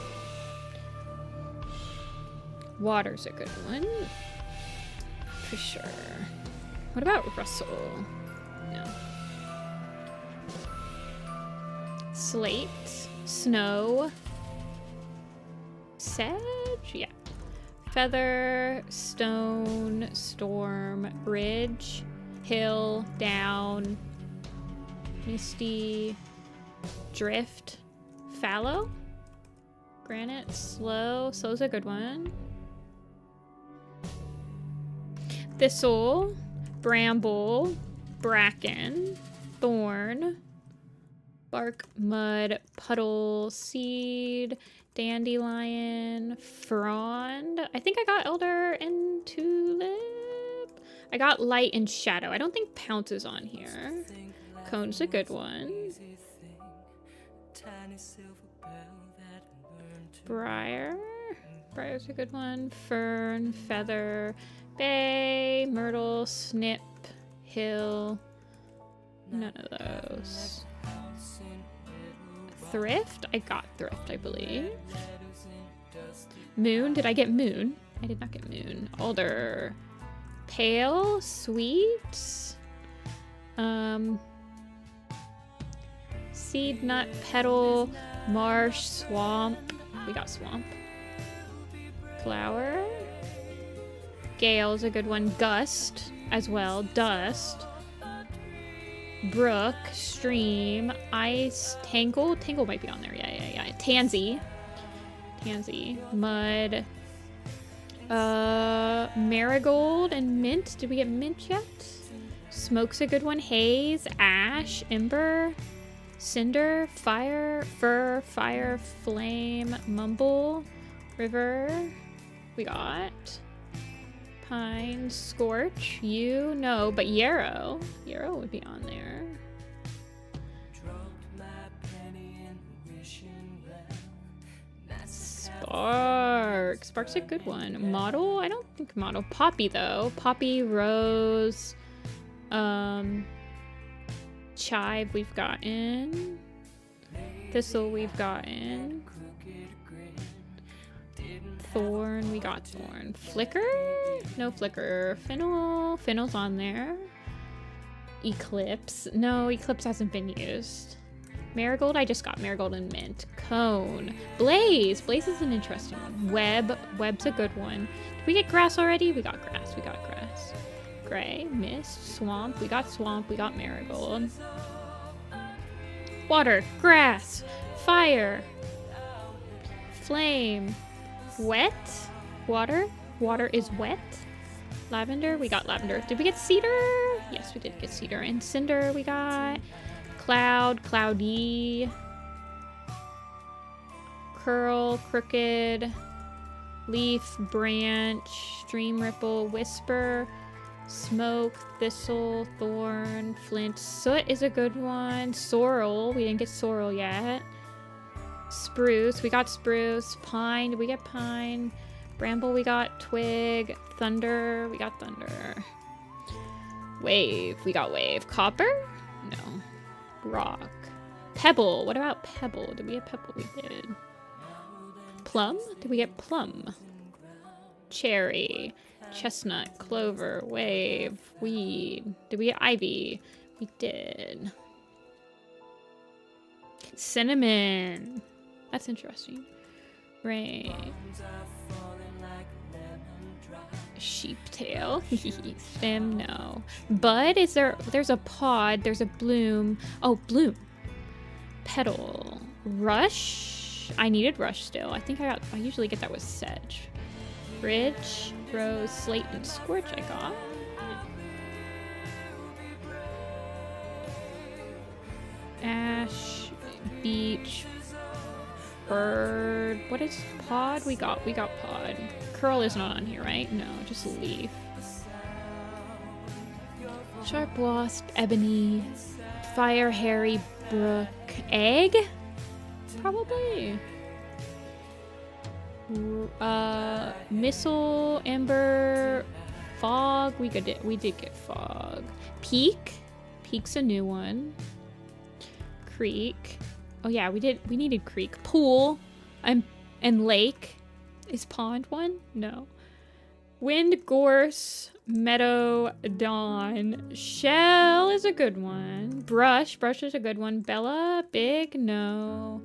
Water's a good one. For sure. What about Russell? No. Slate, snow, sedge, yeah. Feather, stone, storm, ridge, hill, down, misty, drift, fallow, granite, slow. Slow's a good one. Thistle, bramble, bracken, thorn, bark, mud, puddle, seed, dandelion, frond. I think I got elder and tulip. I got light and shadow. I don't think pounce is on here. Cone's a good one. Briar. Briar's a good one. Fern, feather, bay, myrtle, snip, hill. None of those. Thrift? I got thrift, I believe. Moon? Did I get moon? I did not get moon. Alder. Pale? Sweet? Seed, nut, petal, marsh, swamp. We got swamp. Flower. Gale's a good one. Gust as well. Dust. Brook, stream, ice, tangle. Tangle might be on there. Yeah. Tansy. Mud. Marigold and mint. Did we get mint yet? Smoke's a good one. Haze, ash, ember, cinder, fire, fir, fire, flame, mumble, river. We got pine, scorch, no, but yarrow. Yarrow would be on there. Spark. Spark's a good one. Model? I don't think model. Poppy though. Poppy, rose, chive we've gotten. Thistle we've gotten. Thorn, we got thorn. Flicker? No flicker. Fennel. Fennel's on there. Eclipse. No, eclipse hasn't been used. Marigold, I just got marigold and mint. Cone. Blaze. Blaze is an interesting one. Web. Web's a good one. Did we get grass already? We got grass. We got grass. Gray. Mist. Swamp. We got swamp. We got marigold. Water. Grass. Fire. Flame. Wet. Water. Water is wet. Lavender. We got lavender. Did we get cedar? Yes, we did get cedar. And cinder we got. Cloud. Cloudy. Curl. Crooked. Leaf. Branch. Stream ripple. Whisper. Smoke. Thistle. Thorn. Flint. Soot is a good one. Sorrel. We didn't get sorrel yet. Spruce. We got spruce. Pine. Did we get pine? Bramble. We got twig. Thunder. We got thunder. Wave. We got wave. Copper? No. Rock. Pebble. What about pebble? Did we get pebble? We did. Plum? Did we get plum? Cherry. Chestnut. Clover. Wave. Weed. Did we get ivy? We did. Cinnamon. That's interesting. Rain. Sheeptail. Stem, no. Bud, is there? There's a pod. There's a bloom. Oh, bloom. Petal. Rush. I needed rush still. I think I usually get that with sedge. Ridge. Rose. Slate and scorch I got. Ash. Beach. Bird. What is pod? We got pod. Curl is not on here, right? No, just leaf. Sharp wasp, ebony, fire, hairy, brook, egg? Probably. Missile, ember, fog. We did get fog. Peak. Peak's a new one. Creek. Oh yeah, we needed creek. Pool. And lake. Is pond one? No. Wind, gorse, meadow, dawn. Shell is a good one. Brush is a good one. Bella, big, no.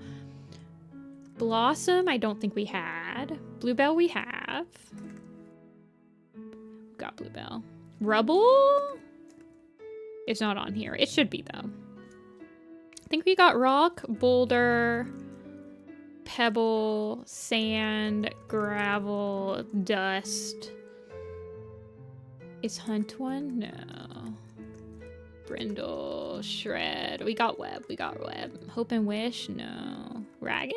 Blossom, I don't think we had. Bluebell we have. Got bluebell. Rubble? It's not on here. It should be though. I think we got rock, boulder, pebble, sand, gravel, dust. Is hunt one? No. Brindle, shred. We got web. Hope and wish? No. Ragged?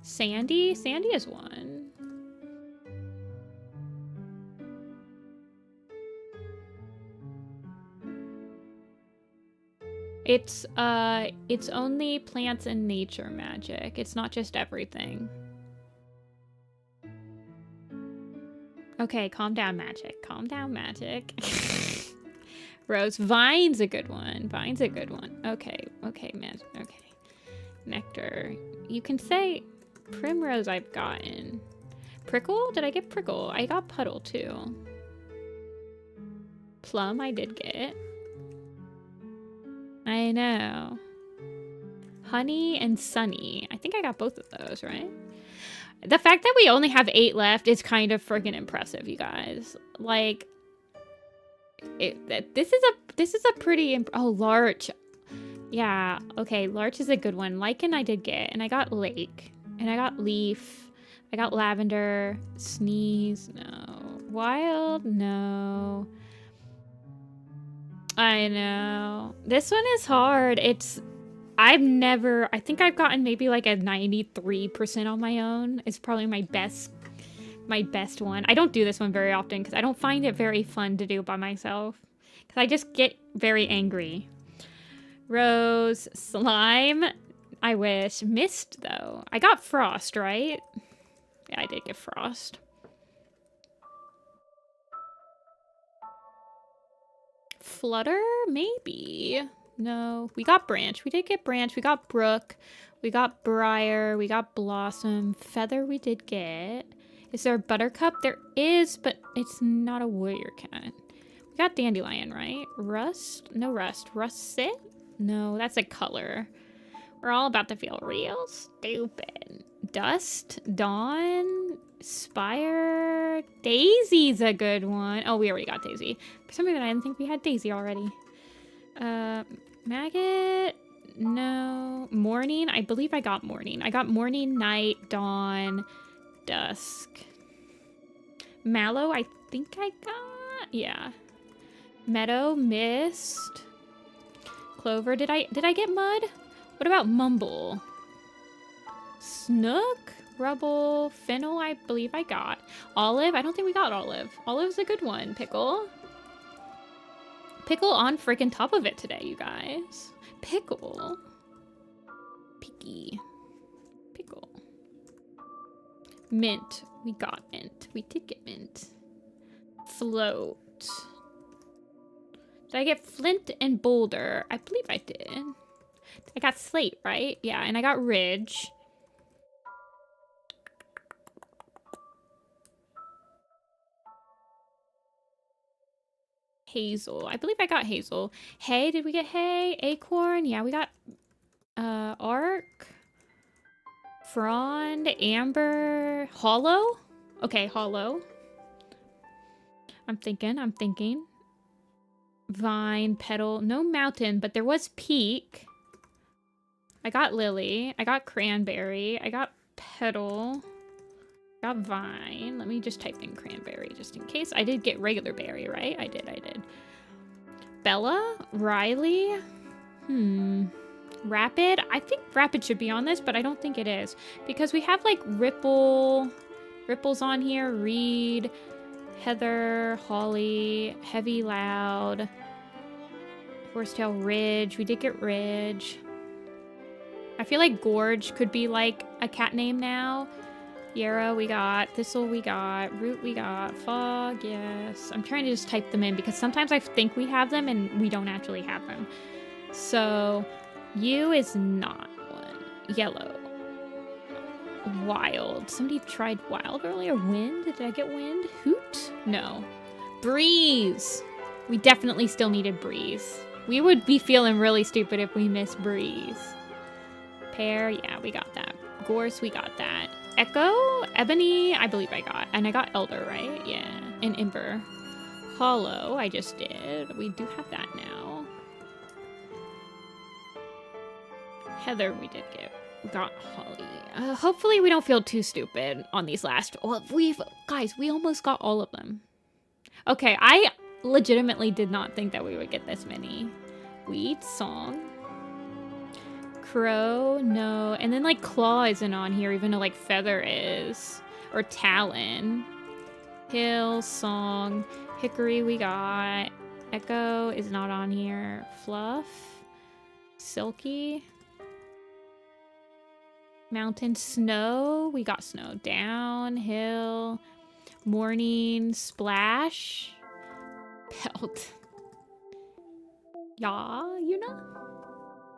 Sandy? Sandy is one. It's only plants and nature magic. It's not just everything. Okay, calm down, magic. Calm down, magic. Rose. Vine's a good one. Vine's a good one. Okay, magic. Okay. Nectar. You can say primrose I've gotten. Prickle? Did I get prickle? I got puddle too. Plum I did get. I know. Honey and sunny. I think I got both of those, right? The fact that we only have 8 left is kind of freaking impressive, you guys. Like, this is a pretty oh, larch. Yeah, okay, larch is a good one. Lichen I did get, and I got lake, and I got leaf, I got lavender, sneeze, no. Wild, no. I know. This one is hard. I think I've gotten maybe like a 93% on my own. It's probably my best one. I don't do this one very often because I don't find it very fun to do by myself. Because I just get very angry. Rose, slime, I wish. Mist, though. I got frost, right? Yeah, I did get frost. Flutter? Maybe. No. We got branch. We did get branch. We got brook. We got briar. We got blossom. Feather we did get. Is there a buttercup? There is, but it's not a warrior cat. We got dandelion, right? Rust? No rust. Russet? No, that's a color. We're all about to feel real stupid. Dust, Dawn, Spire, Daisy's a good one. Oh, we already got Daisy. For some reason, I didn't think we had Daisy already. Maggot, no. Morning, I believe I got Morning. I got Morning, Night, Dawn, Dusk. Mallow, I think I got, yeah. Meadow, Mist. Clover, did I get Mud? What about Mumble? Snook, Rubble, Fennel, I believe I got. Olive, I don't think we got Olive. Olive's a good one. Pickle. Pickle on freaking top of it today, you guys. Pickle. Picky. Pickle. Mint, we got Mint. We did get Mint. Float. Did I get Flint and Boulder? I believe I did. I got Slate, right? Yeah, and I got Ridge. Hazel. I believe I got Hazel. Hay, did we get Hay? Acorn? Yeah, we got Arc. Frond. Amber. Hollow? Okay, Hollow. I'm thinking. Vine, Petal. No Mountain, but there was Peak. I got Lily. I got Cranberry. I got Petal. I got Vine. Let me just type in Cranberry just in case. I did get regular berry, right? I did. Bella? Riley? Rapid? I think Rapid should be on this, but I don't think it is. Because we have like Ripple. Ripple's on here. Reed. Heather. Holly. Heavy Loud. Horsetail, Ridge. We did get Ridge. I feel like Gorge could be like a cat name now. Yarrow we got. Thistle we got. Root we got. Fog, yes. I'm trying to just type them in because sometimes I think we have them and we don't actually have them. So, U is not one. Yellow. Wild. Somebody tried Wild earlier. Wind? Did I get Wind? Hoot? No. Breeze. We definitely still needed Breeze. We would be feeling really stupid if we missed Breeze. Pear, yeah, we got that. Gorse, we got that. Echo, Ebony, I believe I got. And I got Elder, right? Yeah. And Ember. Hollow, I just did. We do have that now. Heather, we did get. We got Holly. Hopefully we don't feel too stupid on these last. Well, guys, we almost got all of them. Okay, I legitimately did not think that we would get this many. Weed, Song. Crow, no. And then like Claw isn't on here, even though like Feather is. Or Talon. Hill, Song. Hickory we got. Echo is not on here. Fluff. Silky. Mountain, Snow. We got Snow. Downhill. Morning, Splash. Pelt. Yeah, you know?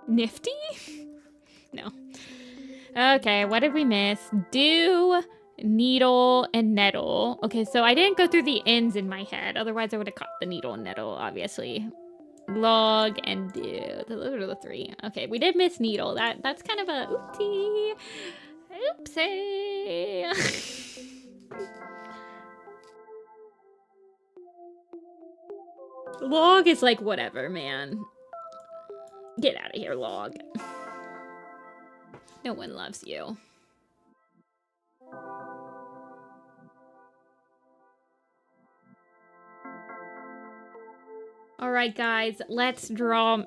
Nifty? No. Okay, what did we miss? Dew, Needle, and Nettle. Okay, so I didn't go through the ends in my head. Otherwise, I would have caught the Needle and Nettle, obviously. Log and Dew. Those are the three. Okay, we did miss Needle. That's kind of a oopsie. Oopsie. Log is like, whatever, man. Get out of here, Log. No one loves you. Alright, guys, let's draw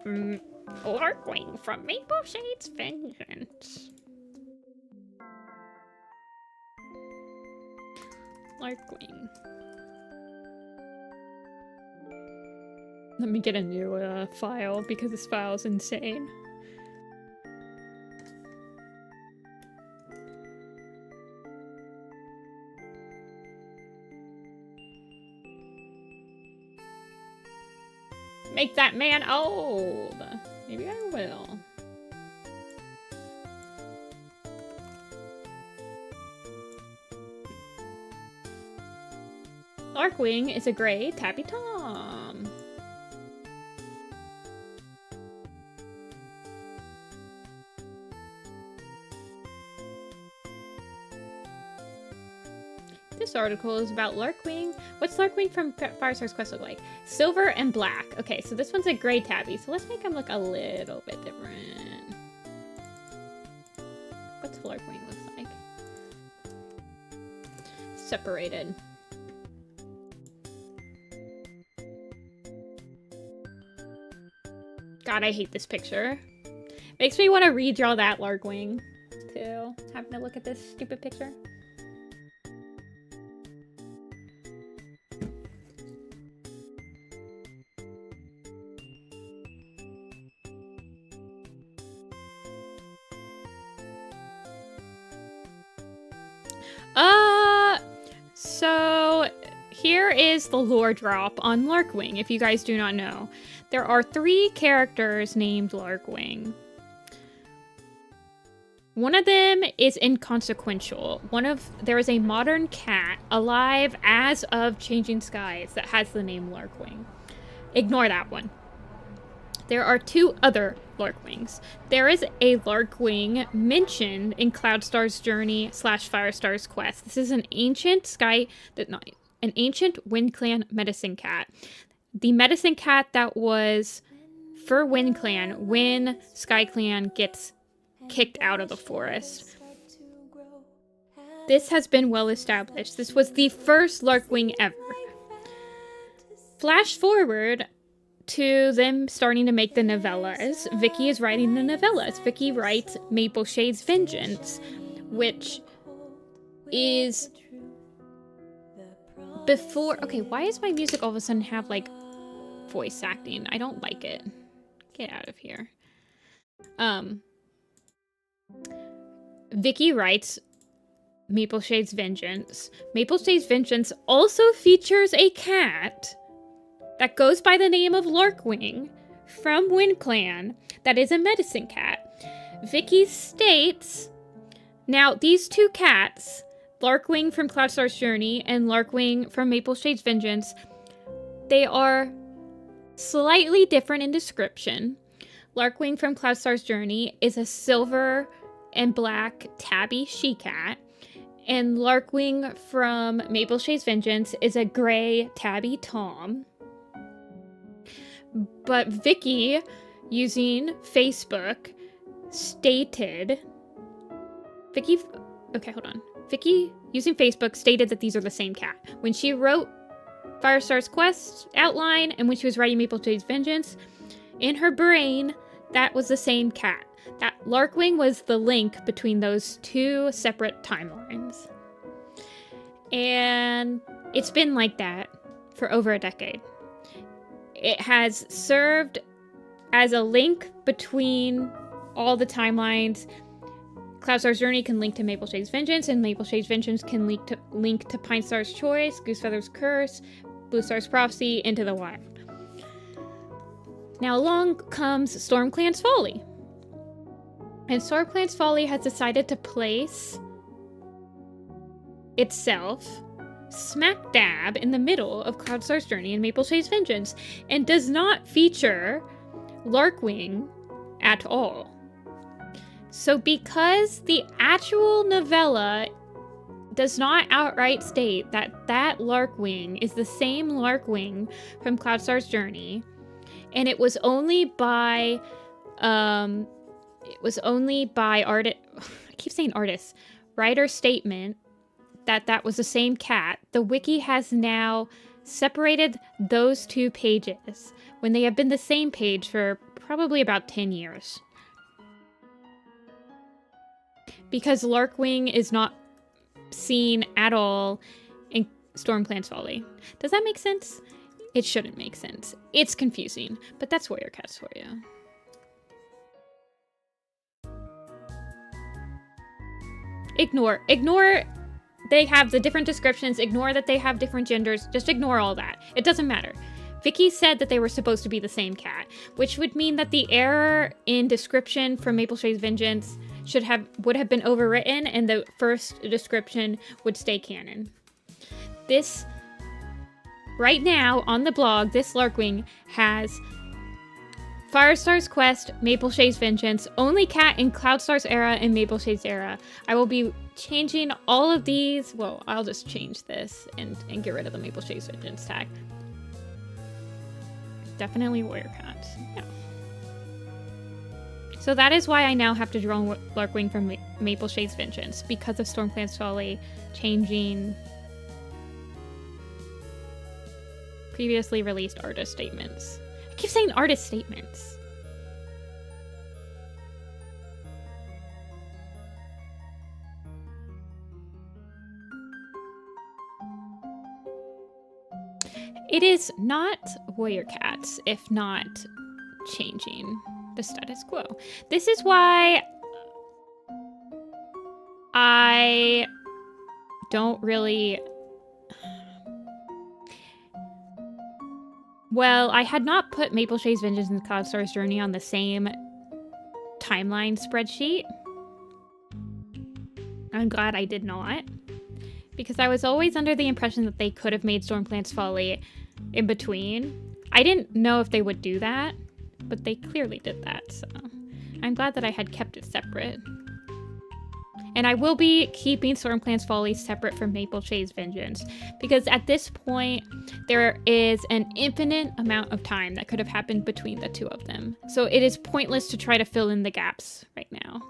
Larkwing from Maple Shade's Vengeance. Larkwing. Let me get a new file because this file is insane. Make that man old. Maybe I will. Larkwing is a gray Tabby Tom. This article is about Larkwing. What's Larkwing from Firestar's Quest look like? Silver and black. Okay, so this one's a gray tabby. So let's make him look a little bit different. What's Larkwing look like? Separated. God, I hate this picture. Makes me want to redraw that Larkwing, too. Having to look at this stupid picture. So here is the lore drop on Larkwing, if you guys do not know. There are 3 characters named Larkwing. One of them is inconsequential. There is a modern cat alive as of Changing Skies that has the name Larkwing. Ignore that one. There are 2 other Larkwings. There is a Larkwing mentioned in Cloudstar's Journey / Firestar's Quest. This is an ancient WindClan medicine cat. The medicine cat that was for WindClan when SkyClan gets kicked out of the forest. This has been well established. This was the first Larkwing ever. Flash forward to them starting to make the novellas. Vicky is writing the novellas. Vicky writes Maple Shade's Vengeance, which is before... Okay, why does my music all of a sudden have, like, voice acting? I don't like it. Get out of here. Vicky writes Maple Shade's Vengeance. Maple Shade's Vengeance also features a cat that goes by the name of Larkwing from WindClan that is a medicine cat. Vicky states, now these 2 cats, Larkwing from Cloudstar's Journey and Larkwing from Maple Shade's Vengeance, they are slightly different in description. Larkwing from Cloudstar's Journey is a silver and black tabby she-cat, and Larkwing from Maple Shade's Vengeance is a gray tabby tom. But Vicky, using Facebook, stated... Vicky, using Facebook, stated that these are the same cat. When she wrote Firestar's Quest outline, and when she was writing Maple Shade's Vengeance, in her brain, that was the same cat. That Larkwing was the link between those 2 separate timelines. And it's been like that for over a decade. It has served as a link between all the timelines. Cloudstar's Journey can link to Maple Shade's Vengeance, and Maple Shade's Vengeance can link to Pine Star's Choice, Goosefeather's Curse, Blue Star's Prophecy, Into the Wild. Now along comes StormClan's Folly. And StormClan's Folly has decided to place itself smack dab in the middle of Cloudstar's Journey and Maple Shade's Vengeance, and does not feature Larkwing at all. So because the actual novella does not outright state that that Larkwing is the same Larkwing from Cloudstar's Journey, and it was only by writer's statement that was the same cat, the wiki has now separated those 2 pages when they have been the same page for probably about 10 years. Because Larkwing is not seen at all in StormClan's Folly. Does that make sense? It shouldn't make sense. It's confusing, but that's Warrior Cats for you. Ignore they have the different descriptions, ignore that they have different genders, just ignore all that. It doesn't matter. Vicky said that they were supposed to be the same cat, which would mean that the error in description from Maple Shade's Vengeance would have been overwritten, and the first description would stay canon. This, right now, on the blog, this Larkwing has Firestar's Quest, Maple Shade's Vengeance, only cat in Cloudstar's era and Maple Shade's era. I will be changing all of these. Well, I'll just change this and get rid of the Maple Shade's Vengeance tag. Definitely Warrior Cat. Yeah. So that is why I now have to draw Larkwing from Maple Shade's Vengeance, because of StormClan's Folly changing previously released artist statements. I keep saying artist statements. It is not Warrior Cats if not changing the status quo. This is why I don't really... Well, I had not put Maple Shade's Vengeance and Cloudstar's Journey on the same timeline spreadsheet. I'm glad I did not, because I was always under the impression that they could have made StormClan's Folly in between. I didn't know if they would do that, but they clearly did that, so I'm glad that I had kept it separate. And I will be keeping StormClan's Folly separate from Maple Shade's Vengeance, because at this point, there is an infinite amount of time that could have happened between the two of them. So it is pointless to try to fill in the gaps right now.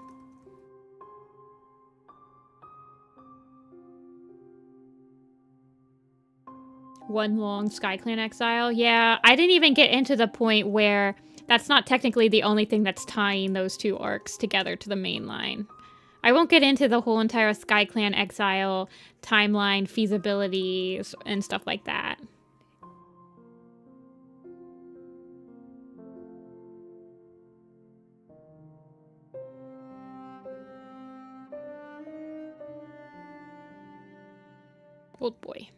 One long SkyClan exile. Yeah, I didn't even get into the point where that's not technically the only thing that's tying those two arcs together to the main line. I won't get into the whole entire SkyClan exile timeline, feasibility, and stuff like that. Old boy.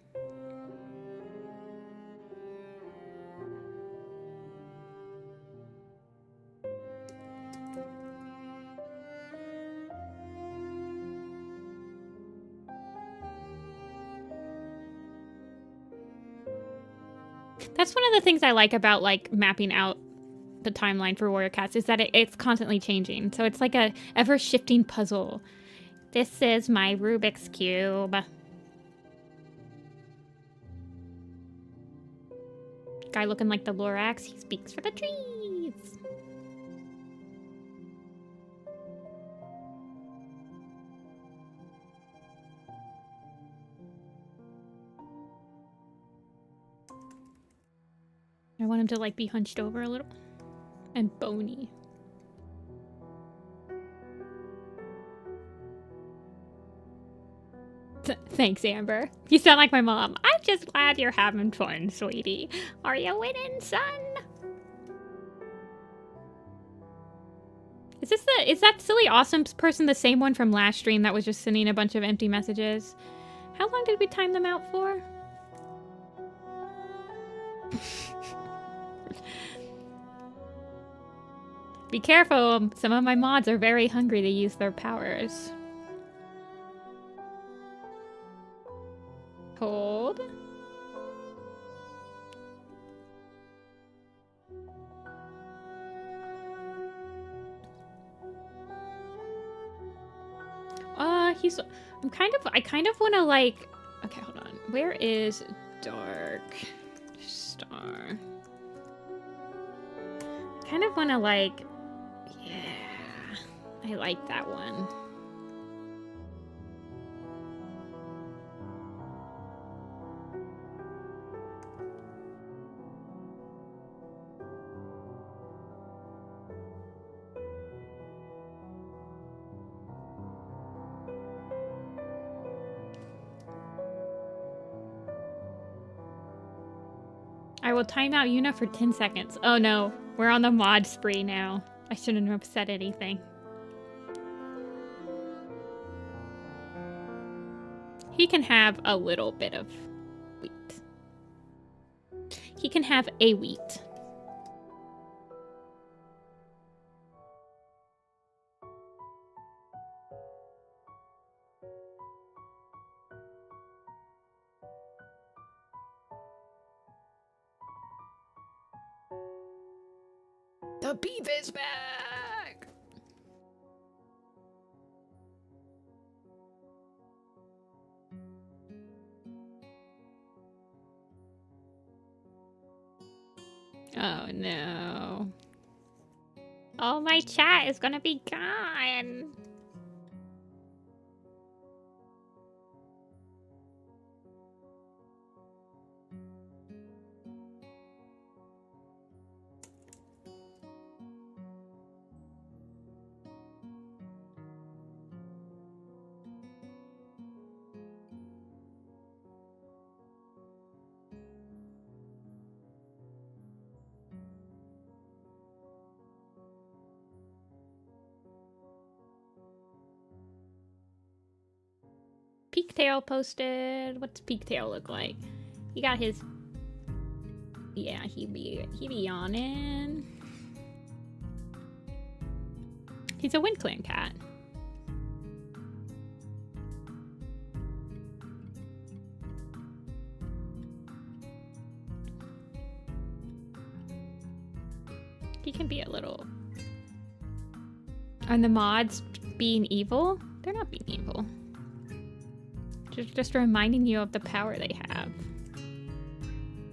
That's one of the things I like about, like, mapping out the timeline for Warrior Cats, is that it's constantly changing. So it's like a ever-shifting puzzle. This is my Rubik's Cube. Guy looking like the Lorax, he speaks for the trees. I want him to, like, be hunched over a little. And bony. Thanks, Amber. You sound like my mom. I'm just glad you're having fun, sweetie. Are you winning, son? Is that silly awesome person the same one from last stream that was just sending a bunch of empty messages? How long did we time them out for? Be careful, some of my mods are very hungry to use their powers. Hold. I kind of want to, like, okay, hold on. Where is Dark Star? Kind of want to, like, yeah, I like that one. I will time out Yuna for 10 seconds. Oh no, we're on the mod spree now. I shouldn't have said anything. He can have a little bit of wheat. He can have a wheat. The beef is back! Oh no. Oh, my chat is gonna be gone. Peaktail posted. What's Peaktail look like? He got his... Yeah, he be yawning. He's a Wind Clan cat. He can be a little... Are the mods being evil? They're not being evil. Just reminding you of the power they have.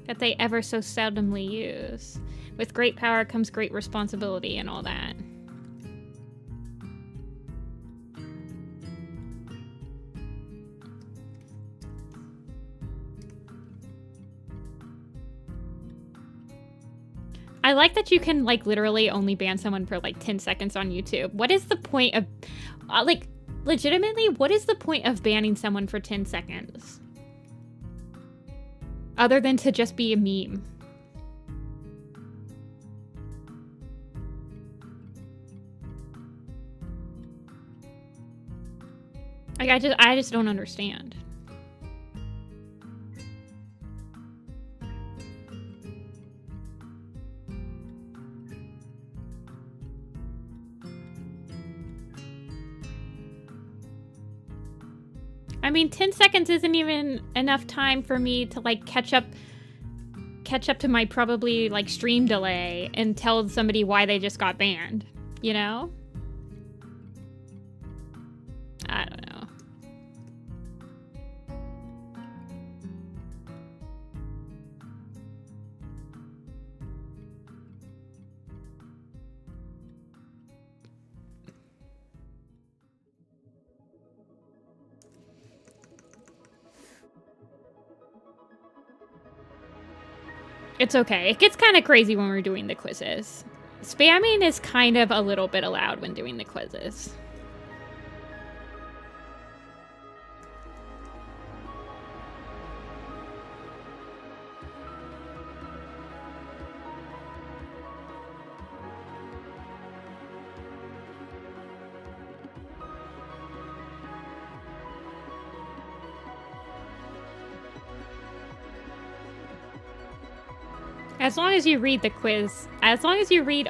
That they ever so seldomly use. With great power comes great responsibility and all that. I like that you can, like, literally only ban someone for, like, 10 seconds on YouTube. What is the point of... like... Legitimately, what is the point of banning someone for 10 seconds? Other than to just be a meme. Like, I just don't understand. I mean, 10 seconds isn't even enough time for me to, like, catch up to my probably, like, stream delay and tell somebody why they just got banned, you know? I don't know. It's okay. It gets kind of crazy when we're doing the quizzes. Spamming is kind of a little bit allowed when doing the quizzes. As long as you read the quiz, as long as you read,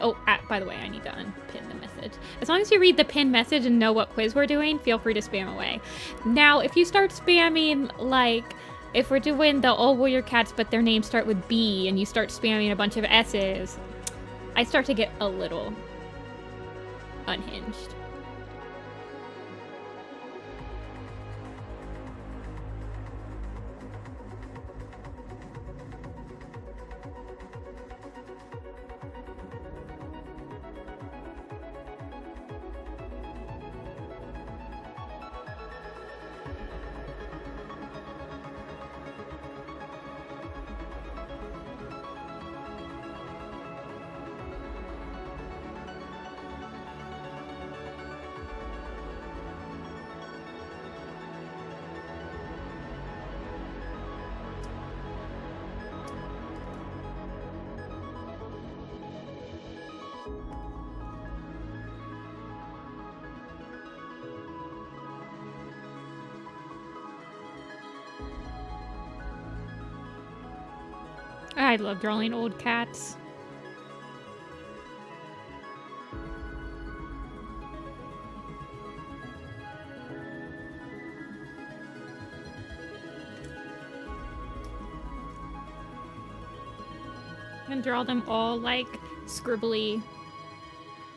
by the way, I need to unpin the message. As long as you read the pinned message and know what quiz we're doing, feel free to spam away. Now, if you start spamming, like, if we're doing the all warrior cats, but their names start with B, and you start spamming a bunch of S's, I start to get a little unhinged. I love drawing old cats. And draw them all like scribbly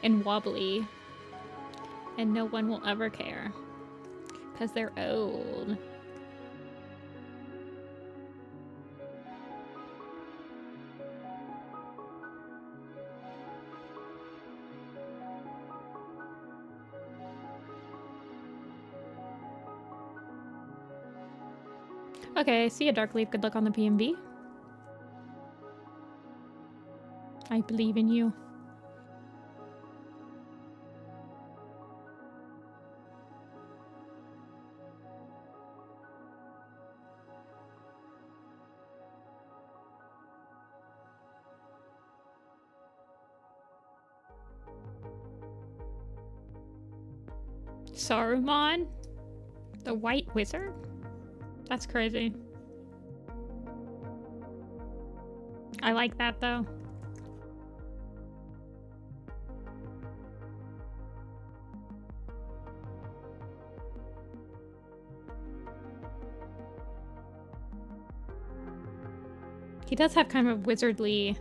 and wobbly. And no one will ever care. Because they're old. Okay, see ya, Darkleaf. Good luck on the PMB. I believe in you. Saruman? The White Wizard? That's crazy. I like that though. He does have kind of a wizardly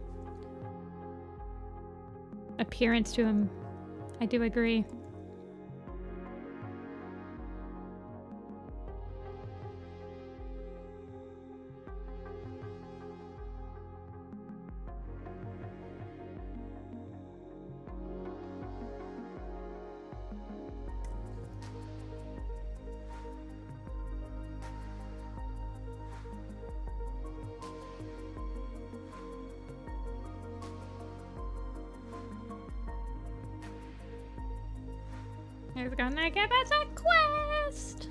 appearance to him. I do agree. He's gonna give us a quest!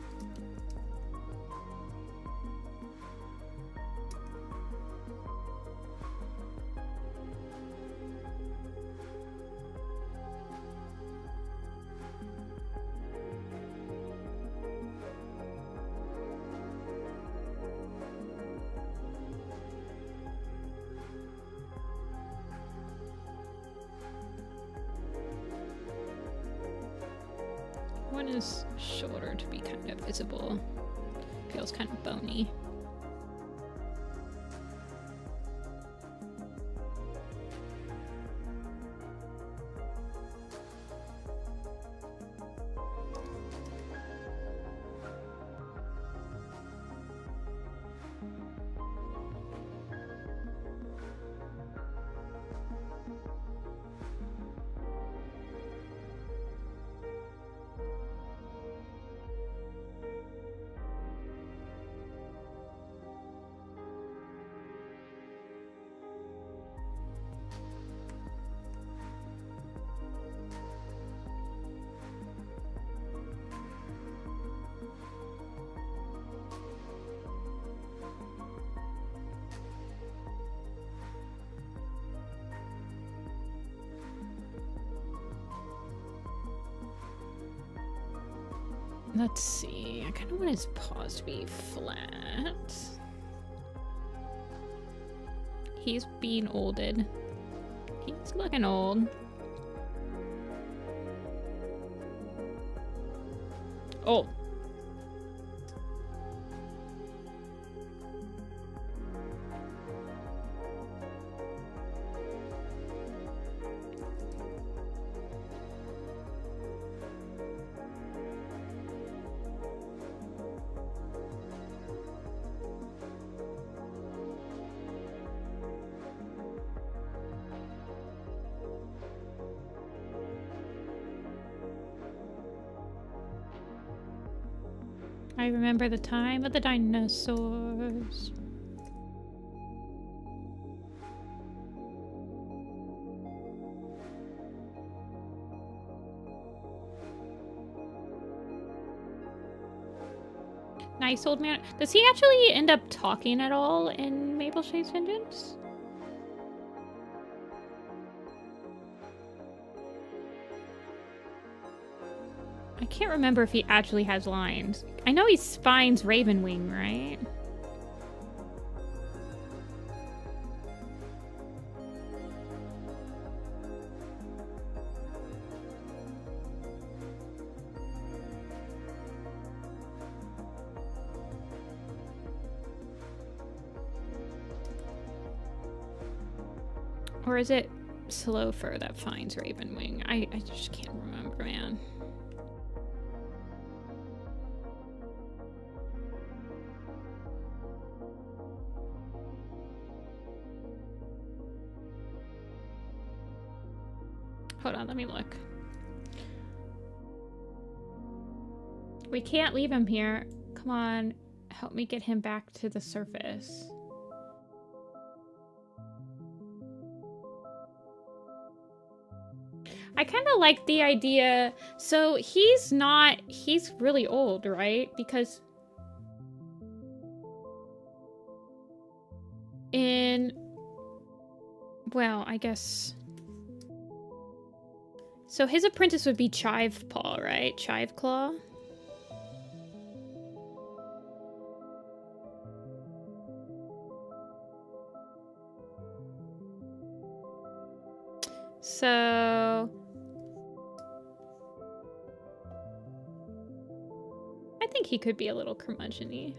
One is shorter to be kind of visible. Feels kind of bony. Let's see. I kind of want his paws to be flat. He's being olded. He's looking old. Oh. I remember the time of the dinosaurs. Nice old man. Does he actually end up talking at all in Maple Shade's Vengeance? I can't remember if he actually has lines. I know he spines Ravenwing, right? Or is it slow fur that finds Ravenwing? I just can't remember, man. Hold on, let me look. We can't leave him here. Come on, help me get him back to the surface. I kind of like the idea. So he's really old, right? Because well, I guess. So his apprentice would be Chivepaw, right? Chiveclaw? So I think he could be a little curmudgeon-y.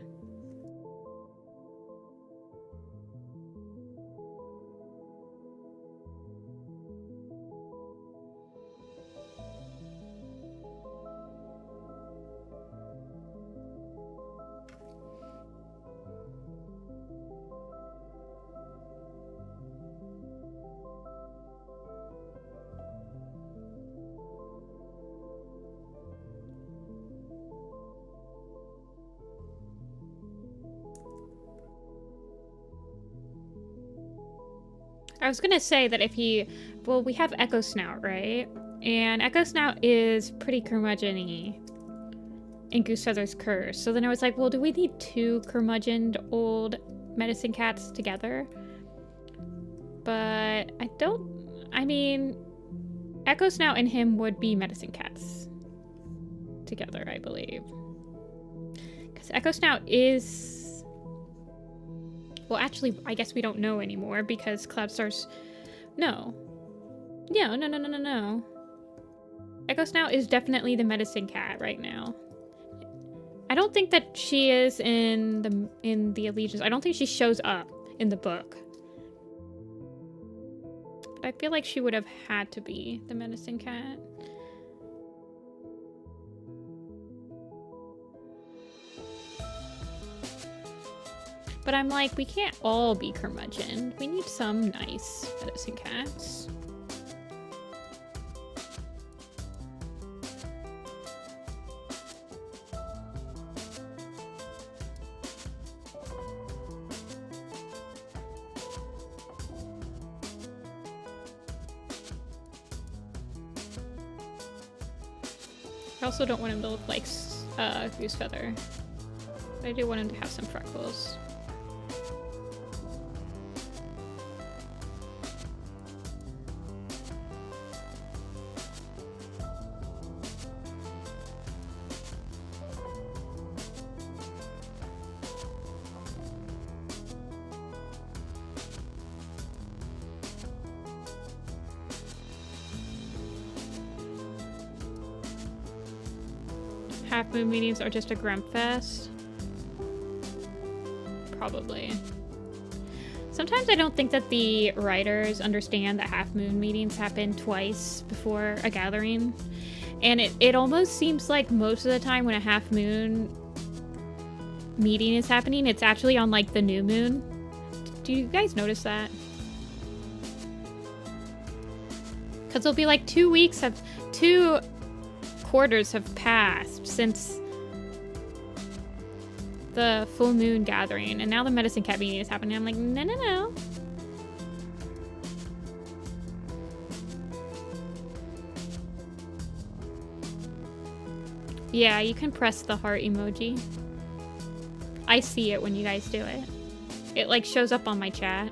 I was gonna say that if he... Well, we have Echo Snout, right? And Echo Snout is pretty curmudgeon-y in Goosefeather's Curse. So then I was like, well, do we need two curmudgeoned old medicine cats together? But I don't... I mean, Echo Snout and him would be medicine cats together, I believe. Because Echo Snout is... Well, actually, I guess we don't know anymore because Cloudstar's... No. Yeah, no. Echo Snout is definitely the medicine cat right now. I don't think that she is in the Allegiance. I don't think she shows up in the book. But I feel like she would have had to be the medicine cat. But I'm like, we can't all be curmudgeon. We need some nice medicine cats. I also don't want him to look like Goosefeather. But I do want him to have some freckles. Half moon meetings are just a grump fest? Probably. Sometimes I don't think that the writers understand that half moon meetings happen twice before a gathering. And it almost seems like most of the time when a half moon meeting is happening, it's actually on like the new moon. Do you guys notice that? Because it'll be like 2 weeks of 2 quarters have passed since the full moon gathering, and now the medicine cat meeting is happening. I'm like, no. Yeah, you can press the heart emoji. I see it when you guys do it. It like shows up on my chat.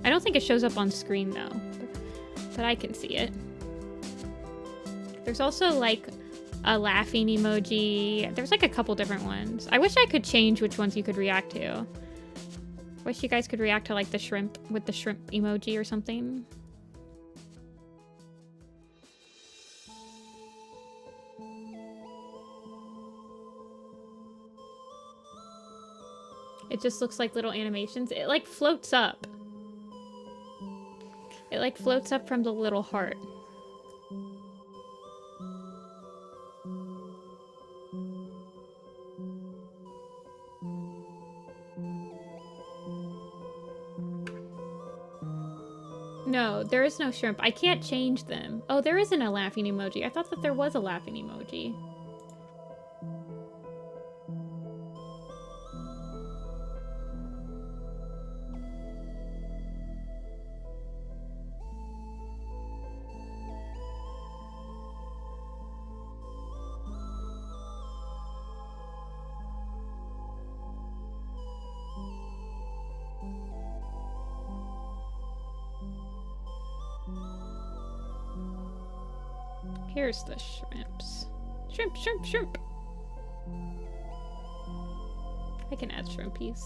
I don't think it shows up on screen though. But I can see it. There's also like a laughing emoji. There's like a couple different ones. I wish I could change which ones you could react to. Wish you guys could react to like the shrimp with the shrimp emoji or something. It just looks like little animations. It like floats up. It like floats up from the little heart. No, there is no shrimp. I can't change them. Oh, there isn't a laughing emoji. I thought that there was a laughing emoji. Here's the shrimps. Shrimp, shrimp, shrimp. I can add shrimpies.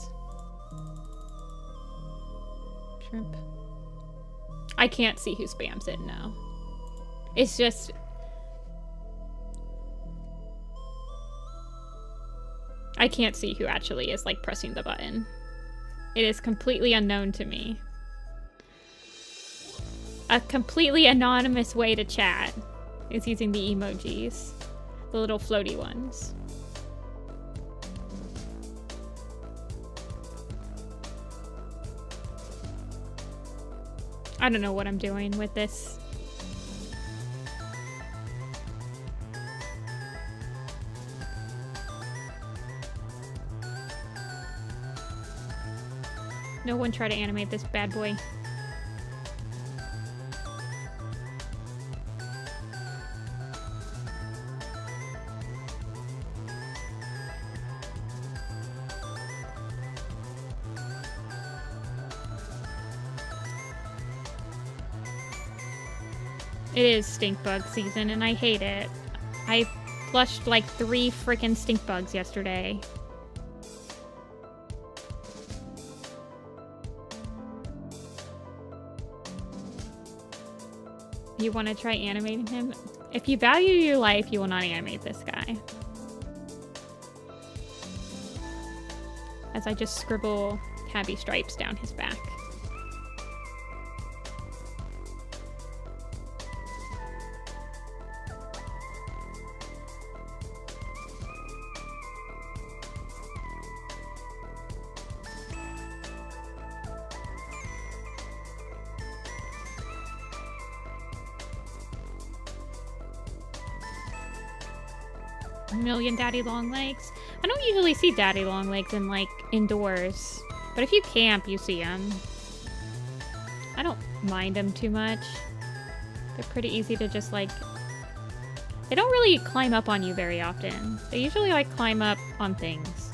Shrimp. I can't see who spams it now. It's just... I can't see who actually is like pressing the button. It is completely unknown to me. A completely anonymous way to chat is using the emojis. The little floaty ones. I don't know what I'm doing with this. No one try to animate this bad boy. It is stink bug season and I hate it. I flushed like 3 freaking stink bugs yesterday. You want to try animating him? If you value your life, you will not animate this guy. As I just scribble tabby stripes down his back. Million daddy long legs. I don't usually see daddy long legs in like indoors, but if you camp you see them. I don't mind them too much. They're pretty easy to just like, they don't really climb up on you very often. They usually like climb up on things.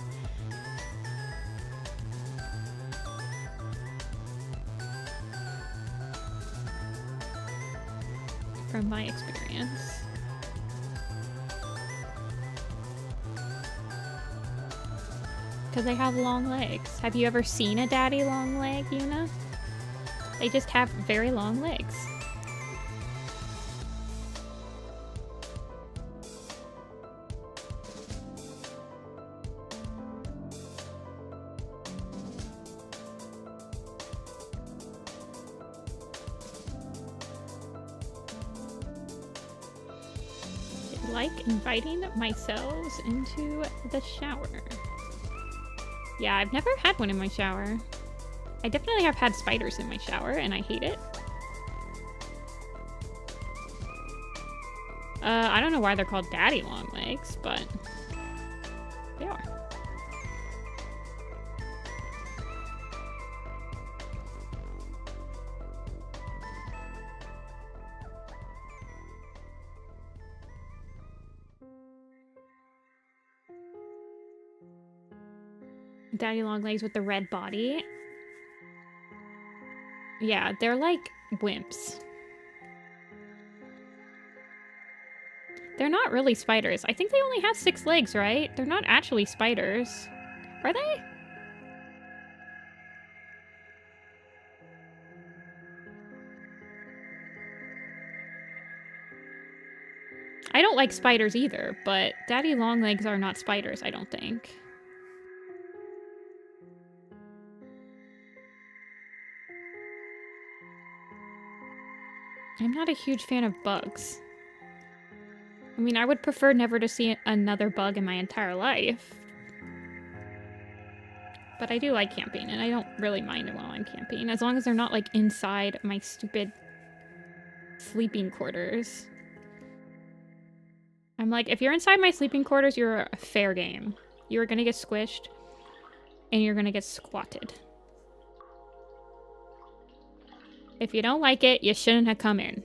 From my experience. Because they have long legs. Have you ever seen a daddy long leg, Yuna? They just have very long legs. I like inviting myself into the shower. Yeah, I've never had one in my shower. I definitely have had spiders in my shower, and I hate it. I don't know why they're called daddy long legs, but they are. Daddy long legs with the red body. Yeah, they're like wimps. They're not really spiders. I think they only have 6 legs, right? They're not actually spiders. Are they? I don't like spiders either, but daddy long legs are not spiders, I don't think. I'm not a huge fan of bugs. I mean, I would prefer never to see another bug in my entire life. But I do like camping, and I don't really mind it while I'm camping, as long as they're not, like, inside my stupid sleeping quarters. I'm like, if you're inside my sleeping quarters, you're a fair game. You're gonna get squished, and you're gonna get squatted. If you don't like it, you shouldn't have come in.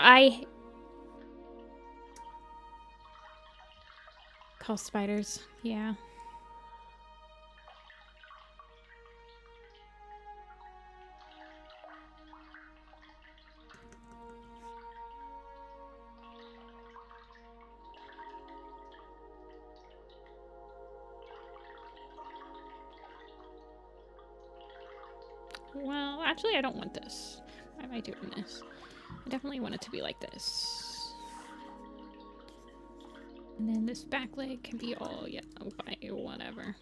I call spiders, yeah. Well, actually, I don't want this. Why am I doing this? I definitely want it to be like this. And then this back leg can be all, yeah, whatever.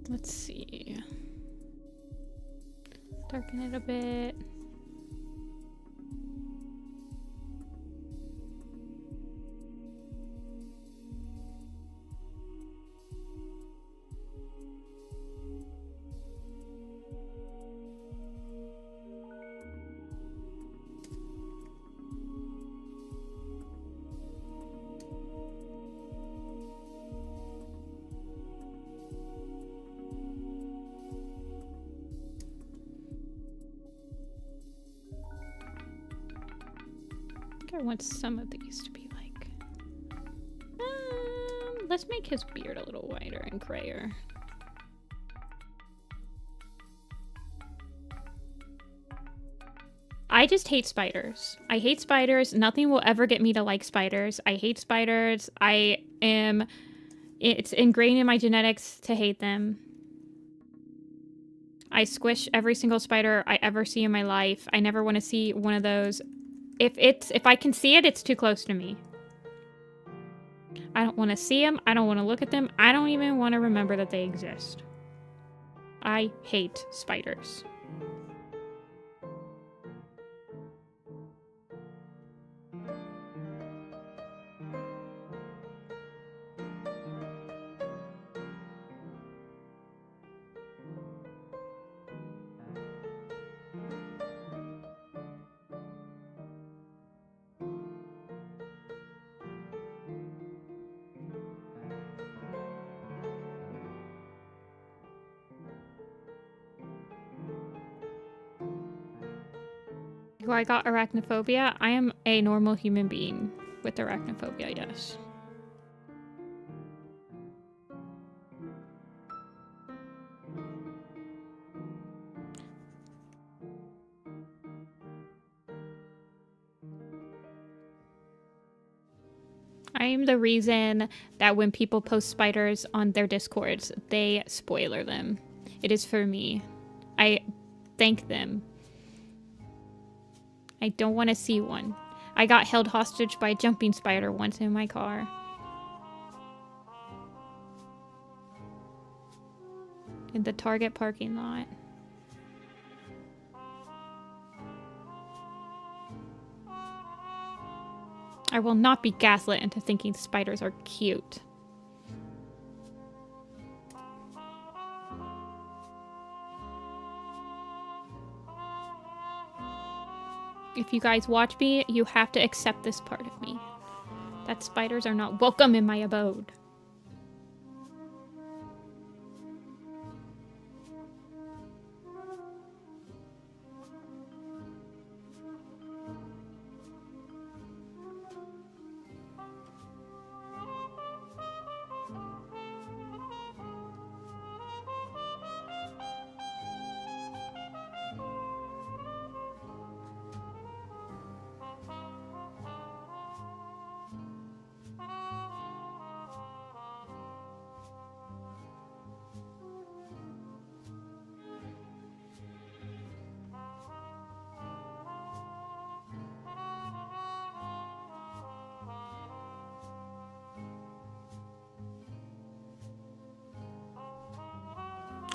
Let's see. Darken it a bit. I want some of these to be like, let's make his beard a little whiter and grayer. I just hate spiders. I hate spiders. Nothing will ever get me to like spiders. I hate spiders. It's ingrained in my genetics to hate them. I squish every single spider I ever see in my life. I never want to see one of those. If I can see it, it's too close to me. I don't want to see them. I don't want to look at them. I don't even want to remember that they exist. I hate spiders. Do I got arachnophobia? I am a normal human being with arachnophobia, yes. I am the reason that when people post spiders on their Discords, they spoiler them. It is for me. I thank them. I don't want to see one. I got held hostage by a jumping spider once in my car. In the Target parking lot. I will not be gaslit into thinking spiders are cute. If you guys watch me, you have to accept this part of me. That spiders are not welcome in my abode.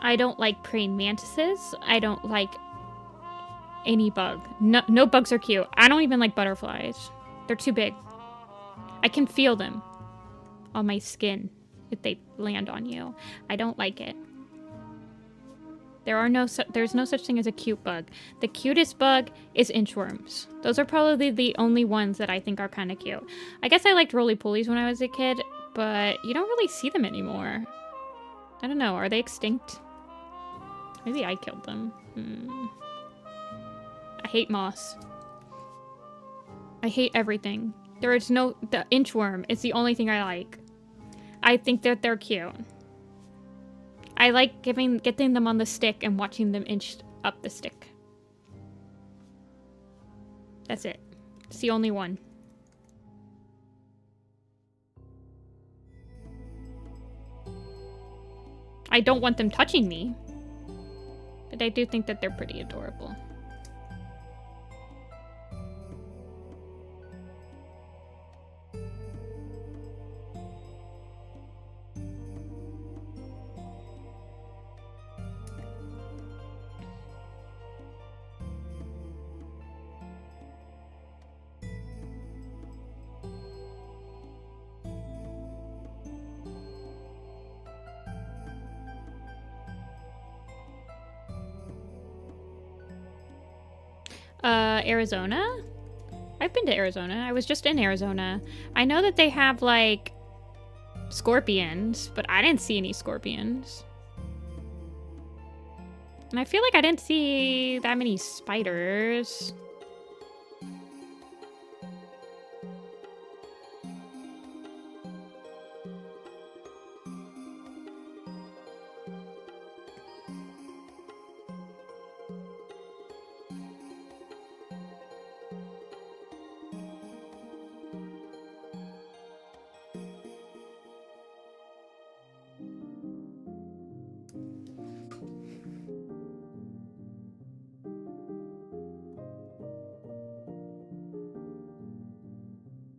I don't like praying mantises. I don't like any bug. No bugs are cute. I don't even like butterflies. They're too big. I can feel them on my skin if they land on you. I don't like it. There's no such thing as a cute bug. The cutest bug is inchworms. Those are probably the only ones that I think are kind of cute. I guess I liked roly-polies when I was a kid, but you don't really see them anymore. I don't know. Are they extinct? Maybe I killed them. I hate moss. I hate everything. The inchworm is the only thing I like. I think that they're cute. I like getting them on the stick and watching them inch up the stick. That's it. It's the only one. I don't want them touching me, but I do think that they're pretty adorable. Arizona? I've been to Arizona. I was just in Arizona. I know that they have, like, scorpions, but I didn't see any scorpions. And I feel like I didn't see that many spiders.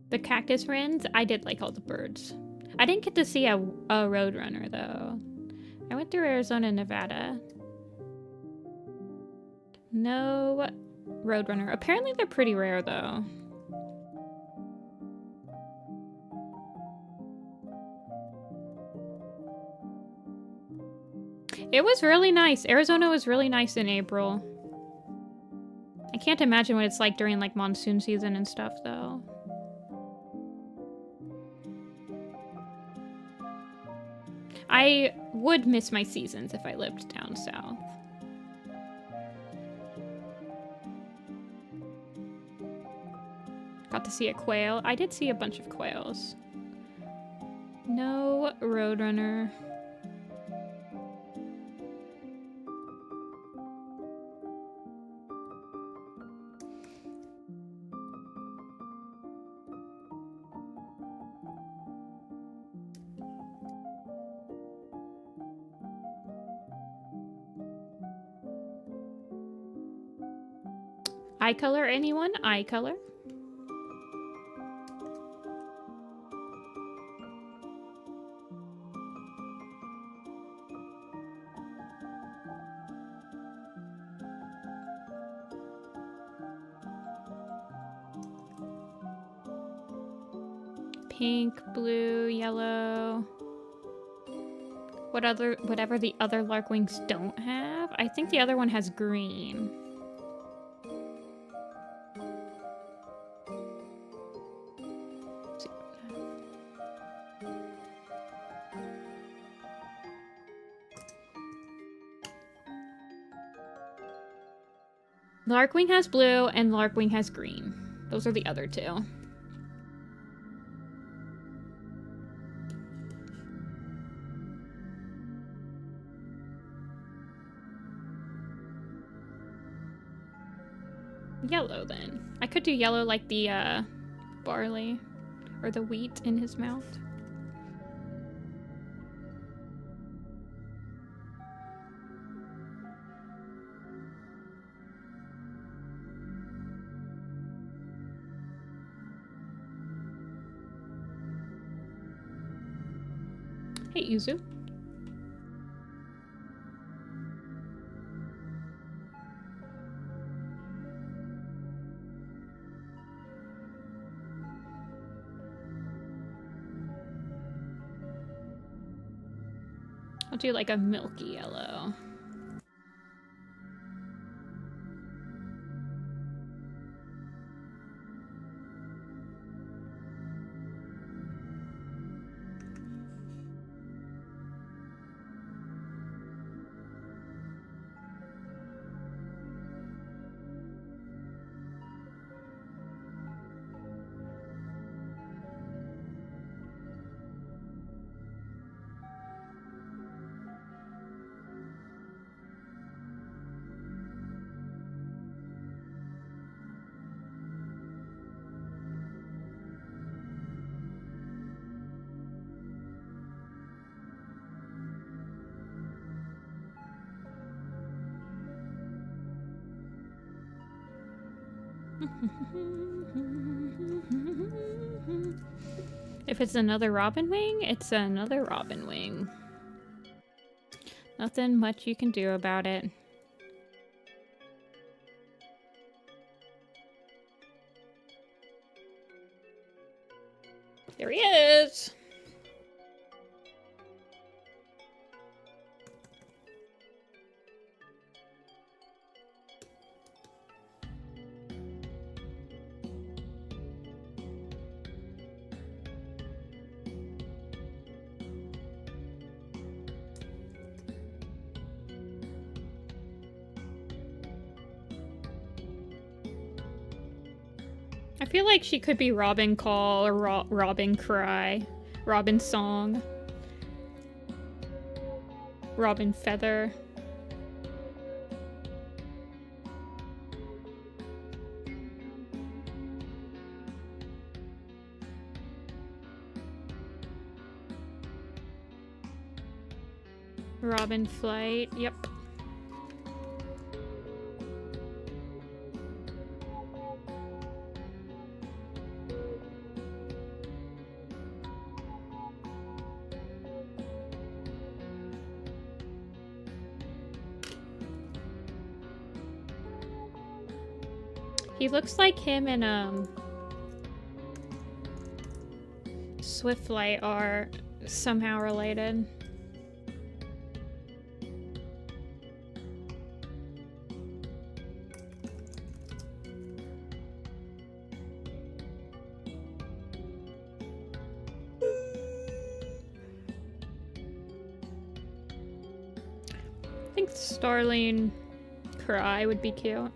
The cactus wrens, I did like all the birds. I didn't get to see a roadrunner, though. I went through Arizona and Nevada. No roadrunner. Apparently they're pretty rare, though. It was really nice. Arizona was really nice in April. I can't imagine what it's like during, like, monsoon season and stuff, though. I would miss my seasons if I lived down south. Got to see a quail. I did see a bunch of quails. No roadrunner. Eye color, anyone? Eye color? Pink, blue, yellow. Whatever the other larkwings don't have? I think the other one has green. Larkwing has blue and Larkwing has green. Those are the other two. Yellow, then. I could do yellow like the barley or the wheat in his mouth. Hey, Yuzu. I'll do like a milky yellow. If it's another robin wing, it's another robin wing. Nothing much you can do about it. There he is! I feel like she could be Robin Call or Robin Cry, Robin Song, Robin Feather. Robin Flight, yep. He looks like him and Swiftlight are somehow related. I think Starling Cry would be cute.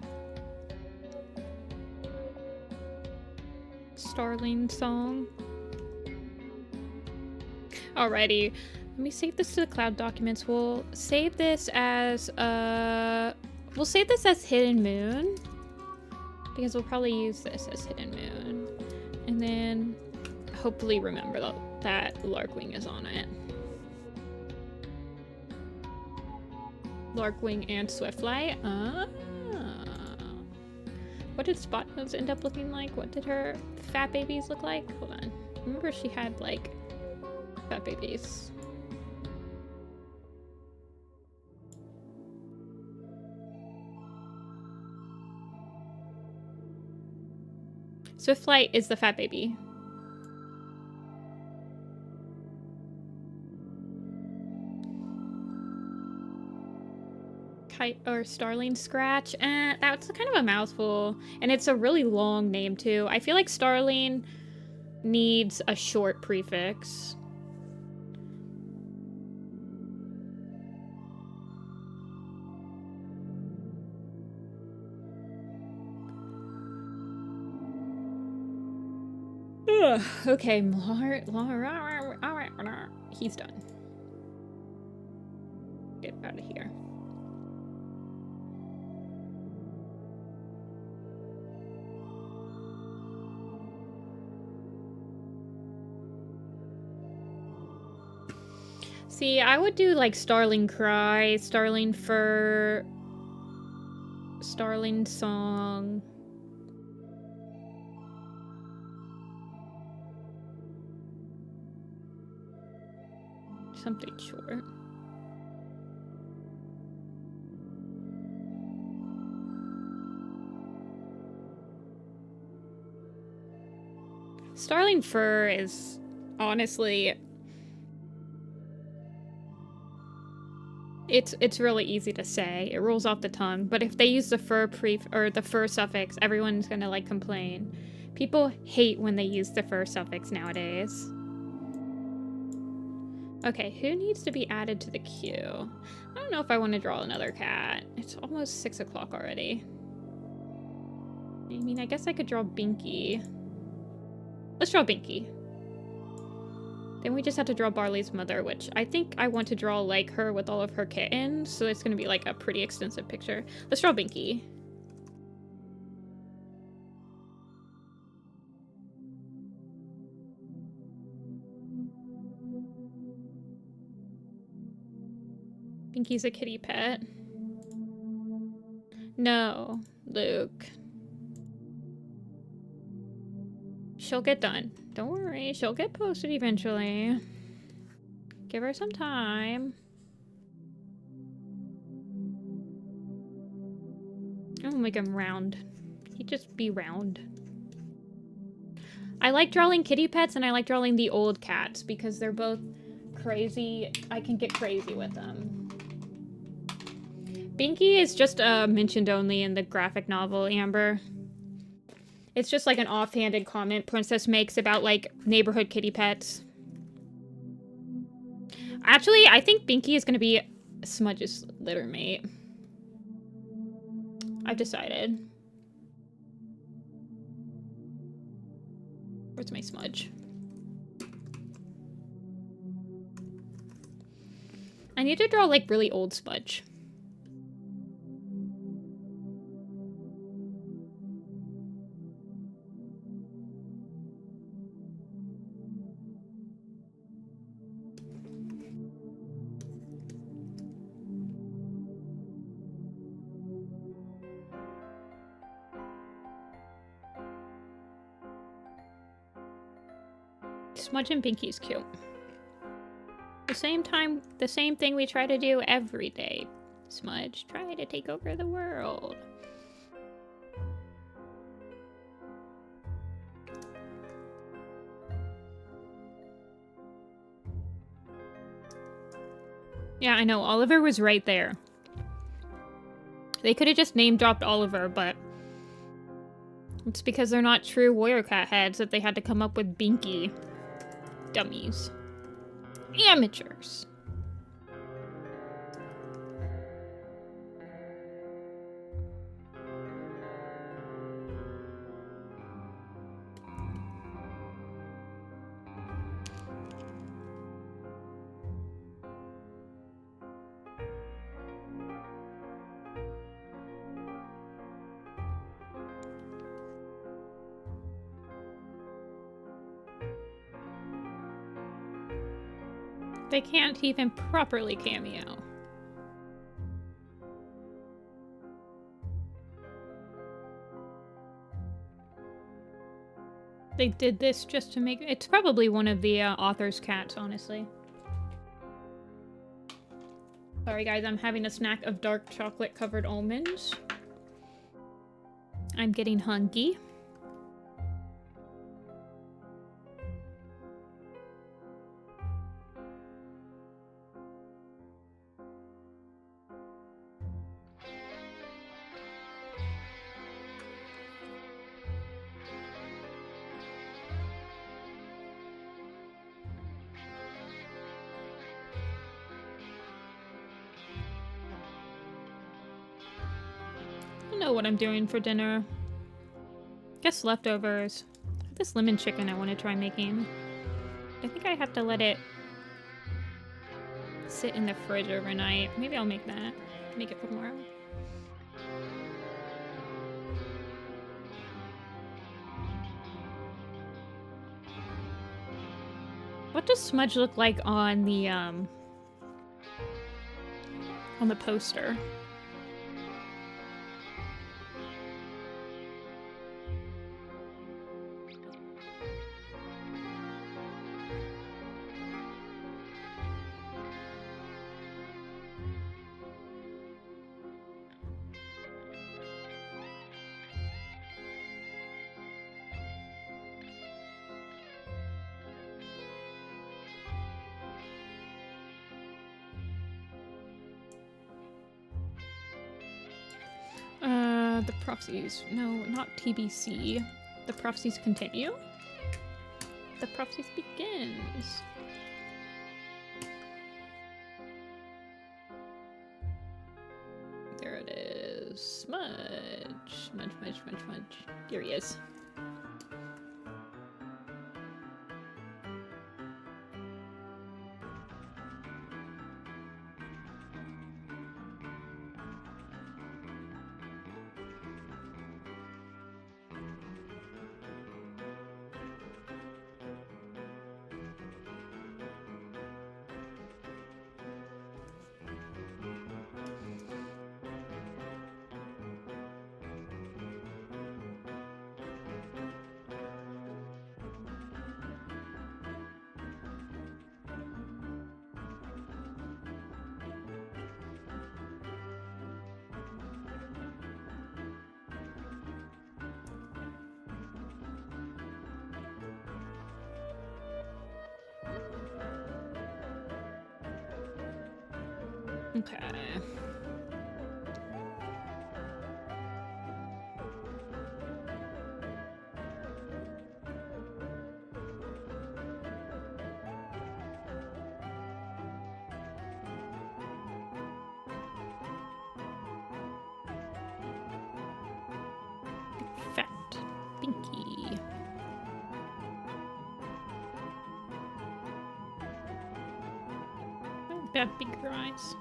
Starling Song. Alrighty, let me save this to the cloud documents. We'll save this as Hidden Moon, because we'll probably use this as Hidden Moon, and then hopefully remember that Larkwing is on it. Larkwing and Swiftlight. What did Spot Nose end up looking like? What did her fat babies look like? Hold on. Remember she had like fat babies. Swiftlight is the fat baby. Kite or Starling Scratch. That's kind of a mouthful. And it's a really long name too. I feel like Starling needs a short prefix. Ugh, okay, he's done. Get out of here. See, I would do like Starling Cry, Starling Fur, Starling Song. Something short. Starling Fur is honestly It's really easy to say. It rolls off the tongue. But if they use the the fur suffix, everyone's gonna like complain. People hate when they use the fur suffix nowadays. Okay, who needs to be added to the queue? I don't know if I want to draw another cat. It's almost 6 o'clock already. I mean, I guess I could draw Binky. Let's draw Binky. Then we just have to draw Barley's mother, which I think I want to draw like her with all of her kittens, so it's going to be like a pretty extensive picture. Let's draw Binky. Binky's a kitty pet. No, Luke. She'll get done. Don't worry, she'll get posted eventually. Give her some time. I'll make him round. He'd just be round. I like drawing kitty pets and I like drawing the old cats because they're both crazy. I can get crazy with them. Binky is just mentioned only in the graphic novel, Amber. It's just like an offhanded comment Princess makes about like neighborhood kitty pets. Actually, I think Binky is gonna be Smudge's litter mate. I've decided. Where's my Smudge? I need to draw like really old Smudge. Smudge and Binky's cute. The same thing we try to do every day. Smudge, try to take over the world. Yeah, I know, Oliver was right there. They could have just name-dropped Oliver, but it's because they're not true warrior cat heads that they had to come up with Binky. Dummies. Amateurs. They can't even properly cameo. They did this just to make... It's probably one of the author's cats, honestly. Sorry guys, I'm having a snack of dark chocolate covered almonds. I'm getting hungry. What I'm doing for dinner. Guess leftovers. This lemon chicken I want to try making. I think I have to let it sit in the fridge overnight. Maybe I'll make that. Make it for tomorrow. What does Smudge look like on the poster? prophecies. No, not TBC. The prophecies continue. The prophecies begins. There it is. Smudge. Smudge. Here he is. Okay. Fat Pinky. Oh, bad bigger eyes.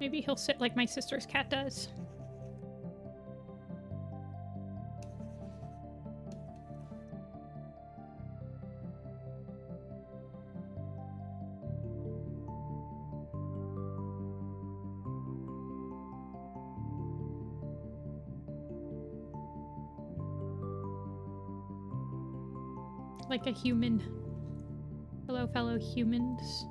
Maybe he'll sit like my sister's cat does. Like a human. Hello, fellow humans.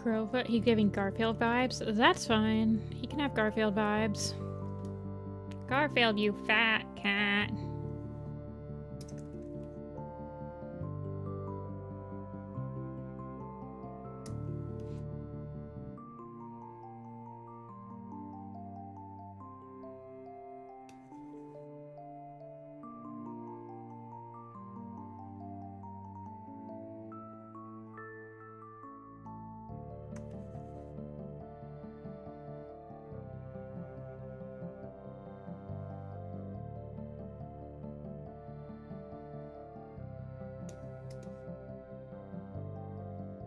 Crowfoot, he's giving Garfield vibes. That's fine. He can have Garfield vibes. Garfield, you fat cat.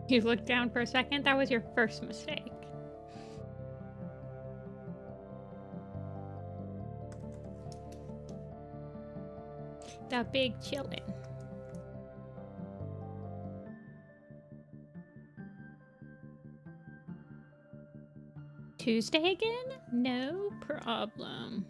You looked down for a second? That was your first mistake. The big chillin'. Tuesday again? No problem.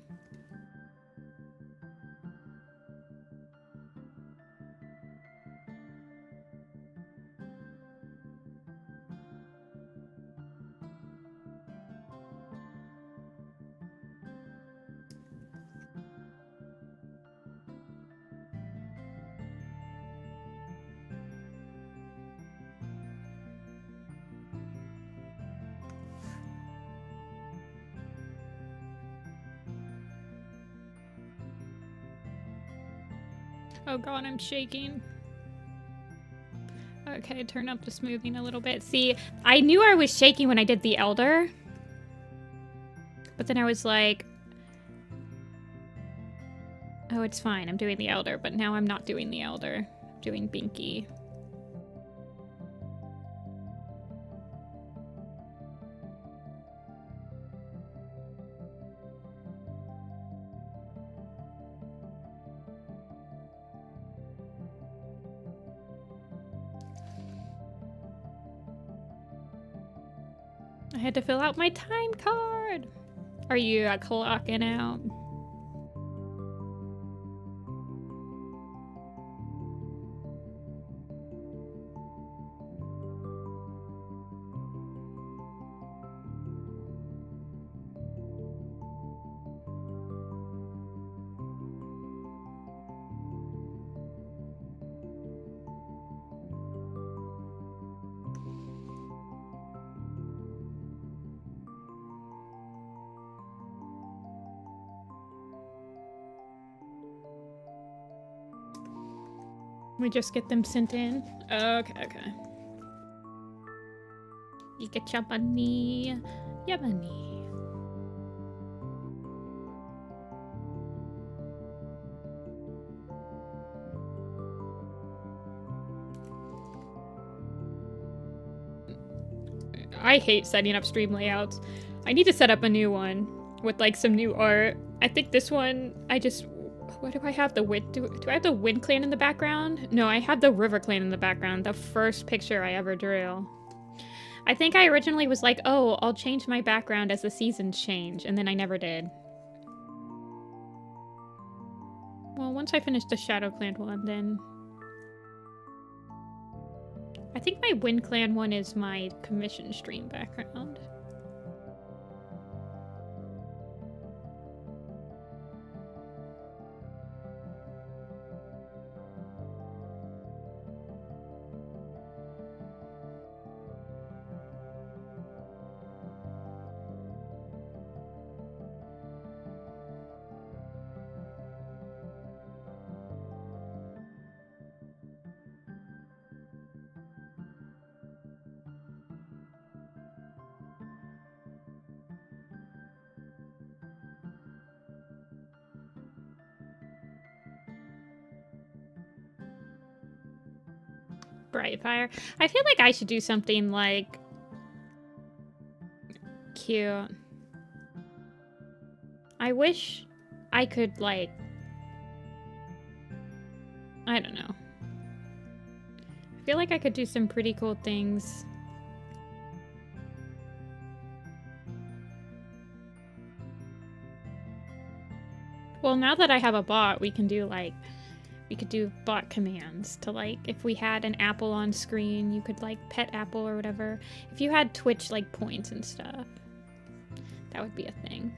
Oh god, I'm shaking. Okay, turn up the smoothing a little bit. See, I knew I was shaking when I did the Elder. But then I was like, oh, it's fine. I'm doing the Elder. But now I'm not doing the Elder. I'm doing Binky. I had to fill out my time card. Are you clocking out? We just get them sent in? Okay. You get your money. Your money. I hate setting up stream layouts. I need to set up a new one with like some new art. I think this one, what do I have? Do I have the Wind Clan in the background? No, I have the River Clan in the background. The first picture I ever drew. I think I originally was like, oh, I'll change my background as the seasons change, and then I never did. Well, once I finish the Shadow Clan one, then... I think my Wind Clan one is my commission stream background. Brightfire. I feel like I should do something like cute. I wish I could like, I don't know. I feel like I could do some pretty cool things. Well, now that I have a bot, we can do like, we could do bot commands to like, if we had an apple on screen, you could like pet apple or whatever. If you had Twitch like points and stuff, that would be a thing.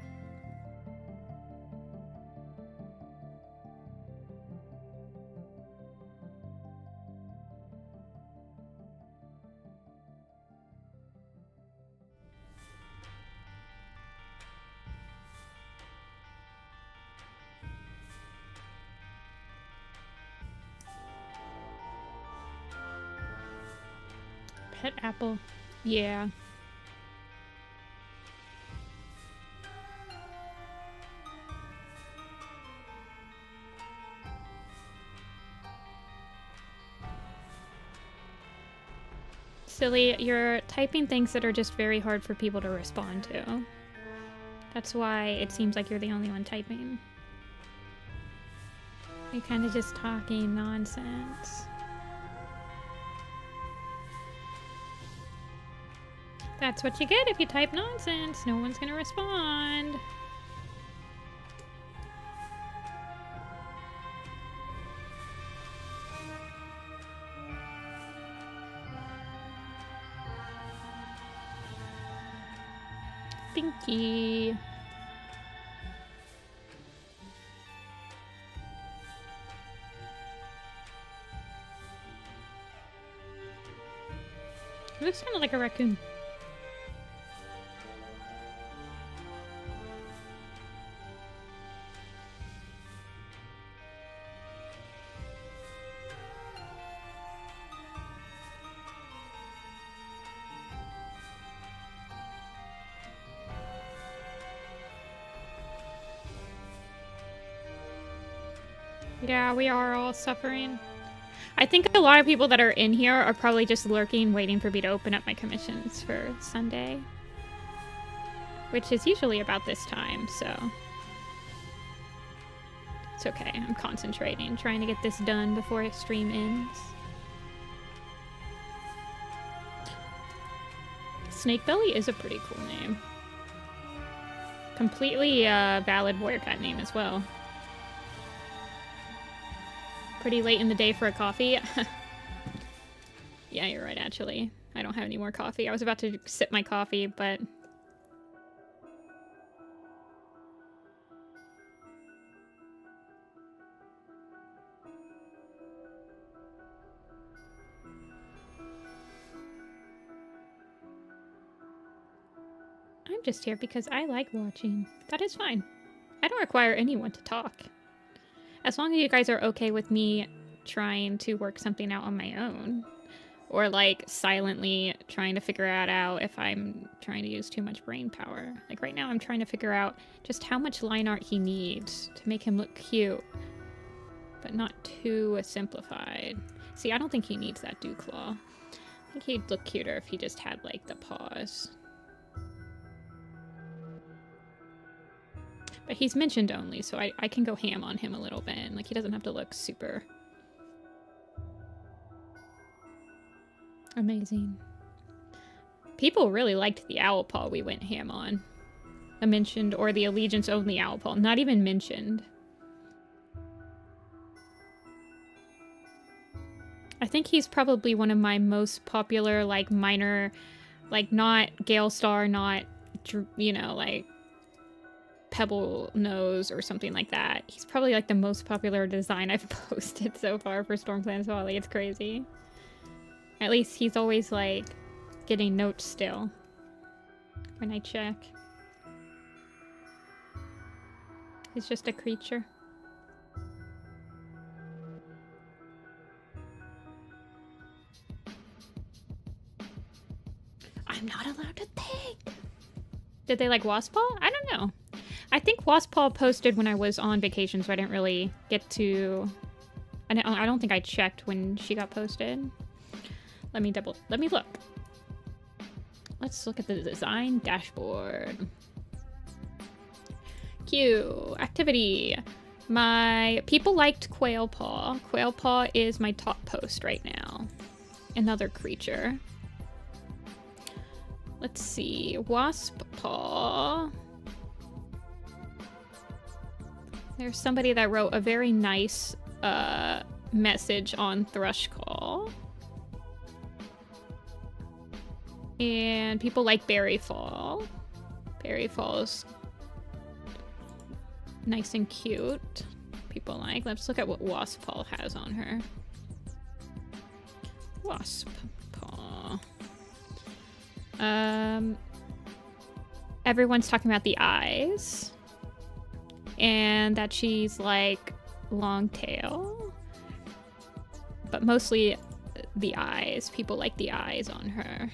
Pet apple. Yeah. Silly, you're typing things that are just very hard for people to respond to. That's why it seems like you're the only one typing. You're kind of just talking nonsense. That's what you get if you type nonsense. No one's gonna respond. Binky. It looks kind of like a raccoon. Yeah, we are all suffering. I think a lot of people that are in here are probably just lurking, waiting for me to open up my commissions for Sunday. Which is usually about this time, so... It's okay, I'm concentrating, trying to get this done before the stream ends. Snakebelly is a pretty cool name. Completely valid warrior cat name as well. Pretty late in the day for a coffee. Yeah, you're right, actually. I don't have any more coffee. I was about to sip my coffee, but... I'm just here because I like watching. That is fine. I don't require anyone to talk. As long as you guys are okay with me trying to work something out on my own. Or, like, silently trying to figure it out if I'm trying to use too much brain power. Like, right now I'm trying to figure out just how much line art he needs to make him look cute. But not too simplified. See, I don't think he needs that dew claw. I think he'd look cuter if he just had, like, the paws. But he's mentioned only, so I can go ham on him a little bit. And, like, he doesn't have to look super... amazing. People really liked the owl paw we went ham on. A mentioned, or the allegiance only owl paw. Not even mentioned. I think he's probably one of my most popular, like, minor, like, not Gale Star, not, you know, like, Pebble Nose or something like that. He's probably, like, the most popular design I've posted so far for StormClan's Folly. It's crazy. At least he's always, like, getting notes still when I check. He's just a creature. I'm not allowed to think. Did they like Wasppaw? I don't know. I think Wasppaw posted when I was on vacation, so I didn't really get to... I don't think I checked when she got posted. Let me look. Let's look at the design dashboard. Q. Activity. My people liked Quail Paw. Quail Paw is my top post right now. Another creature. Let's see. Wasp Paw. There's somebody that wrote a very nice message on Thrush Call. And people like Berry Fall. Berry Fall's nice and cute. People like. Let's look at what Wasp Paw has on her. Wasp Paw. Everyone's talking about the eyes. And that she's like long tail. But mostly the eyes. People like the eyes on her.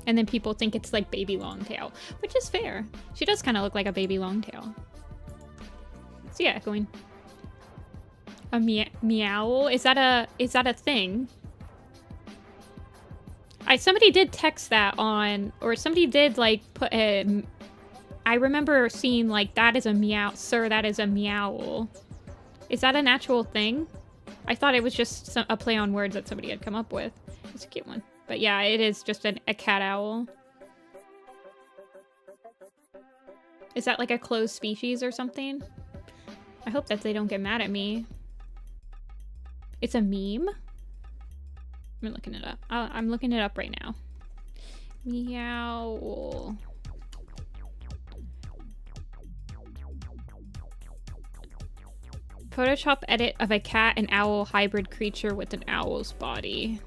And then people think it's like baby longtail, which is fair. She does kind of look like a baby longtail. So yeah, going a meow. Is that a thing? Somebody did text that on, or somebody did like put a. I remember seeing like that is a meow, sir. That is a meow. Is that an actual thing? I thought it was just a play on words that somebody had come up with. It's a cute one. But yeah, it is just a cat owl. Is that like a closed species or something? I hope that they don't get mad at me. It's a meme? I'm looking it up. I'm looking it up right now. Meow. Photoshop edit of a cat and owl hybrid creature with an owl's body.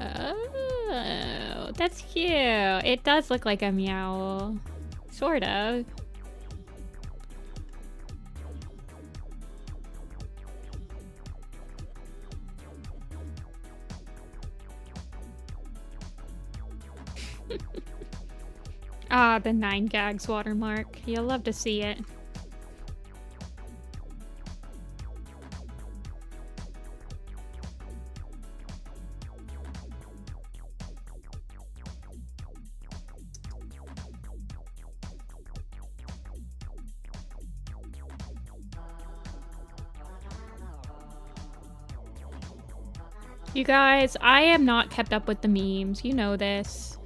Oh, that's cute. It does look like a meow. Sort of. Ah, the 9 gags watermark. You'll love to see it. You guys, I am not kept up with the memes. You know this.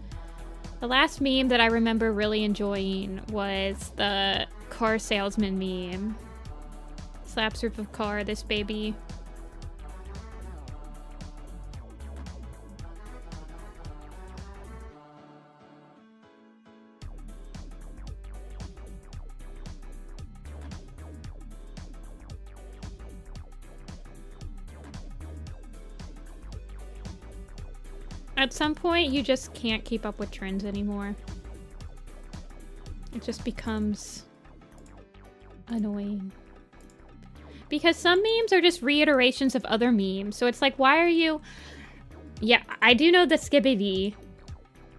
The last meme that I remember really enjoying was the car salesman meme. Slaps roof of car, this baby. At some point, you just can't keep up with trends anymore. It just becomes annoying. Because some memes are just reiterations of other memes. So it's like, why are you... Yeah, I do know the Skibbity.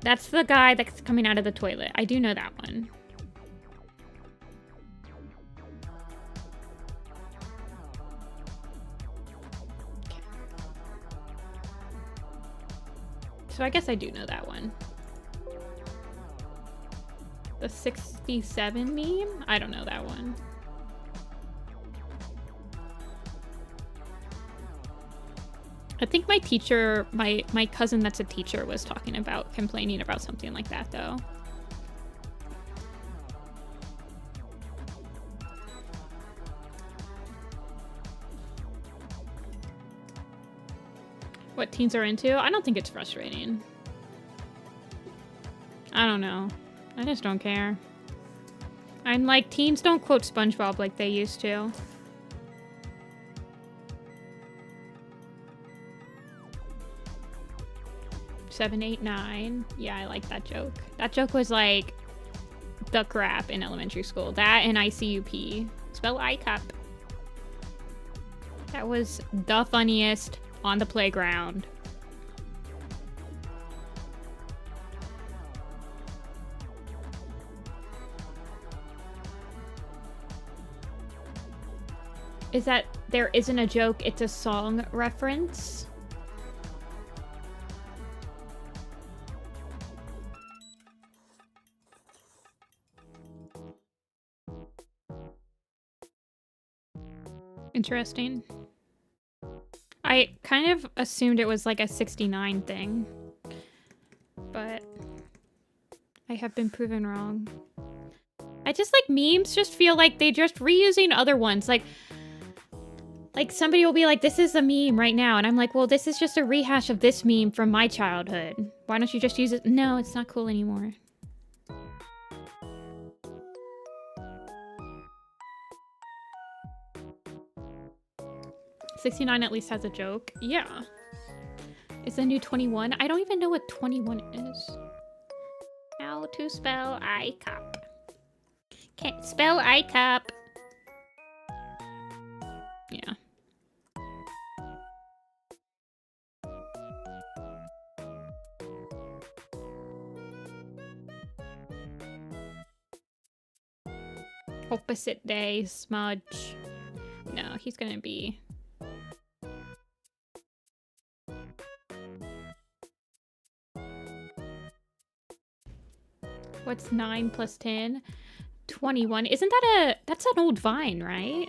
That's the guy that's coming out of the toilet. I do know that one. So I guess I do know that one. The 67 meme? I don't know that one. I think my teacher, my cousin that's a teacher was complaining about something like that though. What teens are into? I don't think it's frustrating. I don't know. I just don't care. I'm like, teens don't quote SpongeBob like they used to. Seven, 8, 9. Yeah, I like that joke. That joke was like the crap in elementary school. That and ICUP. Spell ICUP. That was the funniest on the playground. Is that there isn't a joke, it's a song reference? Interesting. I kind of assumed it was like a 69 thing, but I have been proven wrong. I just like memes just feel like they're just reusing other ones. Like somebody will be like, this is a meme right now. And I'm like, well, this is just a rehash of this meme from my childhood. Why don't you just use it? No, it's not cool anymore. '69 at least has a joke. Yeah. Is the new 21? I don't even know what 21 is. How to spell ICUP. Can't spell ICUP. Yeah. Opposite day, smudge. No, he's gonna be... What's 9 plus 10? 21. Isn't that that's an old Vine, right?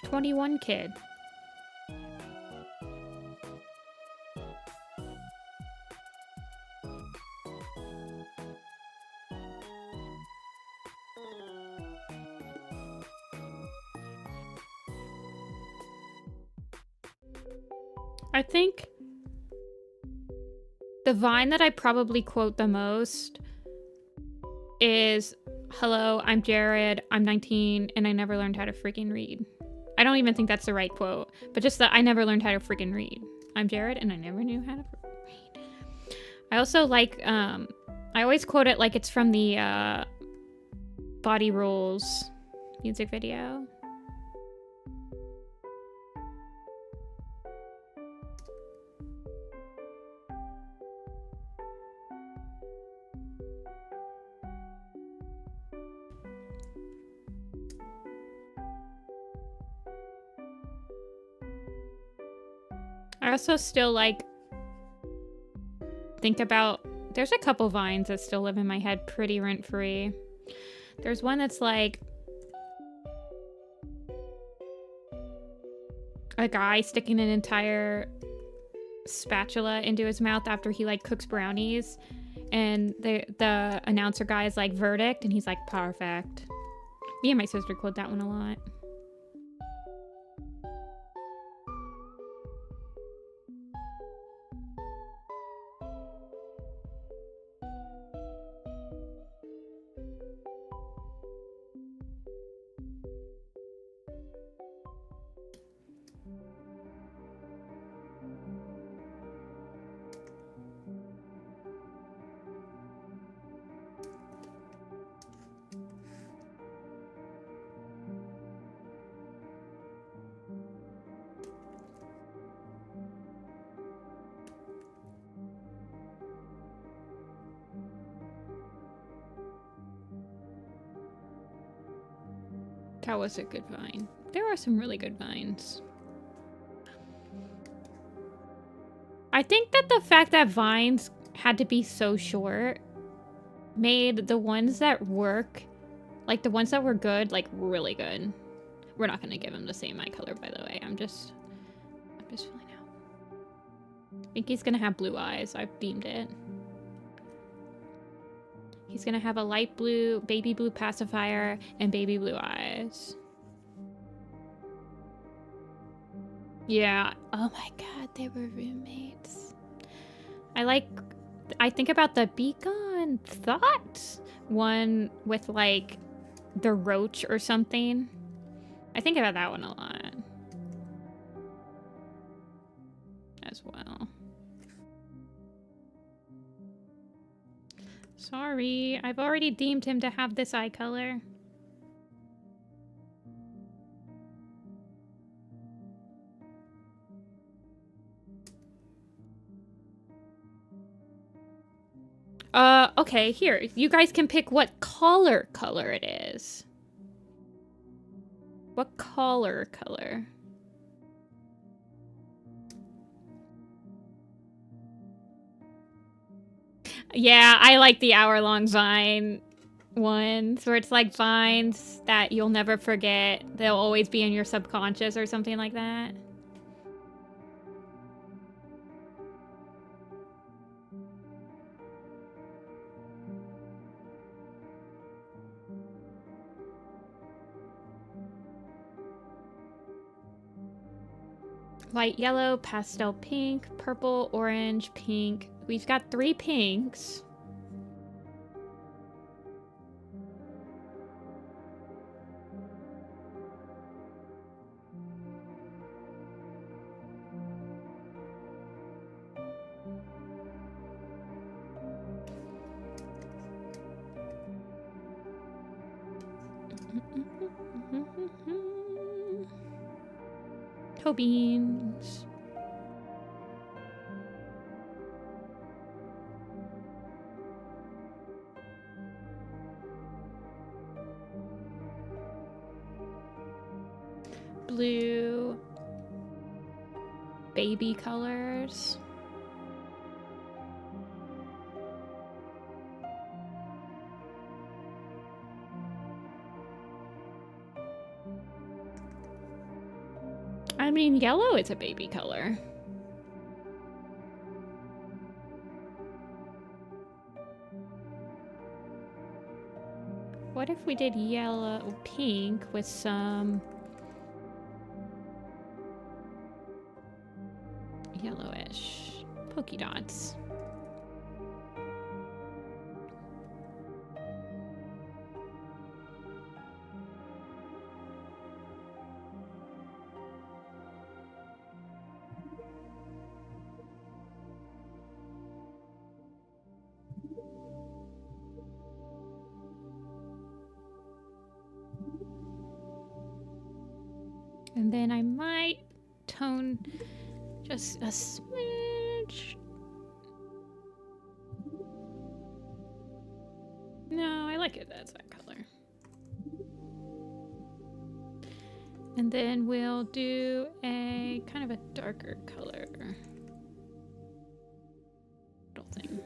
21 kid. I think the Vine that I probably quote the most is, hello, I'm Jared, I'm 19, and I never learned how to freaking read. I don't even think that's the right quote, but just that I never learned how to freaking read. I'm Jared, and I never knew how to read. I also like, I always quote it like it's from the Body Rules music video. I also still like think about, there's a couple Vines that still live in my head pretty rent-free. There's one that's like, a guy sticking an entire spatula into his mouth after he like cooks brownies, and the announcer guy is like, verdict, and he's like, perfect. Me and my sister quote that one a lot. That was a good vine. There are some really good vines. I think that the fact that vines had to be so short made the ones that work, like the ones that were good, like really good. We're not gonna give him the same eye color, by the way. I'm just filling out. I think he's gonna have blue eyes. I've deemed it. He's gonna have a light blue, baby blue pacifier, and baby blue eyes. Yeah. Oh my god, they were roommates. I think about the Beacon Thought one with like the roach or something. I think about that one a lot as well. Sorry, I've already deemed him to have this eye color. Okay, here. You guys can pick what color it is. What color? Yeah, I like the hour-long vine ones, where it's like vines that you'll never forget. They'll always be in your subconscious or something like that. Light yellow, pastel pink, purple, orange, pink. We've got 3 pinks. Toe beans. Blue. Baby colors. I mean, yellow is a baby color. What if we did yellow, pink with some yellowish polka dots? And then I might tone just a smidge. No, I like it as that color. And then we'll do a kind of a darker color. Little thing.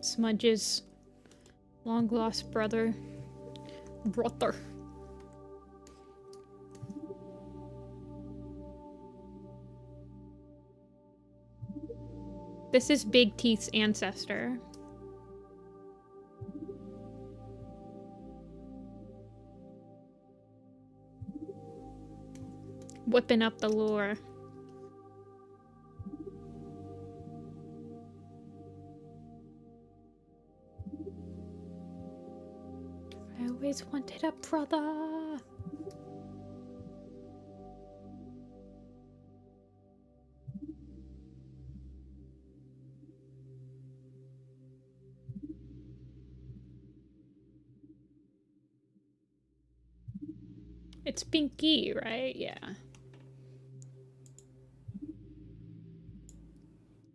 Smudges. Long lost brother. Brother. This is Big Teeth's ancestor. Whipping up the lore. I always wanted a brother. It's Pinky, right? Yeah.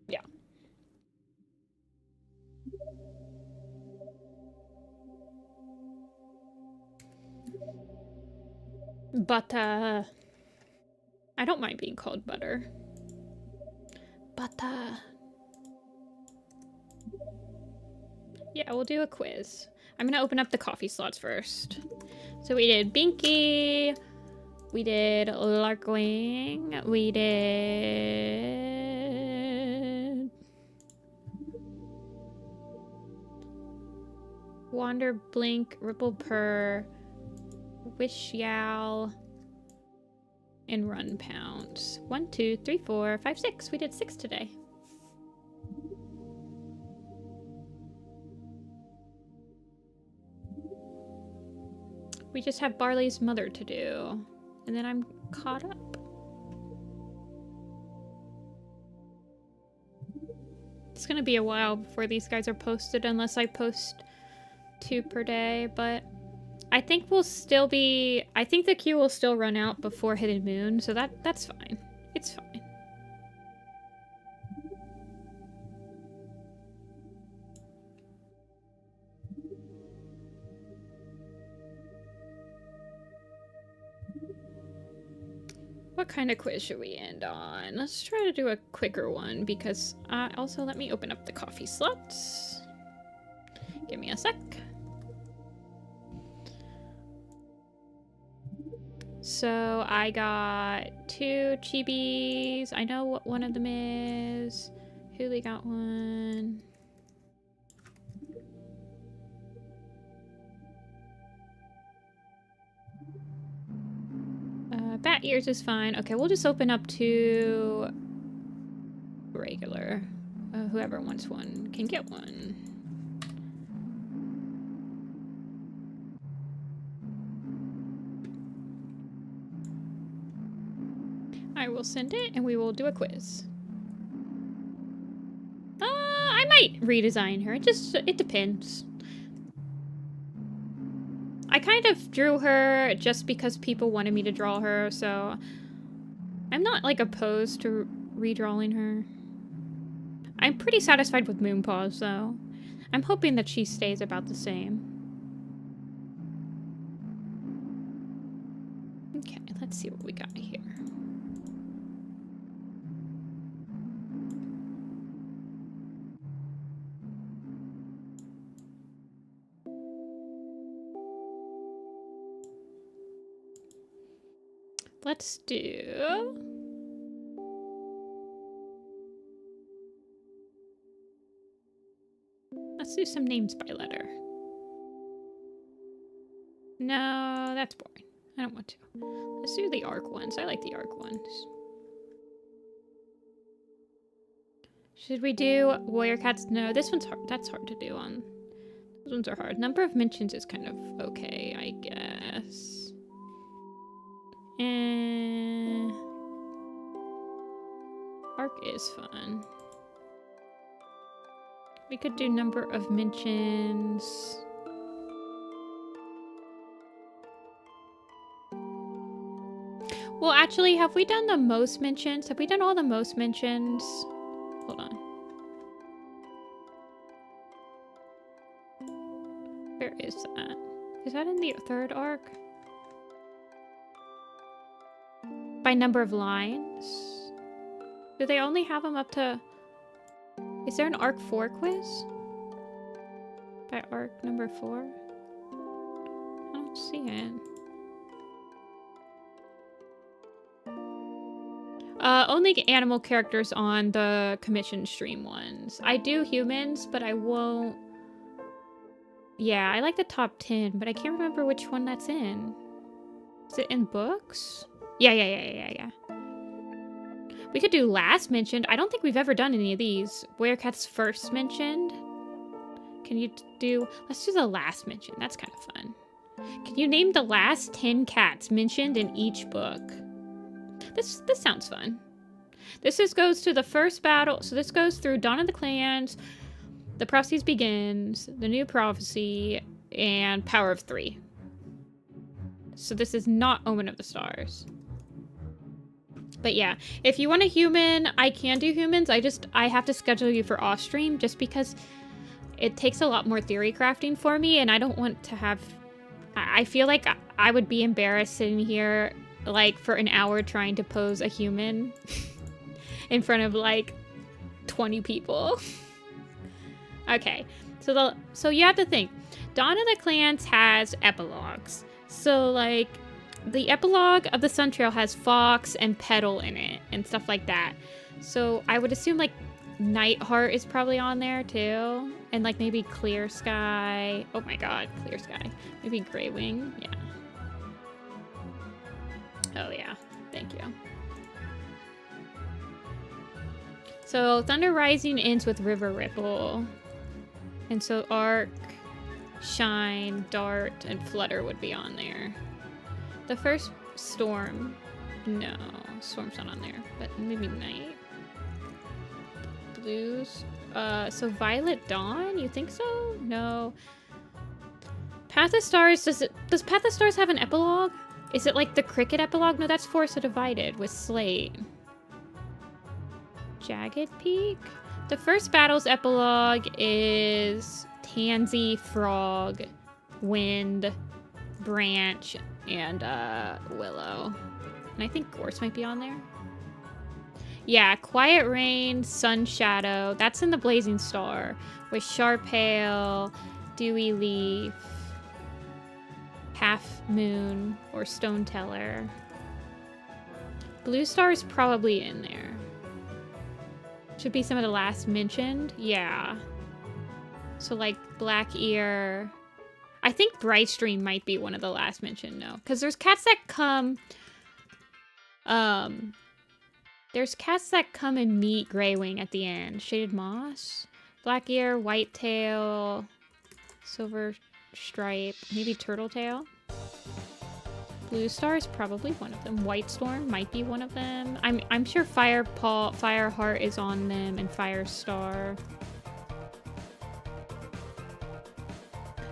Yeah. Butter. I don't mind being called Butter. Butter. Yeah, we'll do a quiz. I'm gonna open up the coffee slots first. So we did Binky. We did Larkwing. We did Wander, Blink, Ripple Purr, Wish Yowl, and Run Pounce. 1, 2, 3, 4, 5, 6. We did 6 today. We just have Barley's mother to do. And then I'm caught up. It's gonna be a while before these guys are posted unless I post 2 per day, but I think we'll still be... I think the queue will still run out before Hidden Moon, so that's fine. It's fine. What kind of quiz should we end on? Let's try to do a quicker one because also let me open up the coffee slots. Give me a sec. So I got 2 chibis. I know what one of them is. Huli got one. Bat ears is fine. Okay, we'll just open up 2 regular. Whoever wants one can get one. I will send it and we will do a quiz. I might redesign her. It depends. I kind of drew her just because people wanted me to draw her, so I'm not like opposed to redrawing her. I'm pretty satisfied with Moonpaws though. I'm hoping that she stays about the same. Okay, let's see what we got here. Let's do... Let's do some names by letter. No, that's boring. I don't want to. Let's do the arc ones. I like the arc ones. Should we do Warrior Cats? No, this one's hard. That's hard to do on... Those ones are hard. Number of mentions is kind of okay, I guess. Arc is fun. We could do number of mentions. Well, actually, have we done the most mentions? Have we done all the most mentions? Hold on. Where is that? Is that in the 3rd arc? By number of lines? Do they only have them up to... Is there an arc 4 quiz? By arc number 4? I don't see it. Only animal characters on the commission stream ones. I do humans, but I won't... Yeah, I like the top 10, but I can't remember which one that's in. Is it in books? Yeah. We could do last mentioned. I don't think we've ever done any of these. Werecat's first mentioned. Can you do... Let's do the last mentioned. That's kind of fun. Can you name the last 10 cats mentioned in each book? This sounds fun. This goes to the first battle. So this goes through Dawn of the Clans, The Prophecies Begins, The New Prophecy, and Power of 3. So this is not Omen of the Stars. But yeah, if you want a human, I can do humans. I have to schedule you for off stream just because it takes a lot more theory crafting for me, and I don't want to have... I feel like I would be embarrassed sitting here like for an hour trying to pose a human in front of like 20 people. Okay, so you have to think. Dawn of the Clans has epilogues. So like the epilogue of the Sun Trail has Fox and Petal in it and stuff like that. So I would assume like Nightheart is probably on there too. And like maybe Clear Sky. Oh my god, Clear Sky. Maybe Greywing. Yeah. Oh yeah, thank you. So Thunder Rising ends with River Ripple. And so Arc, Shine, Dart, and Flutter would be on there. The first Storm. No, Storm's not on there. But maybe Night. Blues. So Violet Dawn? You think so? No. Path of Stars, does Path of Stars have an epilogue? Is it like the Cricket epilogue? No, that's Forest Divided with Slate. Jagged Peak? The first battle's epilogue is Tansy, Frog, Wind, Branch, and Willow. And I think Gorse might be on there. Yeah, Quiet Rain, Sun Shadow. That's in the Blazing Star. With Sharpale, Dewy Leaf, Half Moon, or Stone Teller. Blue Star is probably in there. Should be some of the last mentioned. Yeah. So like Black Ear. I think Brightstream might be one of the last mentioned, no. Because there's cats that come... There's cats that come and meet Greywing at the end. Shaded Moss, Black Ear, Whitetail, Silver Stripe, maybe Turtletail. Blue Star is probably one of them. White Storm might be one of them. I'm sure Fireheart is on them, and Firestar.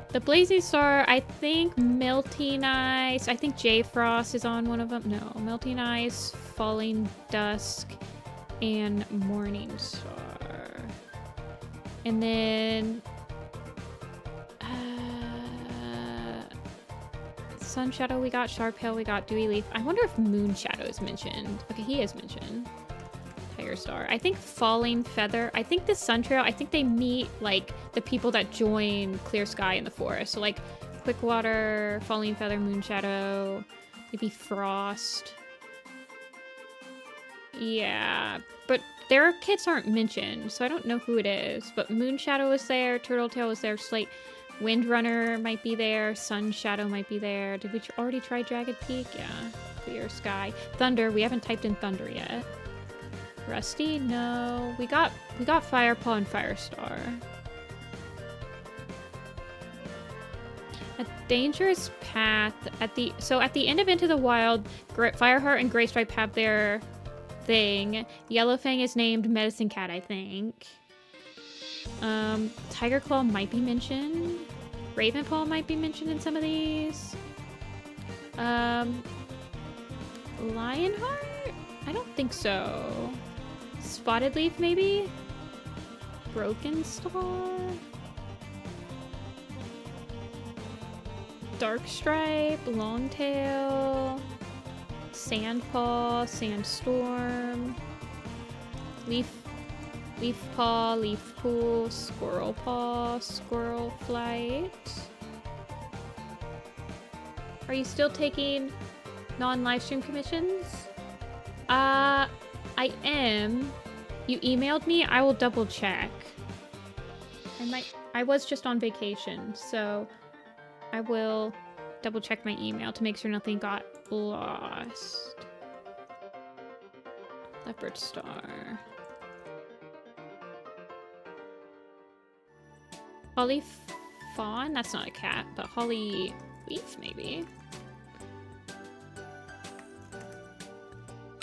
The Blazing Star, I think Melting Ice. I think J-Frost is on one of them. No, Melting Ice, Falling Dusk, and Morning Star. And then Sun Shadow we got, Sharpale we got, Dewy Leaf. I wonder if Moon Shadow is mentioned. Okay, he is mentioned. Tiger Star. I think Falling Feather. I think the Sun Trail, I think they meet like the people that join Clear Sky in the forest. So like Quickwater, Falling Feather, Moon Shadow, maybe Frost. Yeah, but their kits aren't mentioned, so I don't know who it is. But Moon Shadow is there, Turtletail is there, Slate, Windrunner might be there, Sun Shadow might be there. Did we already try Jagged Peak? Yeah. Clear Sky. Thunder, we haven't typed in Thunder yet. Rusty? No. We got Firepaw and Firestar. A dangerous path at the end of Into the Wild, Fireheart and Greystripe have their thing. Yellowfang is named Medicine Cat, I think. Tiger Claw might be mentioned. Ravenpaw might be mentioned in some of these. Lionheart? I don't think so. Spotted Leaf, maybe? Broken Star? Darkstripe, Longtail, Sandpaw, Sandstorm, Leaf Leaf paw, leaf pool, squirrel paw, squirrel flight. Are you still taking non-livestream commissions? I am. You emailed me? I will double check. I was just on vacation, so I will double check my email to make sure nothing got lost. Leopard star. Holly fawn? That's not a cat, but holly leaf maybe.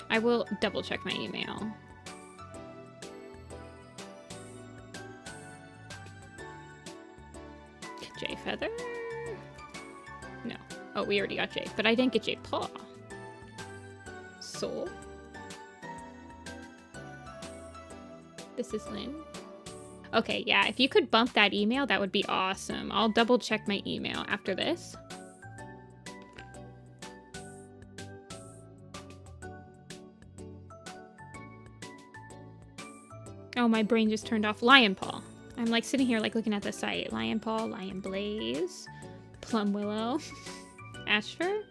I will double check my email. J feather? No. Oh, we already got J, but I didn't get J paw. Soul. This is Lynn. Okay, yeah, if you could bump that email, that would be awesome. I'll double check my email after this. Oh, my brain just turned off. Lion paw. I'm like sitting here like looking at the site. Lion paw, lion blaze, plum willow, Ashfur.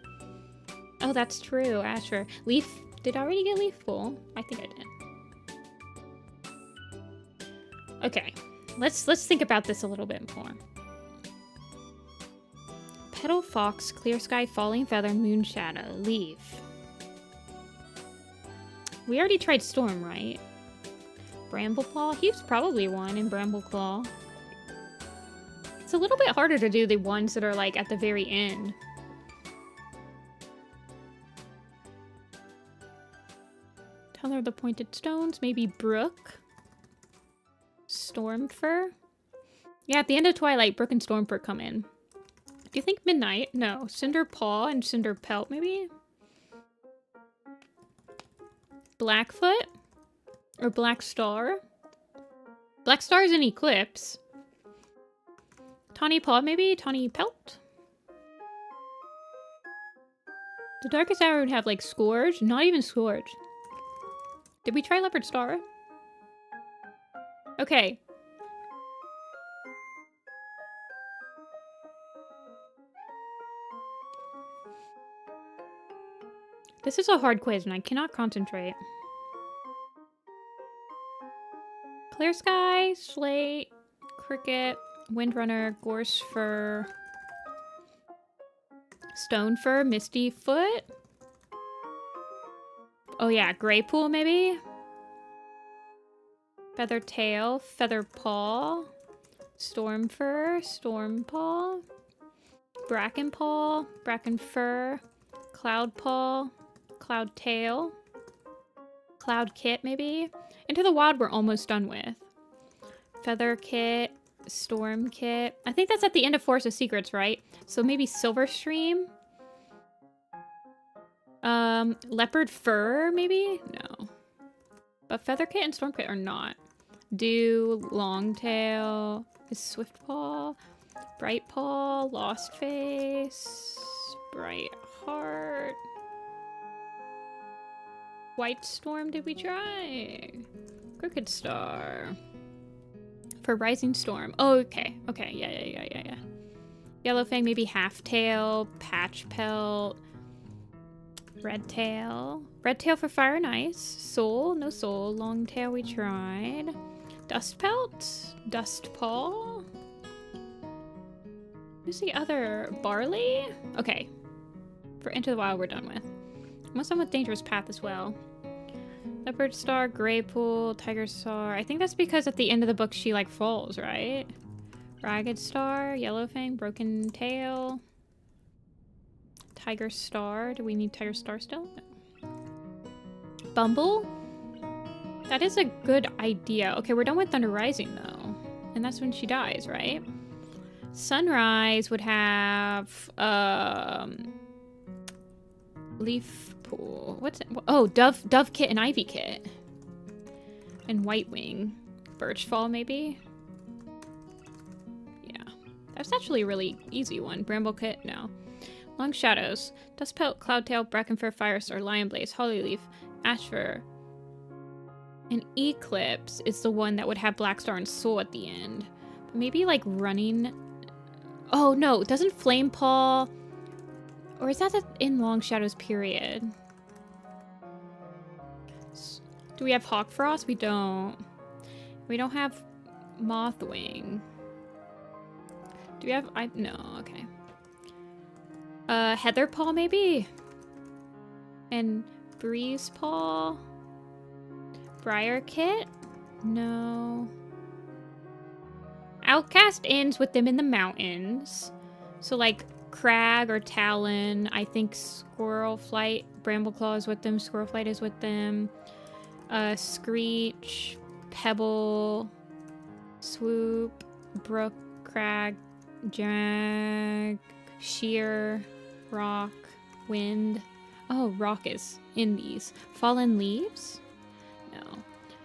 Oh, that's true, Ashfur. Leaf. Did I already get leaf pool? I think I did. Okay, let's think about this a little bit more. Petal fox, clear sky, falling feather, moon shadow, leaf. We already tried storm, right? Brambleclaw? He's probably one in Brambleclaw. It's a little bit harder to do the ones that are like at the very end. Color of the pointed stones, maybe Brook. Stormfur? Yeah, at the end of Twilight, Brook and Stormfur come in. Do you think Midnight? No. Cinder Paw and Cinder Pelt, maybe? Blackfoot? Or Black Star? Black Star is an eclipse. Tawny Paw, maybe? Tawny Pelt? The Darkest Hour would have, like, Scourge? Not even Scourge. Did we try Leopard Star? Okay. This is a hard quiz and I cannot concentrate. Clear Sky, Slate, Cricket, Windrunner, Gorsefur, Stonefur, Misty Foot. Oh yeah, Greypool maybe? Feather Tail, Feather Paw, Stormfur, Stormpaw, Brackenpaw, Brackenfur, Cloudpaw, Cloudtail, Cloud Kit maybe? Into the Wild we're almost done with. Feather Kit, Storm Kit. I think that's at the end of Forest of Secrets, right? So maybe Silverstream? Leopard Fur maybe? No. But Feather Kit and Storm Kit are not. Dew, Longtail, Swift Paw, Bright Paw, Lost Face, Bright Heart. White Storm, did we try? Crooked Star. For Rising Storm. Oh, okay. Okay, yeah. Yellow Fang, maybe Half Tail, Patch Pelt, Red Tail. Red Tail for Fire and Ice. Soul, no Soul. Long Tail we tried. Dust Pelt, Dust Paw. Who's the other? Barley? Okay. For Into the Wild we're done with. Almost done with Dangerous Path as well. Leopard Star, Greypool, Tiger Star. I think that's because at the end of the book she like falls, right? Ragged Star, Yellow Fang, Broken Tail. Tiger Star. Do we need Tiger Star still? No. Bumble? That is a good idea. Okay, we're done with Thunder Rising though. And that's when she dies, right? Sunrise would have Leaf Pool. What's it? Oh, Dove Kit and Ivy Kit. And White Wing. Birchfall maybe? Yeah. That's actually a really easy one. Bramble Kit? No. Long Shadows. Dustpelt, Cloudtail, Brackenfur, Firestar, Lion Blaze, Hollyleaf, Ashfur. And Eclipse is the one that would have Black Star and Soul at the end. But maybe like running. Oh no, doesn't Flame Paw, or is that in Long Shadows period? Do we have Hawk Frost? We don't. We don't have Mothwing. Do we have, no, okay. Heather Paw maybe? And Breeze Paw? Briar Kit? No. Outcast ends with them in the mountains. So like Crag or Talon. I think Squirrel Flight, Brambleclaw is with them. Squirrel Flight is with them. Screech, Pebble, Swoop, Brook, Crag, Jag, Sheer, Rock, Wind. Oh, Rock is in these. Fallen Leaves? No.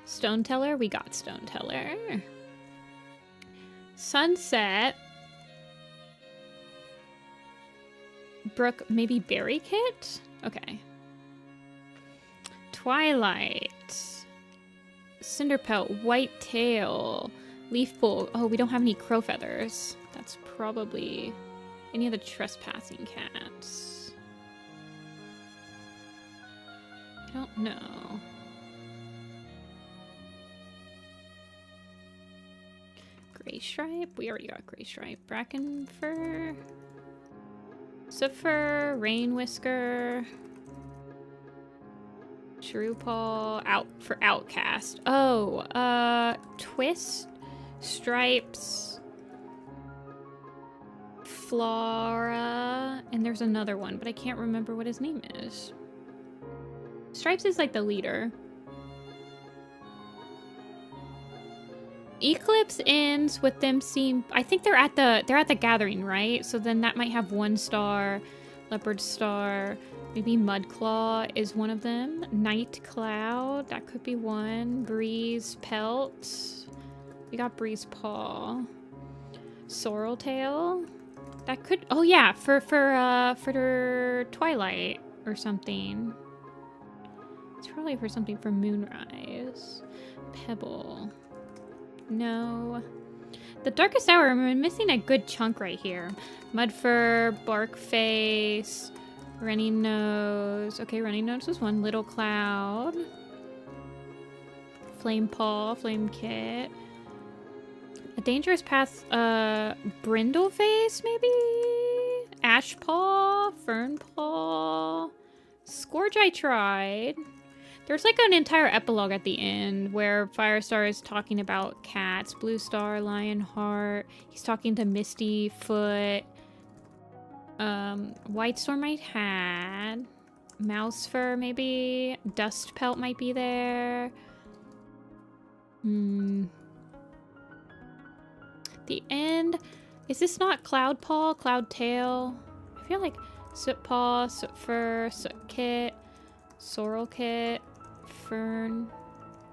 Stone Teller? We got Stone Teller. Sunset. Brook, maybe Berry Kit? Okay. Twilight. Cinderpelt, White Tail, Leaf Pool. Oh, we don't have any crow feathers. That's probably any of the trespassing cats. I don't know. Gray Stripe. We already got Gray Stripe. Bracken Fur. Suffer, Rain Whisker. Shrewpaw, out for Outcast. Oh, Twist, Stripes, Flora, and there's another one, but I can't remember what his name is. Stripes is like the leader. Eclipse ends with them seem, I think they're at the gathering, right? So then that might have 1 star, Leopard Star. Maybe Mudclaw is one of them. Night Cloud, that could be one. Breeze Pelt. We got Breeze Paw. Sorrel Tail. That could, oh yeah, for Twilight or something. It's probably for something for Moonrise. Pebble. No. The Darkest Hour, we're missing a good chunk right here. Mudfur, Barkface, Running Nose. Okay, Running Nose was one. Little Cloud. Flame Paw, Flame Kit. A Dangerous Path, Brindleface, maybe? Ash Paw, Fern Paw. Scourge I tried. There's like an entire epilogue at the end where Firestar is talking about cats. Blue Star, Lionheart. He's talking to Misty Foot. White Storm I had. Mouse Fur maybe. Dust Pelt might be there. The end. Is this not Cloud Paw? Cloud Tail? I feel like Soot Paw, Soot Fur, Soot Kit, Sorrel Kit, Fern.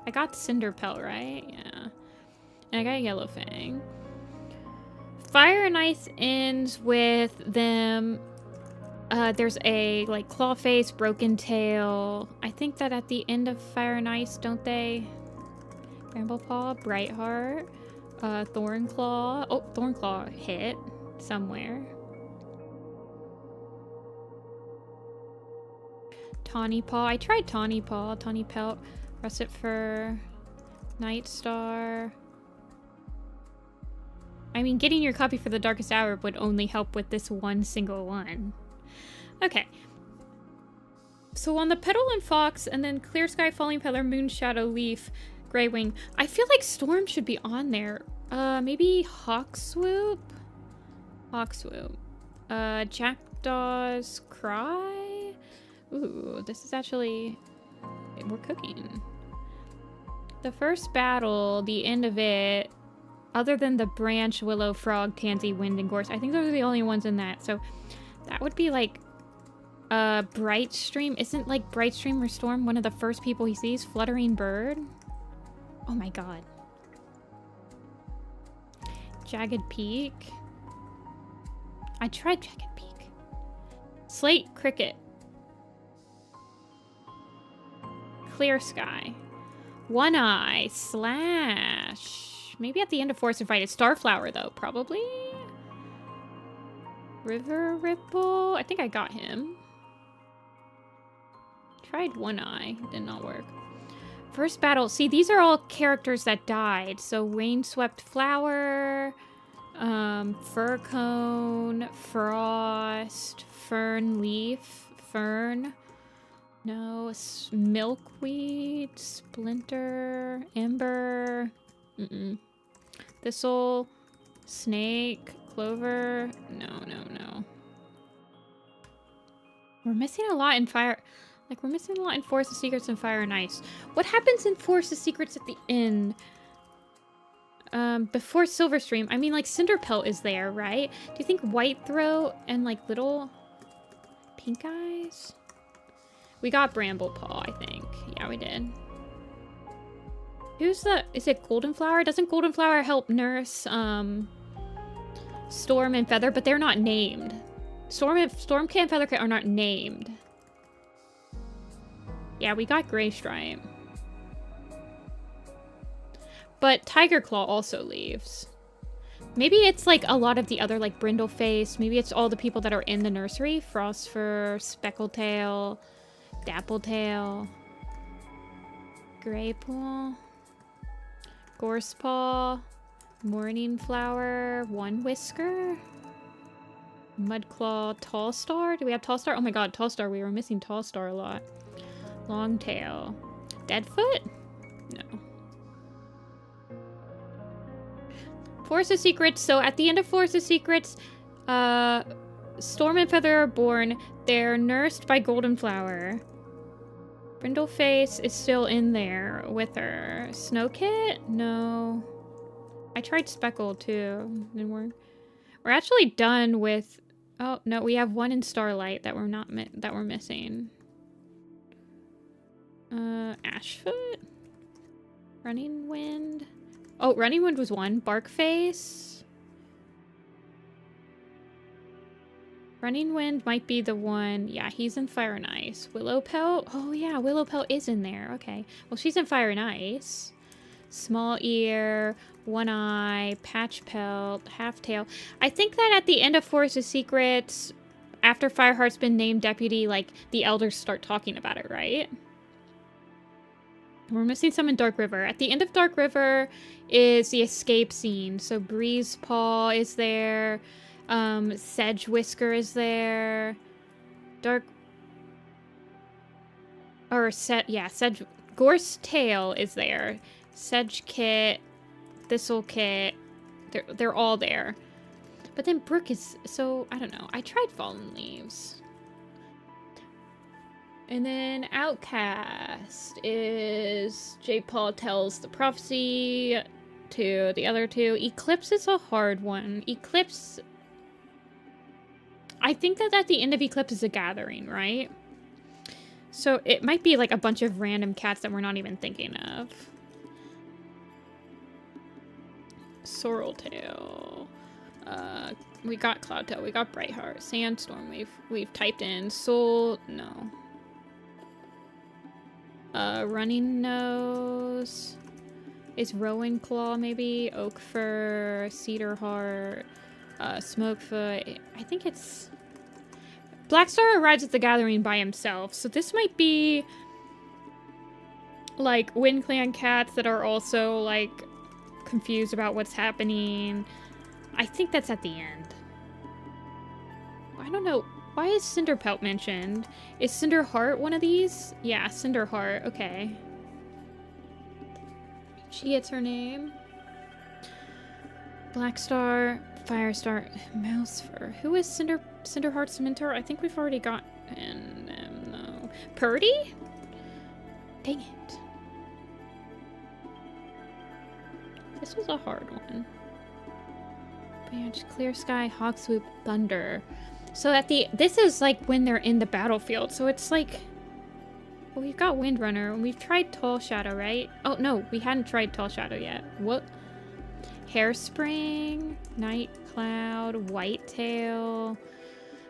I got Cinder Pelt, right? Yeah. And I got Yellow Fang. Fire and Ice ends with them. There's a like Clawface, Broken Tail. I think that at the end of Fire and Ice, don't they? Bramblepaw, Brightheart, Thornclaw. Oh, Thornclaw hit somewhere. Tawny Paw. I tried Tawny Paw, Tawny Pelt, Russet Fur, Night Star. I mean, getting your copy for the Darkest Hour would only help with this one single one. Okay. So on the Petal and Fox, and then Clear Sky, Falling Feather, Moon Shadow, Leaf, Grey Wing. I feel like Storm should be on there. Maybe Hawk Swoop? Hawk Swoop. Jackdaw's Cry? Ooh, this is actually... We're cooking. The first battle, the end of it, other than the Branch, Willow, Frog, Tansy, Wind, and Gorse, I think those are the only ones in that. So that would be like Bright Stream. Isn't like Bright Stream or Storm one of the first people he sees? Fluttering Bird? Oh my god. Jagged Peak. I tried Jagged Peak. Slate Cricket. Clear Sky. One Eye slash. Maybe at the end of Forest Invited. Starflower, though, probably. River Ripple. I think I got him. Tried One Eye. Did not work. First battle. See, these are all characters that died. So Rain-Swept Flower, Fir Cone, Frost, Fern Leaf, Fern. No, Milkweed, Splinter, Ember, Thistle, Snake, Clover. No. We're missing a lot in Fire. Like, we're missing a lot in Forest of Secrets and Fire and Ice. What happens in Forest of Secrets at the end? Before Silverstream, I mean, like, Cinderpelt is there, right? Do you think Whitethroat and, like, little Pink Eyes? We got Bramblepaw, I think. Yeah, we did. Who's the... Is it Goldenflower? Doesn't Goldenflower help nurse, Storm and Feather? But they're not named. Stormcat and Feathercat are not named. Yeah, we got Graystripe. But Tigerclaw also leaves. Maybe it's like a lot of the other, like Brindleface. Maybe it's all the people that are in the nursery. Frostfur, Speckletail, Dappletail, Graypool, Gorsepaw, Morningflower, One Whisker, Mudclaw, Tallstar. Do we have Tallstar? Oh my god, Tallstar. We were missing Tallstar a lot. Longtail. Deadfoot? No. Forest of Secrets. So at the end of Forest of Secrets, Storm and Feather are born. They're nursed by Goldenflower. Brindleface is still in there with her. Snowkit? No. I tried Speckle too. Didn't work. We're actually done with... Oh, no, we have one in Starlight that we're not that we're missing. Ashfoot? Running Wind? Oh, Running Wind was one. Barkface? Running Wind might be the one. Yeah, he's in Fire and Ice. Willowpelt? Oh, yeah, Willowpelt is in there. Okay. Well, she's in Fire and Ice. Small Ear, One Eye, Patchpelt, Halftail. I think that at the end of Forest of Secrets, after Fireheart's been named deputy, like, the elders start talking about it, right? We're missing some in Dark River. At the end of Dark River is the escape scene. So Breezepaw is there. Sedge Whisker is there. Gorse Tail is there. Sedge Kit, Thistle Kit. They're all there. But then Brook is... So, I don't know. I tried Fallen Leaves. And then Outcast is J. Paul tells the prophecy to the other two. Eclipse is a hard one. Eclipse... I think that at the end of Eclipse is a gathering, right? So it might be like a bunch of random cats that we're not even thinking of. Sorreltail. We got Cloudtail. We got Brightheart. Sandstorm. We've typed in. Soul. No. Running Nose. Is Rowan Claw maybe? Oakfur. Cedar Heart. Smokefoot. I think it's... Blackstar arrives at the gathering by himself, so this might be like Wind Clan cats that are also like confused about what's happening. I think that's at the end. I don't know. Why is Cinderpelt mentioned? Is Cinderheart one of these? Yeah, Cinderheart. Okay. She gets her name. Blackstar, Firestar, Mousefur. Who is Cinderheart's mentor? I think we've already got him. No. Purdy? Dang it. This was a hard one. Branch, Clear Sky, Hawkswoop, Thunder. So at the... This is like when they're in the battlefield. So it's like... Well, we've got Windrunner. And we've tried Tall Shadow, right? Oh, no. We hadn't tried Tall Shadow yet. What? Hairspring, Night Cloud, Whitetail.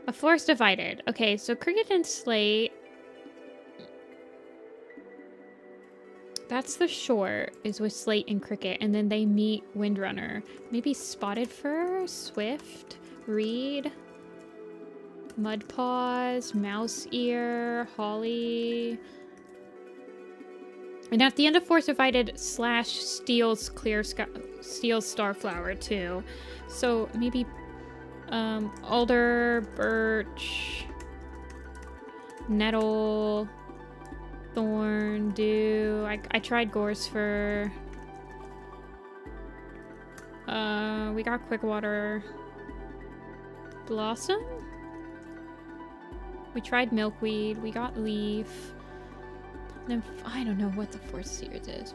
A Forest Divided. Okay, so Cricket and Slate. That's the short, is with Slate and Cricket, and then they meet Windrunner. Maybe Spotted Fur, Swift, Reed, Mudpaws, Mouse Ear, Holly. And at the end of Forest Divided / Steel's Steel's Starflower too. So maybe Alder, Birch, Nettle, Thorn, Dew. I tried Gorse Fir. We got Quickwater. Blossom? We tried Milkweed. We got Leaf. Then I don't know what the fourth series is.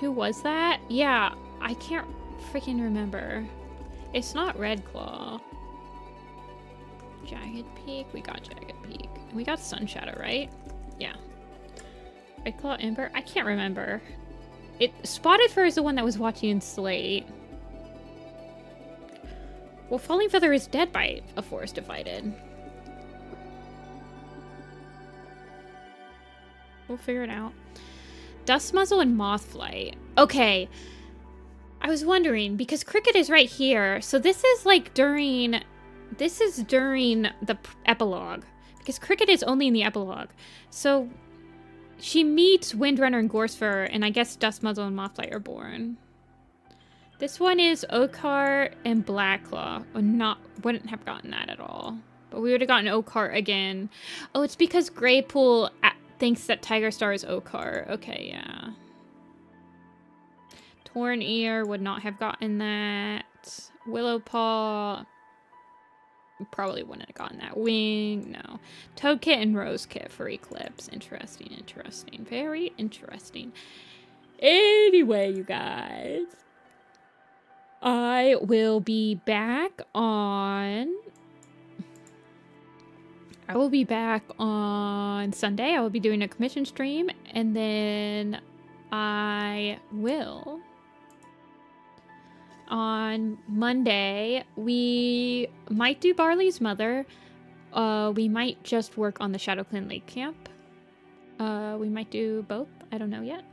Who was that? Yeah, I can't freaking remember. It's not Red Claw. Jagged Peak. We got Jagged Peak. We got Sun Shadow, right? Yeah. Red Claw, Ember. I can't remember. Spotted Fur is the one that was watching in Slate. Well, Falling Feather is dead by a Forest Divided. We'll figure it out. Dust Muzzle and Mothflight. Okay. I was wondering, because Cricket is right here, so this is like during... This is during the epilogue. Because Cricket is only in the epilogue. So she meets Windrunner and Gorse Fir, and I guess Dust Muzzle and Mothflight are born. This one is Oakheart and Blackclaw. Wouldn't have gotten that at all. But we would have gotten Oakheart again. Oh, it's because Greypool thinks that Tiger Star is Oakheart. Okay, yeah. Torn Ear would not have gotten that. Willowpaw probably wouldn't have gotten that. Wing, no. Toadkit and Rosekit for Eclipse. Interesting, interesting. Very interesting. Anyway, you guys. I will be back on... Sunday. I will be doing a commission stream, and then I will... On Monday, we might do Barley's Mother. We might just work on the ShadowClan Lake Camp. We might do both. I don't know yet.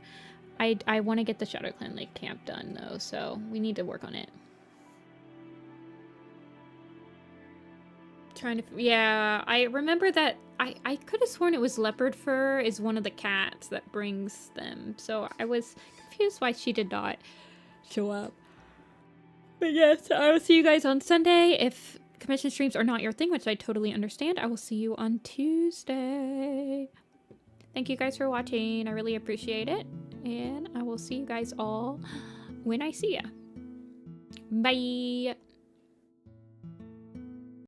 I want to get the ShadowClan Lake Camp done, though, so we need to work on it. Yeah, I remember that I could have sworn it was Leopard Fur is one of the cats that brings them, so I was confused why she did not show up. But yes, I will see you guys on Sunday. If commission streams are not your thing, which I totally understand, I will see you on Tuesday. Thank you guys for watching. I really appreciate it. And I will see you guys all when I see ya. Bye.